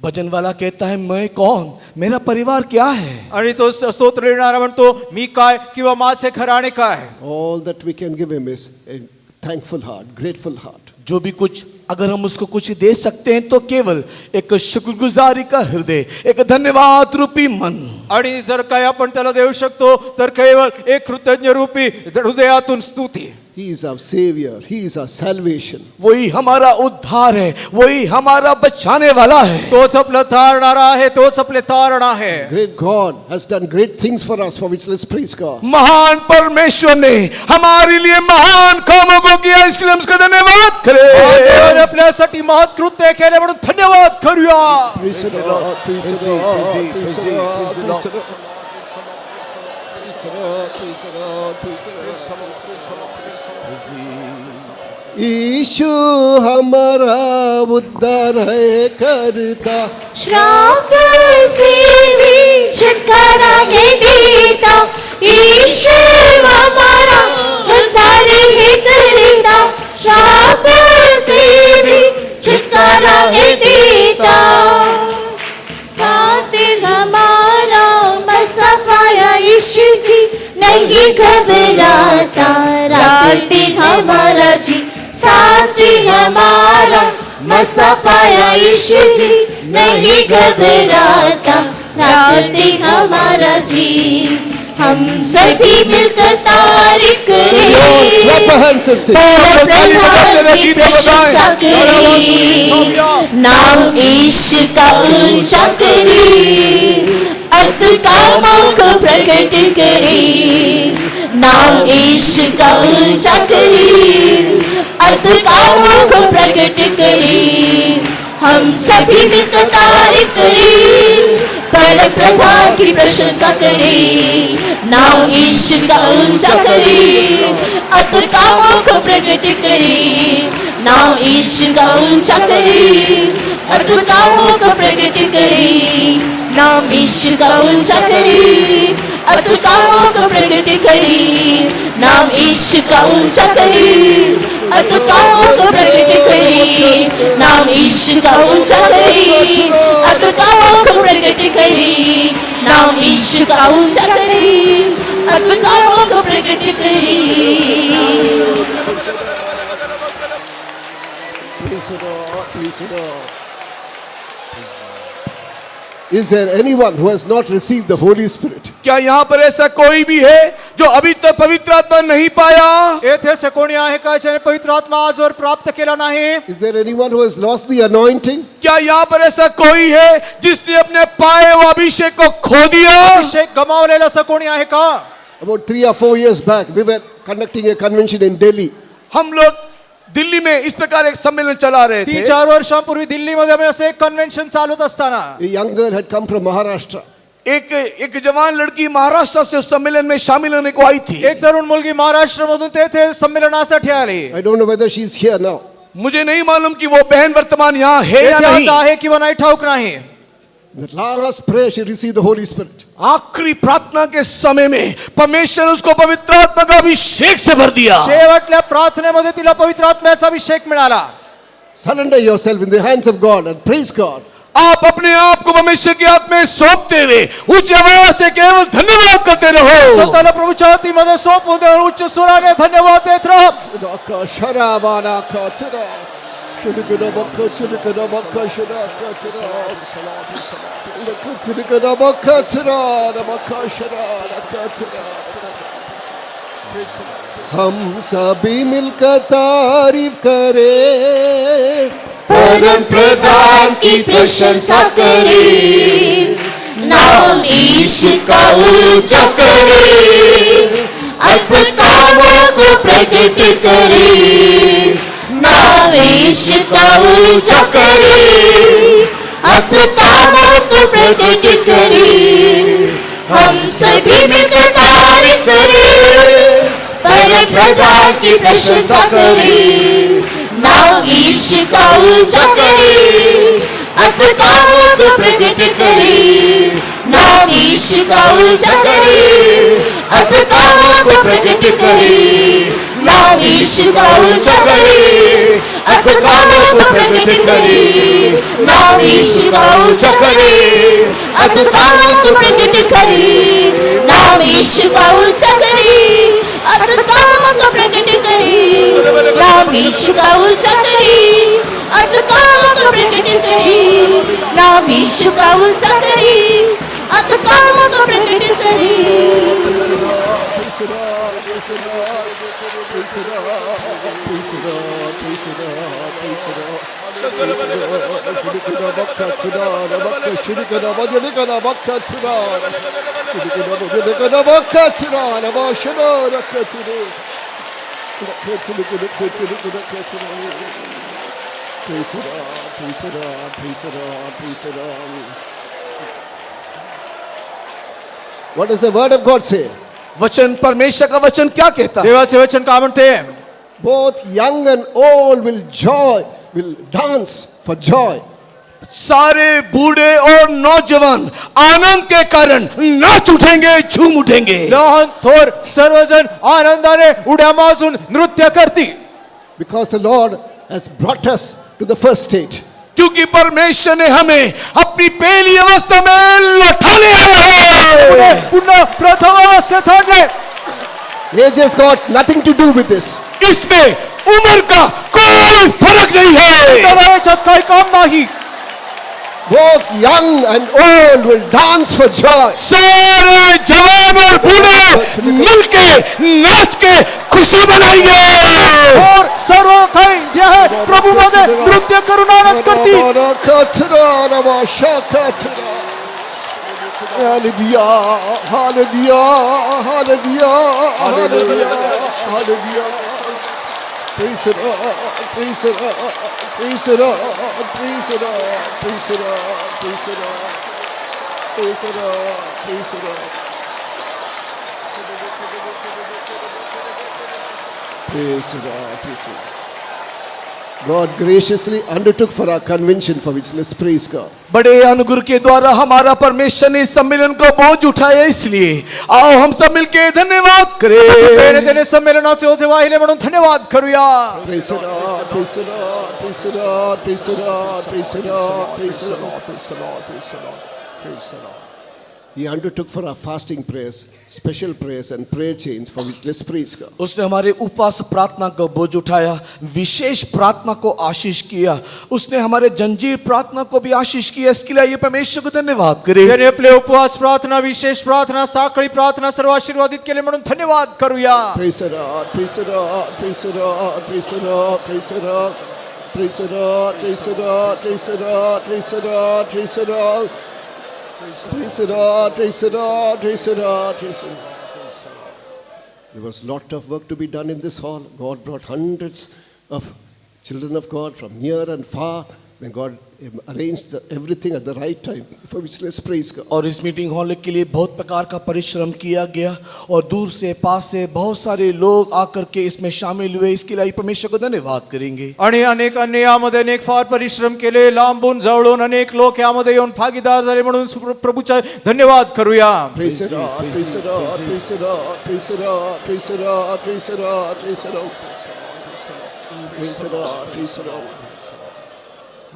भजन वाला कहता है मैं कौन, मेरा परिवार क्या है। आणि तो स्तोत्र लिहिणारा म्हणतो मी काय किंवा माझे घराणे काय. All that we can give him is a thankful heart, grateful heart. जो भी कुछ अगर हम उसको कुछ दे सकते हैं तो केवल एक शुक्रगुजारी का हृदय, एक धन्यवाद रूपी मन. आणि जर काय आपण त्याला देऊ शकतो तर केवळ एक कृतज्ञ रूपी हृदयातून स्तुती. He is our savior, he is our salvation. वही हमारा उद्धार है, वही हमारा बचाने वाला है. तोच आपलं तारणारा आहे, तोच आपले तारण आहे. Great God has done great things for us, for which let's praise God. महान परमेश्वर ने हमारे लिए महान कामों को किया, इसके लिए हम उसका धन्यवाद देवाने करें. आपल्यासाठी महत् कृत्य केले म्हणून धन्यवाद करूया. Praise the Lord, praise the Lord, praise the Lord, praise the Lord, praise the Lord, praise the Lord, praise the Lord. यीशु हमारा उद्धार है करता, श्राप से भी छुटकारा है देता, यीशु हमारा उद्धार है करता, श्राप से भी छुटकारा है देता. साथ हमारा मसा पाया यीशु जी, नहीं घबराता रात हमारा जी. साथ हमारा मसा पाया यीशु जी, नहीं घबराता रात हमारा जी. हम सभी मिलकर तारीफ करें, clap your hands and sing. प्रभु की प्रशंसा करें, नाम यीशु का ऊंचा करें, अद्भुत कामों को प्रकट करें. नाम यीशु का ऊंचा करें, अद्भुत कामों को प्रकट करें. हम सभी मिलकर तारीफ करें, परम प्रधान की प्रशंसा करें. नाम यीशु का ऊंचा करें, अद्भुत कामों को प्रकट करें. नाम यीशु का ऊंचा करें, अद्भुत कामों को प्रकट करें. नाम यीशु का ऊंचा करें, अद्भुत कामों को प्रकट करें. नाम यीशु का ऊंचा करें, अद्भुत कामों को प्रकट करें. नाम यीशु का ऊंचा करें, अद्भुत कामों को प्रकट करें. नाम यीशु का ऊंचा करें, अद्भुत कामों को प्रकट करें. Praise the Lord, praise the Lord. Is there anyone who has not received the Holy Spirit? क्या यहाँ पर ऐसा कोई भी है जो अभी तक पवित्र आत्मा नहीं पाया? येथे असे कोणी आहे का ज्याने पवित्र आत्मा आजवर प्राप्त केला नाही? Is there anyone who has lost the anointing? क्या यहाँ पर ऐसा कोई है जिसने अपने पाए हुए अभिषेक को खो दिया? अभिषेक गमावलेला असं कोणी आहे का? About 3 or 4 years back, we were conducting a convention in Delhi. हम लोग दिल्ली में इस प्रकार एक सम्मेलन चला रहे थे. 3-4 वर्षांपूर्वी दिल्लीमध्ये आम्ही असे एक कन्व्हेन्शन चालवत असताना A young girl had come from Maharashtra. एक जवान लड़की महाराष्ट्र से उस सम्मेलन में शामिल होने को आई थी. एक तरुण मुलगी महाराष्ट्रामधून तेथे संमेलनासाठी आली. I don't know whether she's here now. मुझे नहीं मालूम कि वो बहन वर्तमान यहाँ है या तेथे आज नहीं. आहे किंवा नाही ठाऊक नाही. In the last prayer, she received the Holy Spirit. आखिरी प्रार्थना के समय में परमेश्वर ने उसको पवित्र आत्मा का अभिषेक से भर दिया. शेवटल्या प्रार्थनेमध्ये तिला पवित्र आत्म्याचा अभिषेक मिळाला. Surrender yourself in the hands of God and praise God. आप अपने आप को परमेश्वर के हाथ में सौंपते हुए उच्च आवाज से केवल धन्यवाद करते रहो. स्वतःला प्रभूच्या हातीमध्ये सोपवून देऊन उच्च स्वराने धन्यवाद देत राहा. हम सभी मिलकर तारीफ करें, परम प्रधान की प्रशंसा करें. नाम यीशु का ऊंचा करें, अद्भुत कामों को प्रकट करें. नाम यीशु का ऊंचा करें, अद्भुत कामों को प्रकट करें. हम सभी मिलकर तारीफ करें, परम प्रधान की प्रशंसा करें. नाम यीशु का ऊंचा करें, अद्भुत कामों को प्रकट करें. नाम यीशु का ऊंचा करें, अद्भुत कामों को प्रकट करें. नाम यीशु का ऊंचा करे, अद्भुत कामों को प्रकट करे, नाम यीशु का ऊंचा करे, अद्भुत कामों को प्रकट करे, नाम यीशु का ऊंचा करे, अद्भुत कामों को प्रकट करे, नाम यीशु का ऊंचा करे, अद्भुत कामों को प्रकट करे, नाम यीशु का ऊंचा करे, अद्भुत कामों को प्रकट करे। Praise the Lord, praise the Lord, praise the Lord, praise the Lord. What does the word of God say? वचन, परमेश्वर का वचन क्या कहता है? देवाचे वचन का म्हणते? Both young and old will dance for joy. सारे बूढ़े और नौजवान आनंद के कारण नाच उठेंगे, झूम उठेंगे। लहान थोर सर्वजण आनंदाने उड्या मारून नृत्य करतील। Because the Lord has brought us to the first stage. क्योंकि परमेश्वर ने हमें अपनी पहली अवस्था में लौटाने आया है। पुन्हा प्रथम अवस्थेत आणले। Age has got nothing to do with this. इसमें उम्र का कोई फर्क नहीं है। त्याला याच्यात काही काम नाही। Both young and old will dance for joy. सारे जवान और बूढ़े मिलके नाच के खुशी मनाएंगे। और सर्व काही जे आहे प्रभू मध्ये नृत्य करून आनंद करतील। Hallelujah, hallelujah, hallelujah, hallelujah, hallelujah. Praise the Lord, praise the Lord, praise the Lord, praise the Lord, praise the Lord, praise the Lord, praise the Lord, praise the Lord. Praise the Lord, praise the Lord. God graciously undertook for our convention, for which let's praise God. बड़े अनुग्रह के द्वारा हमारा परमेश्वर ने इस सम्मेलन को बोझ उठाया, इसलिए आओ हम सब मिलके धन्यवाद करें। त्याने सम्मेलनाचे ओझे वाहिले म्हणून धन्यवाद करूया। Praise the Lord, praise the Lord, praise the Lord, praise the Lord, praise the Lord, praise the Lord, praise the Lord, praise the Lord, praise the Lord. He undertook for our fasting prayers, special prayers and prayer chains, for which let's praise God. उसने हमारे उपवास प्रार्थना को बोझ उठाया, विशेष प्रार्थना को आशीष किया। उसने हमारे जंजीर प्रार्थना को भी आशीष किया। इसके लिए ये परमेश्वर को धन्यवाद करें। त्याने आपले उपवास प्रार्थना, विशेष प्रार्थना, साखळी प्रार्थना सर्व आशीर्वादित केले म्हणून धन्यवाद करूया। Praise the Lord, praise the Lord, praise the Lord, praise the Lord, praise the Lord, praise the Lord, praise the Lord, praise the Lord, praise the Lord, praise the Lord. Praise the Lord, praise the Lord, praise the Lord, praise the Lord. There was a lot of work to be done in this hall. God brought hundreds of children of God from near and far. Then God arranged everything at the right time, for which let's praise God. और इस meeting hall के लिए बहुत प्रकार का परिश्रम किया गया और दूर से पास से बहुत सारे लोग आकर के इसमें शामिल हुए। इसके लिए परमेश्वर को धन्यवाद करेंगे। आणि अनेक अन्य यामध्ये अनेक फार परिश्रम केले, लांबून जवळून अनेक लोक यामध्ये येऊन भागीदार झाले म्हणून प्रभूचा धन्यवाद करूया। Praise the Lord, praise the Lord, praise the Lord, praise the Lord, praise the Lord, praise the Lord, praise the Lord, praise the Lord, praise the Lord.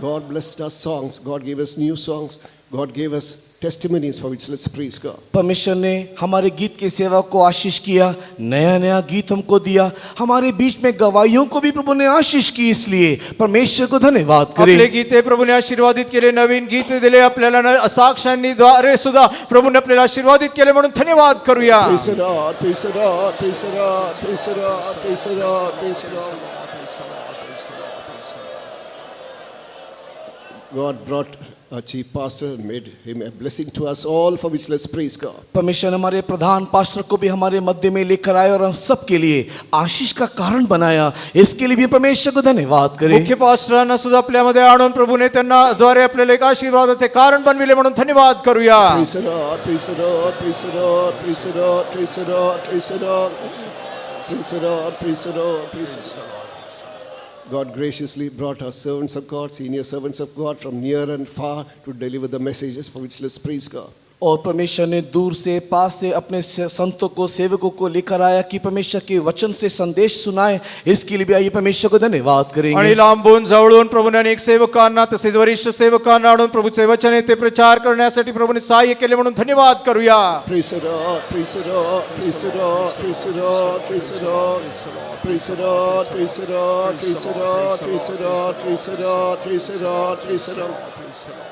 God blessed us songs. God gave us new songs. God gave us testimonies, for which let's praise God. परमेश्वर ने हमारे गीत के सेवा को आशीष किया, नया नया गीत हमको दिया। हमारे बीच में गवाहियों को भी प्रभु ने आशीष की, इसलिए परमेश्वर को धन्यवाद करें। आपले गीते प्रभूने आशीर्वादित केले, नवीन गीत दिले आपल्याला, साक्षांनी द्वारे सुद्धा प्रभूने आपल्याला आशीर्वादित केले म्हणून धन्यवाद करूया। Praise the Lord, praise the Lord, praise the Lord, praise the Lord, praise the Lord, praise the Lord. God brought our chief pastor and made him a blessing to us all, for which let's praise God. परमेश्वर ने हमारे प्रधान pastor को भी हमारे मध्य में लेकर आए और हम सब के लिए आशीष का कारण बनाया। इसके लिए भी परमेश्वर को धन्यवाद करें। मुख्य पास्टरांना सुद्धा आपल्यामध्ये आणून प्रभूने त्यांना द्वारे आपल्याला एक आशीर्वादाचे कारण बनविले म्हणून धन्यवाद करूया। Praise the Lord, praise the Lord, praise the Lord, praise the Lord, praise the Lord, praise the Lord, praise the Lord, praise the Lord, praise the Lord. God graciously brought our servants of God, senior servants of God from near and far to deliver the messages, for which let's praise God. और परमेश्वर ने दूर से पास से अपने संतों को सेवकों को लेकर आया कि परमेश्वर के वचन से संदेश सुनाए. इसके लिए भी आइए परमेश्वर को धन्यवाद आणि करेंगे. लांबून जवळून प्रभूने अनेक सेवकांना तसेच वरिष्ठ सेवकांना आणून प्रभूचे वचन आहे ते प्रचार करण्यासाठी प्रभूने सहाय्य केले म्हणून धन्यवाद करूया. Praise the Lord, praise the Lord, praise the Lord, praise the Lord, praise the Lord, praise the Lord, praise the Lord, praise the Lord, praise the Lord, praise the Lord, praise the Lord, praise the Lord.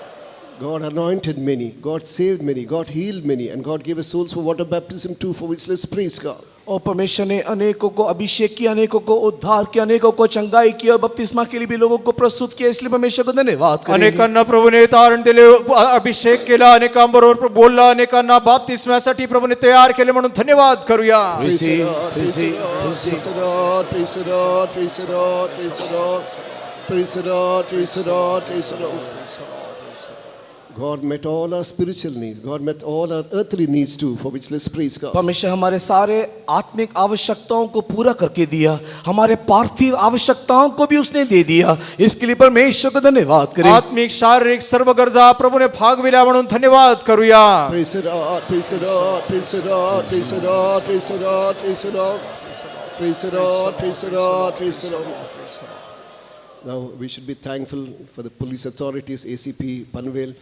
God anointed many, God saved many, God healed many, and God gave us souls for water baptism too, for which let's praise God. और परमेश्वर ने अनेकों को अभिषेक किया, अनेकों को उद्धार किया, अनेकों को चंगाई की और बपतिस्मा के लिए भी लोगों को प्रस्तुत किया. इसलिए परमेश्वर को धन्यवाद करेंगे. अनेकांना प्रभूने तारण दिले, अभिषेक केला, अनेकांबरोबर बोलला, अनेकांना बाप्तिस्म्यासाठी प्रभूने तयार केले म्हणून धन्यवाद करूया. Praise the Lord, praise the Lord, praise the Lord, praise the Lord, praise the Lord, praise the Lord, praise the Lord, praise the Lord, praise the Lord. God met all our spiritual needs. God met all our earthly needs too, for which let's praise God. परमेश्वर हमारे सारे आत्मिक आवश्यकताओं को पूरा करके दिया, हमारे पार्थिव आवश्यकताओं को भी उसने दे दिया. इसके लिए परमेश्वर को धन्यवाद करें. आत्मिक शारीरिक सर्व गरजा प्रभूने भागविल्या म्हणून धन्यवाद करूया. Praise the Lord, praise the Lord, praise the Lord, praise the Lord, praise the Lord, praise the Lord, praise the Lord, praise the Lord, praise the Lord. Now we should be thankful for the police authorities, ACP Panvel,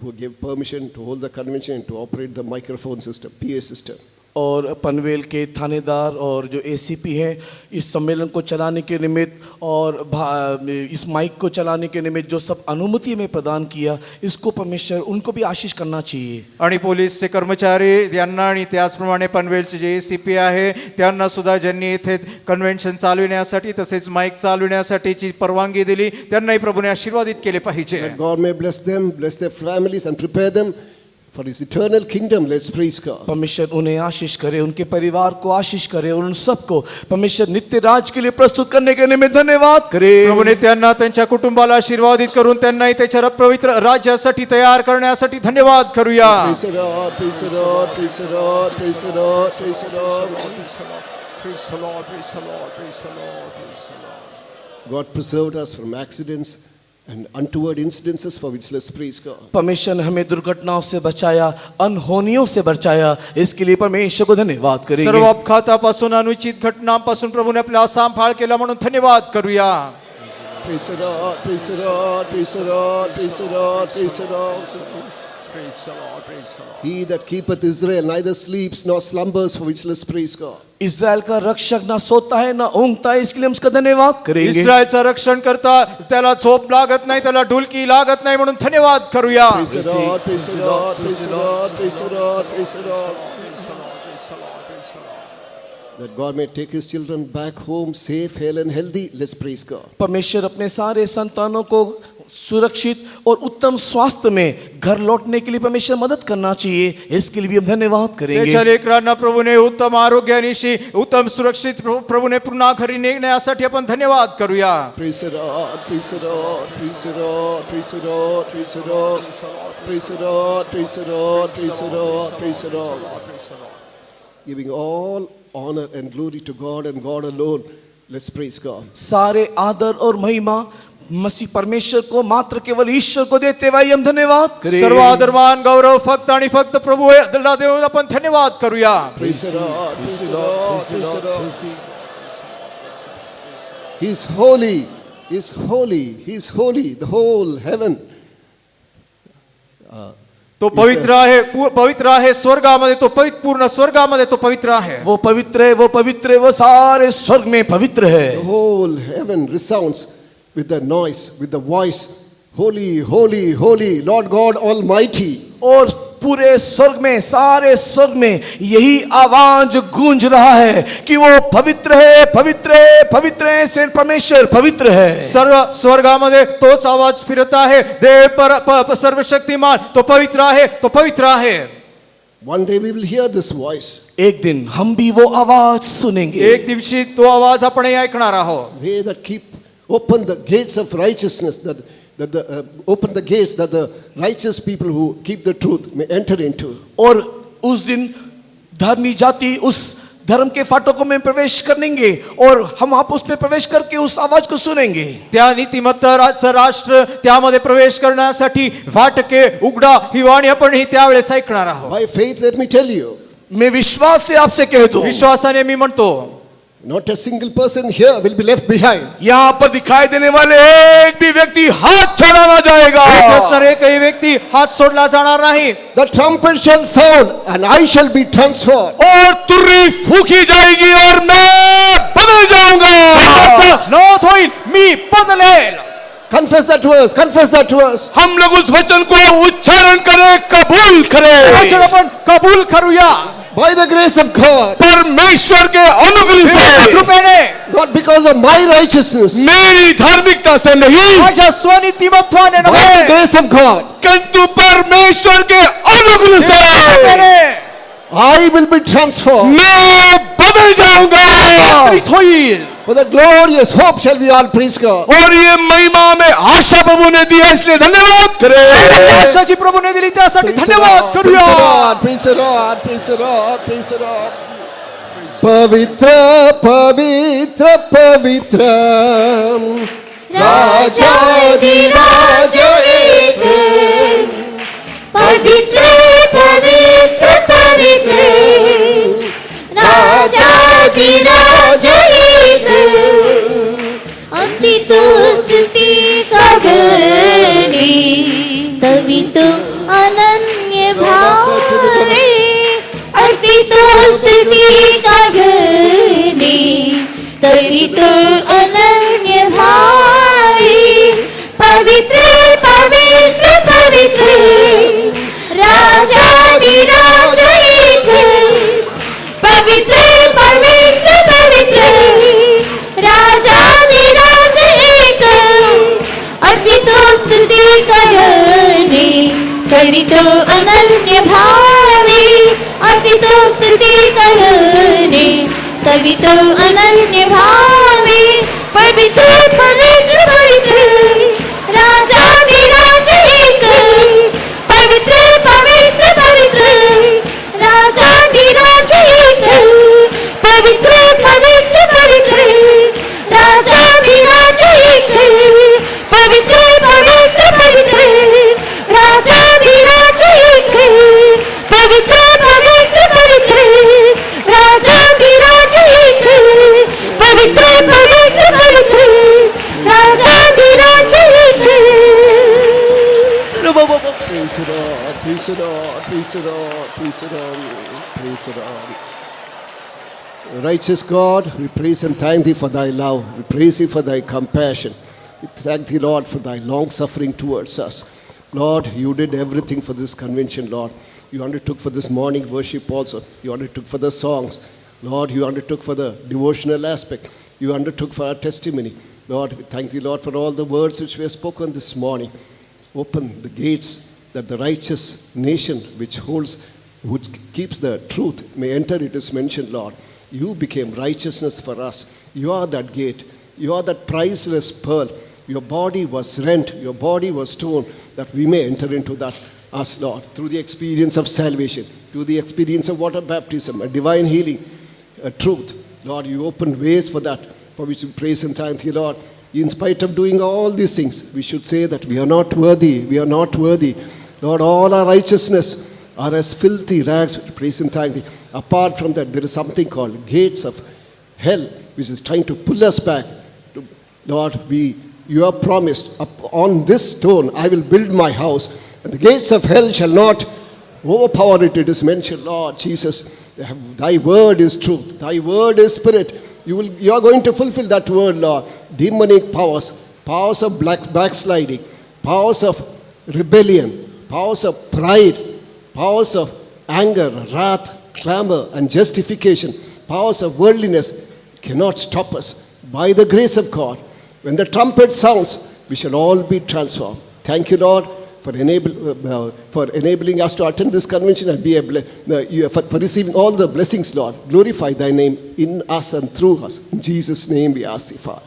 who gave permission to hold the convention and to operate the microphone system, PA system. और पनवेल के थानेदार और जो ACP हैं इस सम्मेलन को चलाने के निमित्त और इस माइक को चलाने के निमित्त जो सब अनुमति में प्रदान किया, इसको परमेश्वर उनको भी आशीष करना चाहिए. आणि पोलीसचे कर्मचारी यांना आणि त्याचप्रमाणे पनवेलचे जे एसीपी आहे त्यांना सुद्धा ज्यांनी इथे कन्व्हेन्शन चालविण्यासाठी तसेच माईक चालविण्यासाठीची परवानगी दिली त्यांनाही प्रभूने आशीर्वादित केले पाहिजे. God may bless them, bless their families and prepare them for his eternal kingdom. Let's praise God. परमेश्वर उन्हें आशीष करे, उनके परिवार को आशीष करे और उन सबको परमेश्वर नित्य राज के लिए प्रस्तुत करने के निमित्त धन्यवाद करे. प्रभूने त्यांना त्यांच्या कुटुंबाला आशीर्वादित करून त्यांनाही त्याच्या पवित्र राज्यासाठी तयार करण्यासाठी धन्यवाद करूया. Praise the Lord, praise the Lord, praise the Lord, praise the Lord, praise the Lord, praise the Lord, praise the Lord, praise the Lord, praise the Lord, praise the Lord. God preserved us from accidents and untoward incidences, for which let's praise God. परमेश्वर ने हमें दुर्घटनाओं से बचाया, अनहोनियों से बचाया. इसके लिए परमेश्वर को धन्यवाद करेंगे. सर्व अपघातापासून अनुचित घटनांपासून प्रभूने आपला सांभाळ केला म्हणून धन्यवाद करूया. Praise the Lord, praise the Lord, praise the Lord, praise the Lord, praise the Lord. Praise the Lord, praise the Lord. He that keepeth Israel neither sleeps nor slumbers, for which let's praise God. इस्राएल का रक्षक ना सोता है ना ऊँघता है, इसके लिए हम उसका धन्यवाद करेंगे. इस्रायलचा रक्षण करता, त्याला झोप लागत नाही, त्याला ढुलकी लागत नाही म्हणून धन्यवाद करूया. Praise the Lord, praise the Lord, praise the Lord, praise the Lord, praise the Lord, praise the Lord, praise the Lord, praise the Lord. That God may take his children back home safe, hale and healthy. Let's praise God. परमेश्वर अपने सारे संतानों को सुरक्षित और उत्तम स्वास्थ्य में घर लौटने के लिए परमेश्वर मदद करना चाहिए. इसके लिए भी हम धन्यवाद करेंगे. त्याच्या लेकरांना प्रभूने उत्तम आरोग्यानिशी उत्तम सुरक्षित प्रभूने पुन्हा घरी नेण्यासाठी आपण धन्यवाद करूया. Praise the Lord, praise the Lord, praise the Lord, praise the Lord, praise the Lord, praise the Lord, praise the Lord, praise the Lord, praise the Lord. Giving all honor and glory to God and God alone. Let's praise God. सारे आदर और महिमा मसीह परमेश्वर को मात्र केवल ईश्वर को देते हुए हम धन्यवाद करें. सर्व आदरमान गौरव फक्त आणि फक्त प्रभू याला देऊन आपण धन्यवाद करूया. Praise the Lord, praise the Lord, praise the Lord. He's holy, he's holy, he's holy. The whole heaven. तो पवित्र आहे, पवित्र आहे. स्वर्गामध्ये तो पवित्र, पूर्ण स्वर्गामध्ये तो पवित्र आहे. वो पवित्र है, वो पवित्र है, वो सारे स्वर्ग में पवित्र है. The whole heaven resounds with the noise, with the voice, holy, holy, holy, Lord God Almighty. और पूरे स्वर्ग में, सारे स्वर्ग में यही आवाज गूंज रहा है कि वो पवित्र है, पवित्र है, पवित्र है, सिर्फ परमेश्वर पवित्र है. सर्व स्वर्गामध्ये तोच आवाज फिरत आहे. देव सर्वशक्तिमान तो पवित्र आहे, तो पवित्र आहे. One day we will hear this voice. एक दिन हम भी वो आवाज सुनेंगे. एक दिवशी तो आवाज आपण ऐकणार आहोत. They that open the gates of righteousness, open the gates that the righteous people who keep the truth may enter into. और उस दिन धर्मी जाति उस धर्म के फाटकों में प्रवेश करेंगे और हम वहां पर उसमें प्रवेश करके उस आवाज को सुनेंगे। त्या नीतिमत्त राष्ट्र त्यामध्ये प्रवेश करण्यासाठी फाटके उघडा ही वाणी आपण ही त्यावेळेस ऐकणार आहोत। By faith, let me tell you, मैं विश्वास से आपसे कह दूं, विश्वासाने मी म्हणतो not a single person here will be left behind. यहाँ पर दिखाई देने वाले एक भी व्यक्ति हाथ छोड़ा ना जाएगा। इथे असणारा एकही व्यक्ती हात सोडला जाणार नाही। The trumpet shall sound and I shall be transformed. और तुर्री फूकी जाएगी और मैं बदल जाऊंगा। त्याचा नोंद होईल, मी बदलेल। Confess that verse, confess that verse. हम लोग उस वचन को उच्चारण करें, कबूल करें। वचन आपण कबूल करूया By the grace of God, परमेश्वर के अनुग्रह देवाच्या से, कृपेने, not because of my righteousness, मेरी धार्मिकता से नहीं, माझ्या स्वनीतिमत्वाने by the नव्हे, grace of God, किंतु परमेश्वर के अनुग्रह देवाच्या से कृपेने I will be transformed. मैं बदल जाऊंगा। विपरीत होईल। For the glorious hope shall we all praise God. और ये महिमा में आशा प्रभु ने दिया, इसलिए धन्यवाद करें। आशाची प्रभूने दिली त्यासाठी Praise the धन्यवाद Lord, करूया। praise the Lord, praise the Lord, praise the Lord. पवित्र पवित्र पवित्र राजाधिराज एक, पवित्र पवित्र पवित्र राजाधिराज एक, अति तो स्तुति सघने, तभी तो अनन्य भावे, अति तो स्तुति सघने, तभी तो अनन्य भावे, पवित्र पवित्र पवित्र राजाधिराज एक, पवित्र पवित्र पवित्र राजाधिराज एक, अति तो स्तुति सघने, तभी तो अनन्य भावे, अति तो स्तुति सघने, तभी तो अनन्य भावे, पवित्र पवित्र पवित्र राजाधिराज एक, पवित्र पवित्र पवित्र राजाधिराज एक, पवित्र पवित्र पवित्र राजाधिराज एक, पवित्र पवित्र पवित्र राजाधिराज एक, पवित्र पवित्र पवित्र राजाधिराज एक, पवित्र पवित्र पवित्र राजाधिराज एक। Praise the Lord, praise the Lord, praise the Lord, praise the Lord, praise the Lord. Righteous God, we praise and thank Thee for Thy love. We praise Thee for Thy compassion. We thank Thee, Lord, for Thy long suffering towards us. Lord, You did everything for this convention, Lord. You undertook for this morning worship also. You undertook for the songs. Lord, You undertook for the devotional aspect. You undertook for our testimony. Lord, we thank Thee, Lord, for all the words which we have spoken this morning. Open the gates that the righteous nation which keeps the truth may enter, it is mentioned, Lord. You became righteousness for us. You are that gate. You are that priceless pearl. Your body was rent. Your body was torn that we may enter into that, us, Lord, through the experience of salvation, through the experience of water baptism, a divine healing, a truth. Lord, You opened ways for that, for which we praise and thank Thee, Lord. In spite of doing all these things, we should say that we are not worthy. We are not worthy. Lord, all our righteousness are as filthy rags. Praise and thank Thee. Apart from that, there is something called gates of hell, which is trying to pull us back. Lord, You have promised, on this stone I will build my house, and the gates of hell shall not overpower it. It is mentioned, Lord Jesus, Thy word is truth. Thy word is spirit. You are going to fulfill that word, Lord. Demonic powers, powers of backsliding, powers of rebellion, powers of pride, powers of anger, wrath, clamor, and justification, powers of worldliness cannot stop us. By the grace of God, when the trumpet sounds, we shall all be transformed. Thank You, Lord, for enabling us to attend this convention and be for receiving all the blessings, Lord. Glorify Thy name in us and through us. In Jesus' name we ask Thee, Father.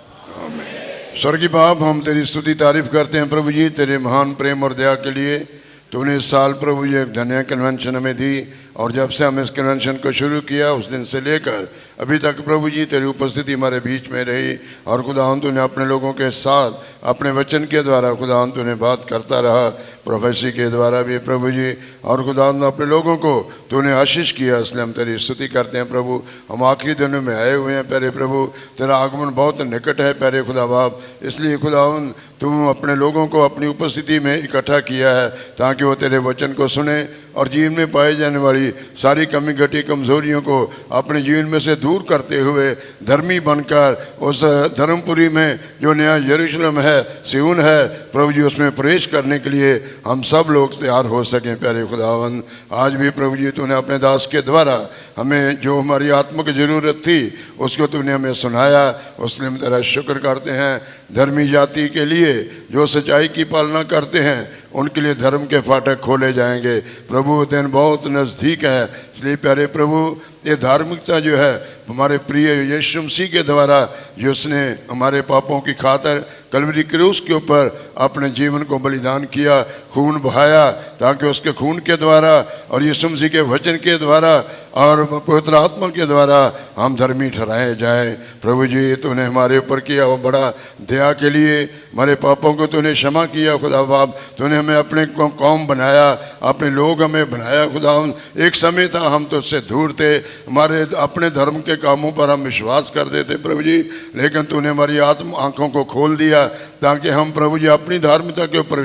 स्वर्गीय बाप, हम तेरी स्तुति तारीफ करते हैं प्रभु जी, तेरे महान प्रेम और दया के लिए। तूने इस साल प्रभु जी एक धन्य कन्वेंशन हमें दी, और जब से हम इस कन्वेंशन को शुरू किया उस दिन से लेकर अभी तक प्रभु जी तेरी उपस्थिति हमारे बीच में रही। और खुदावंद तूने अपने लोगों के साथ अपने वचन के द्वारा खुदावंद तूने बात करता रहा, प्रोफेसी के द्वारा भी प्रभु जी। और खुदावंद अपने लोगों को तूने आशीष किया, इसलिए हम तेरी स्तुति करते हैं प्रभु। हम आखिरी दिनों में आए हुए हैं प्यारे प्रभु, तेरा आगमन बहुत निकट है प्यारे खुदा बाप। इसलिए खुदावंद तू अपने लोगों को अपनी उपस्थिति में इकट्ठा किया है ताकि वो तेरे वचन को सुने और जीवन में पाई जाने वाली सारी कमी घटी कमजोरियों को अपने जीवन में से दूर करते हुए धर्मी बनकर उस धर्मपुरी में जो नया यरूशलेम है, सिय्योन है प्रभु जी, उसमें प्रवेश करने के लिए हम सब लोग तैयार हो सकें प्यारे खुदावंद। आज भी प्रभु जी तूने अपने दास के द्वारा हमें जो हमारी आत्मा की ज़रूरत थी उसको तूने हमें सुनाया, उसके लिए हम तेरा शुक्र करते हैं। धर्मी जाति के लिए जो सच्चाई की पालना करते हैं उनके लिए धर्म के फाटक खोले जाएंगे प्रभु। दिन बहुत नज़दीक है, इसलिए प्यारे प्रभु ये धार्मिकता जो है हमारे प्रिय यीशु मसीह के द्वारा जो उसने हमारे पापों की खातिर कलवरी क्रूस के ऊपर अपने जीवन को बलिदान किया, खून बहाया, ताकि उसके खून के द्वारा और यीशु मसीह के वचन के द्वारा और पवित्र आत्मा के द्वारा हम धर्मी ठहराए जाएं। प्रभु जी तूने हमारे ऊपर किया वो बड़ा दया के लिए हमारे पापों को तूने क्षमा किया खुदा बाप। तूने हमें अपने कौम बनाया, अपने लोग हमें बनाया खुदा। एक समय था हम तो उससे दूर थे, हमारे अपने धर्म के कामों पर हम विश्वास करते थे प्रभु जी, लेकिन तूने हमारी आंखों को खोल दिया ताकि हम प्रभु जी अपनी धार्मिकता के ऊपर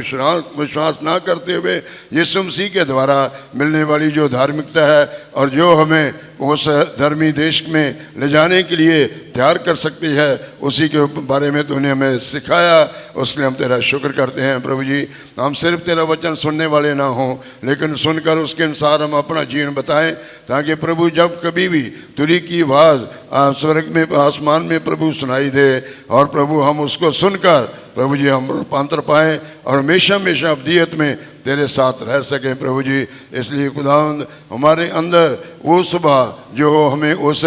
विश्वास ना करते हुए यीशु मसीह के द्वारा मिलने वाली जो धार्मिकता है और जो हमें उस धर्मी देश में ले जाने के लिए तैयार कर सकती है उसी के बारे में तूने हमें सिखाया, उसके लिए हम तेरा शुक्र करते हैं प्रभु जी। हम सिर्फ तेरा वचन सुनने वाले ना हों लेकिन सुनकर उसके अनुसार हम अपना जीवन बताएं, ताकि प्रभु जब कभी भी तुरी की आवाज़ स्वर्ग में आसमान में प्रभु सुनाई दे और प्रभु हम उसको सुनकर प्रभु जी हम रूपांतर पाएँ और हमेशा हमेशा अब्दियत में तेरे साथ रह सकें प्रभु जी। इसलिए खुदावंद हमारे अंदर वो सुबह जो हमें उस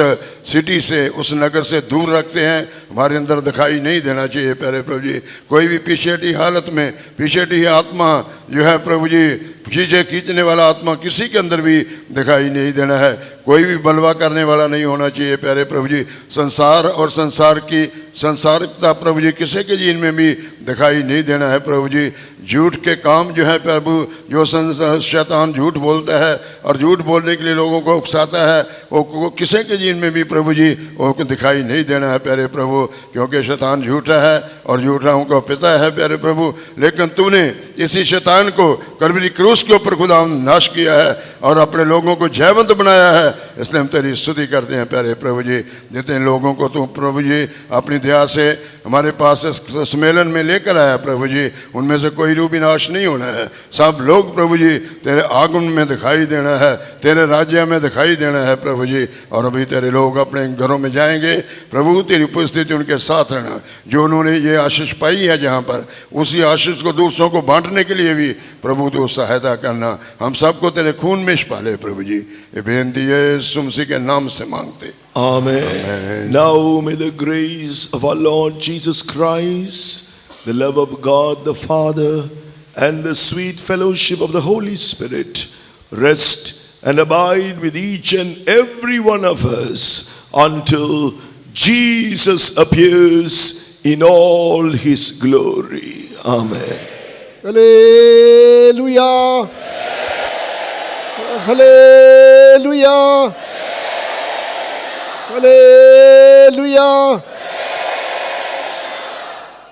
सिटी से उस नगर से दूर रखते हैं हमारे अंदर दिखाई नहीं देना चाहिए प्यारे प्रभु जी। कोई भी पीछेटी हालत में पीछेटी आत्मा जो है प्रभु जी, पीछे खींचने वाला आत्मा किसी के अंदर भी दिखाई नहीं देना है। कोई भी बलवा करने वाला नहीं होना चाहिए प्यारे प्रभु जी। संसार और संसार की संसारिकता प्रभु जी किसी के जीवन में भी दिखाई नहीं देना है प्रभु जी। झूठ के काम जो है प्रभु, जो शैतान झूठ बोलता है और झूठ बोलने के लिए लोगों को उकसाता है, वो किसी के जीवन में भी प्रभु जी वो दिखाई नहीं देना है प्यारे प्रभु, क्योंकि शैतान झूठा है और झूठाओं का पिता है प्यारे प्रभु। लेकिन तूने इसी शैतान को कलवरी क्रूस के ऊपर खुदा नाश किया है और अपने लोगों को जयवंत बनाया है, इसलिए हम तेरी स्तुति करते हैं प्यारे प्रभु जी। जितने लोगों को तू प्रभु जी अपनी दया से हमारे पास इस सम्मेलन में लेकर आया प्रभु जी, उनमें से कोई रूप विनाश नहीं होना है। सब लोग प्रभु जी तेरे आगमन में दिखाई देना है, तेरे राज्य में दिखाई देना है प्रभु जी। और अभी तेरे लोग अपने घरों में जाएंगे प्रभु, तेरी उपस्थिति उनके साथ रहना। जो उन्होंने ये आशीष पाई है जहाँ पर, उसी आशीष को दूसरों को बांटने के लिए भी प्रभु तो सहायता करना। हम सबको तेरे खून में छुपा प्रभु जी, ये बेनती यीशु मसीह के नाम से मांगते। Amen. Now may the grace of our Lord Jesus Christ, the love of God the Father, and the sweet fellowship of the Holy Spirit rest and abide with each and every one of us until Jesus appears in all his glory. Amen. Hallelujah. Hallelujah. Hallelujah.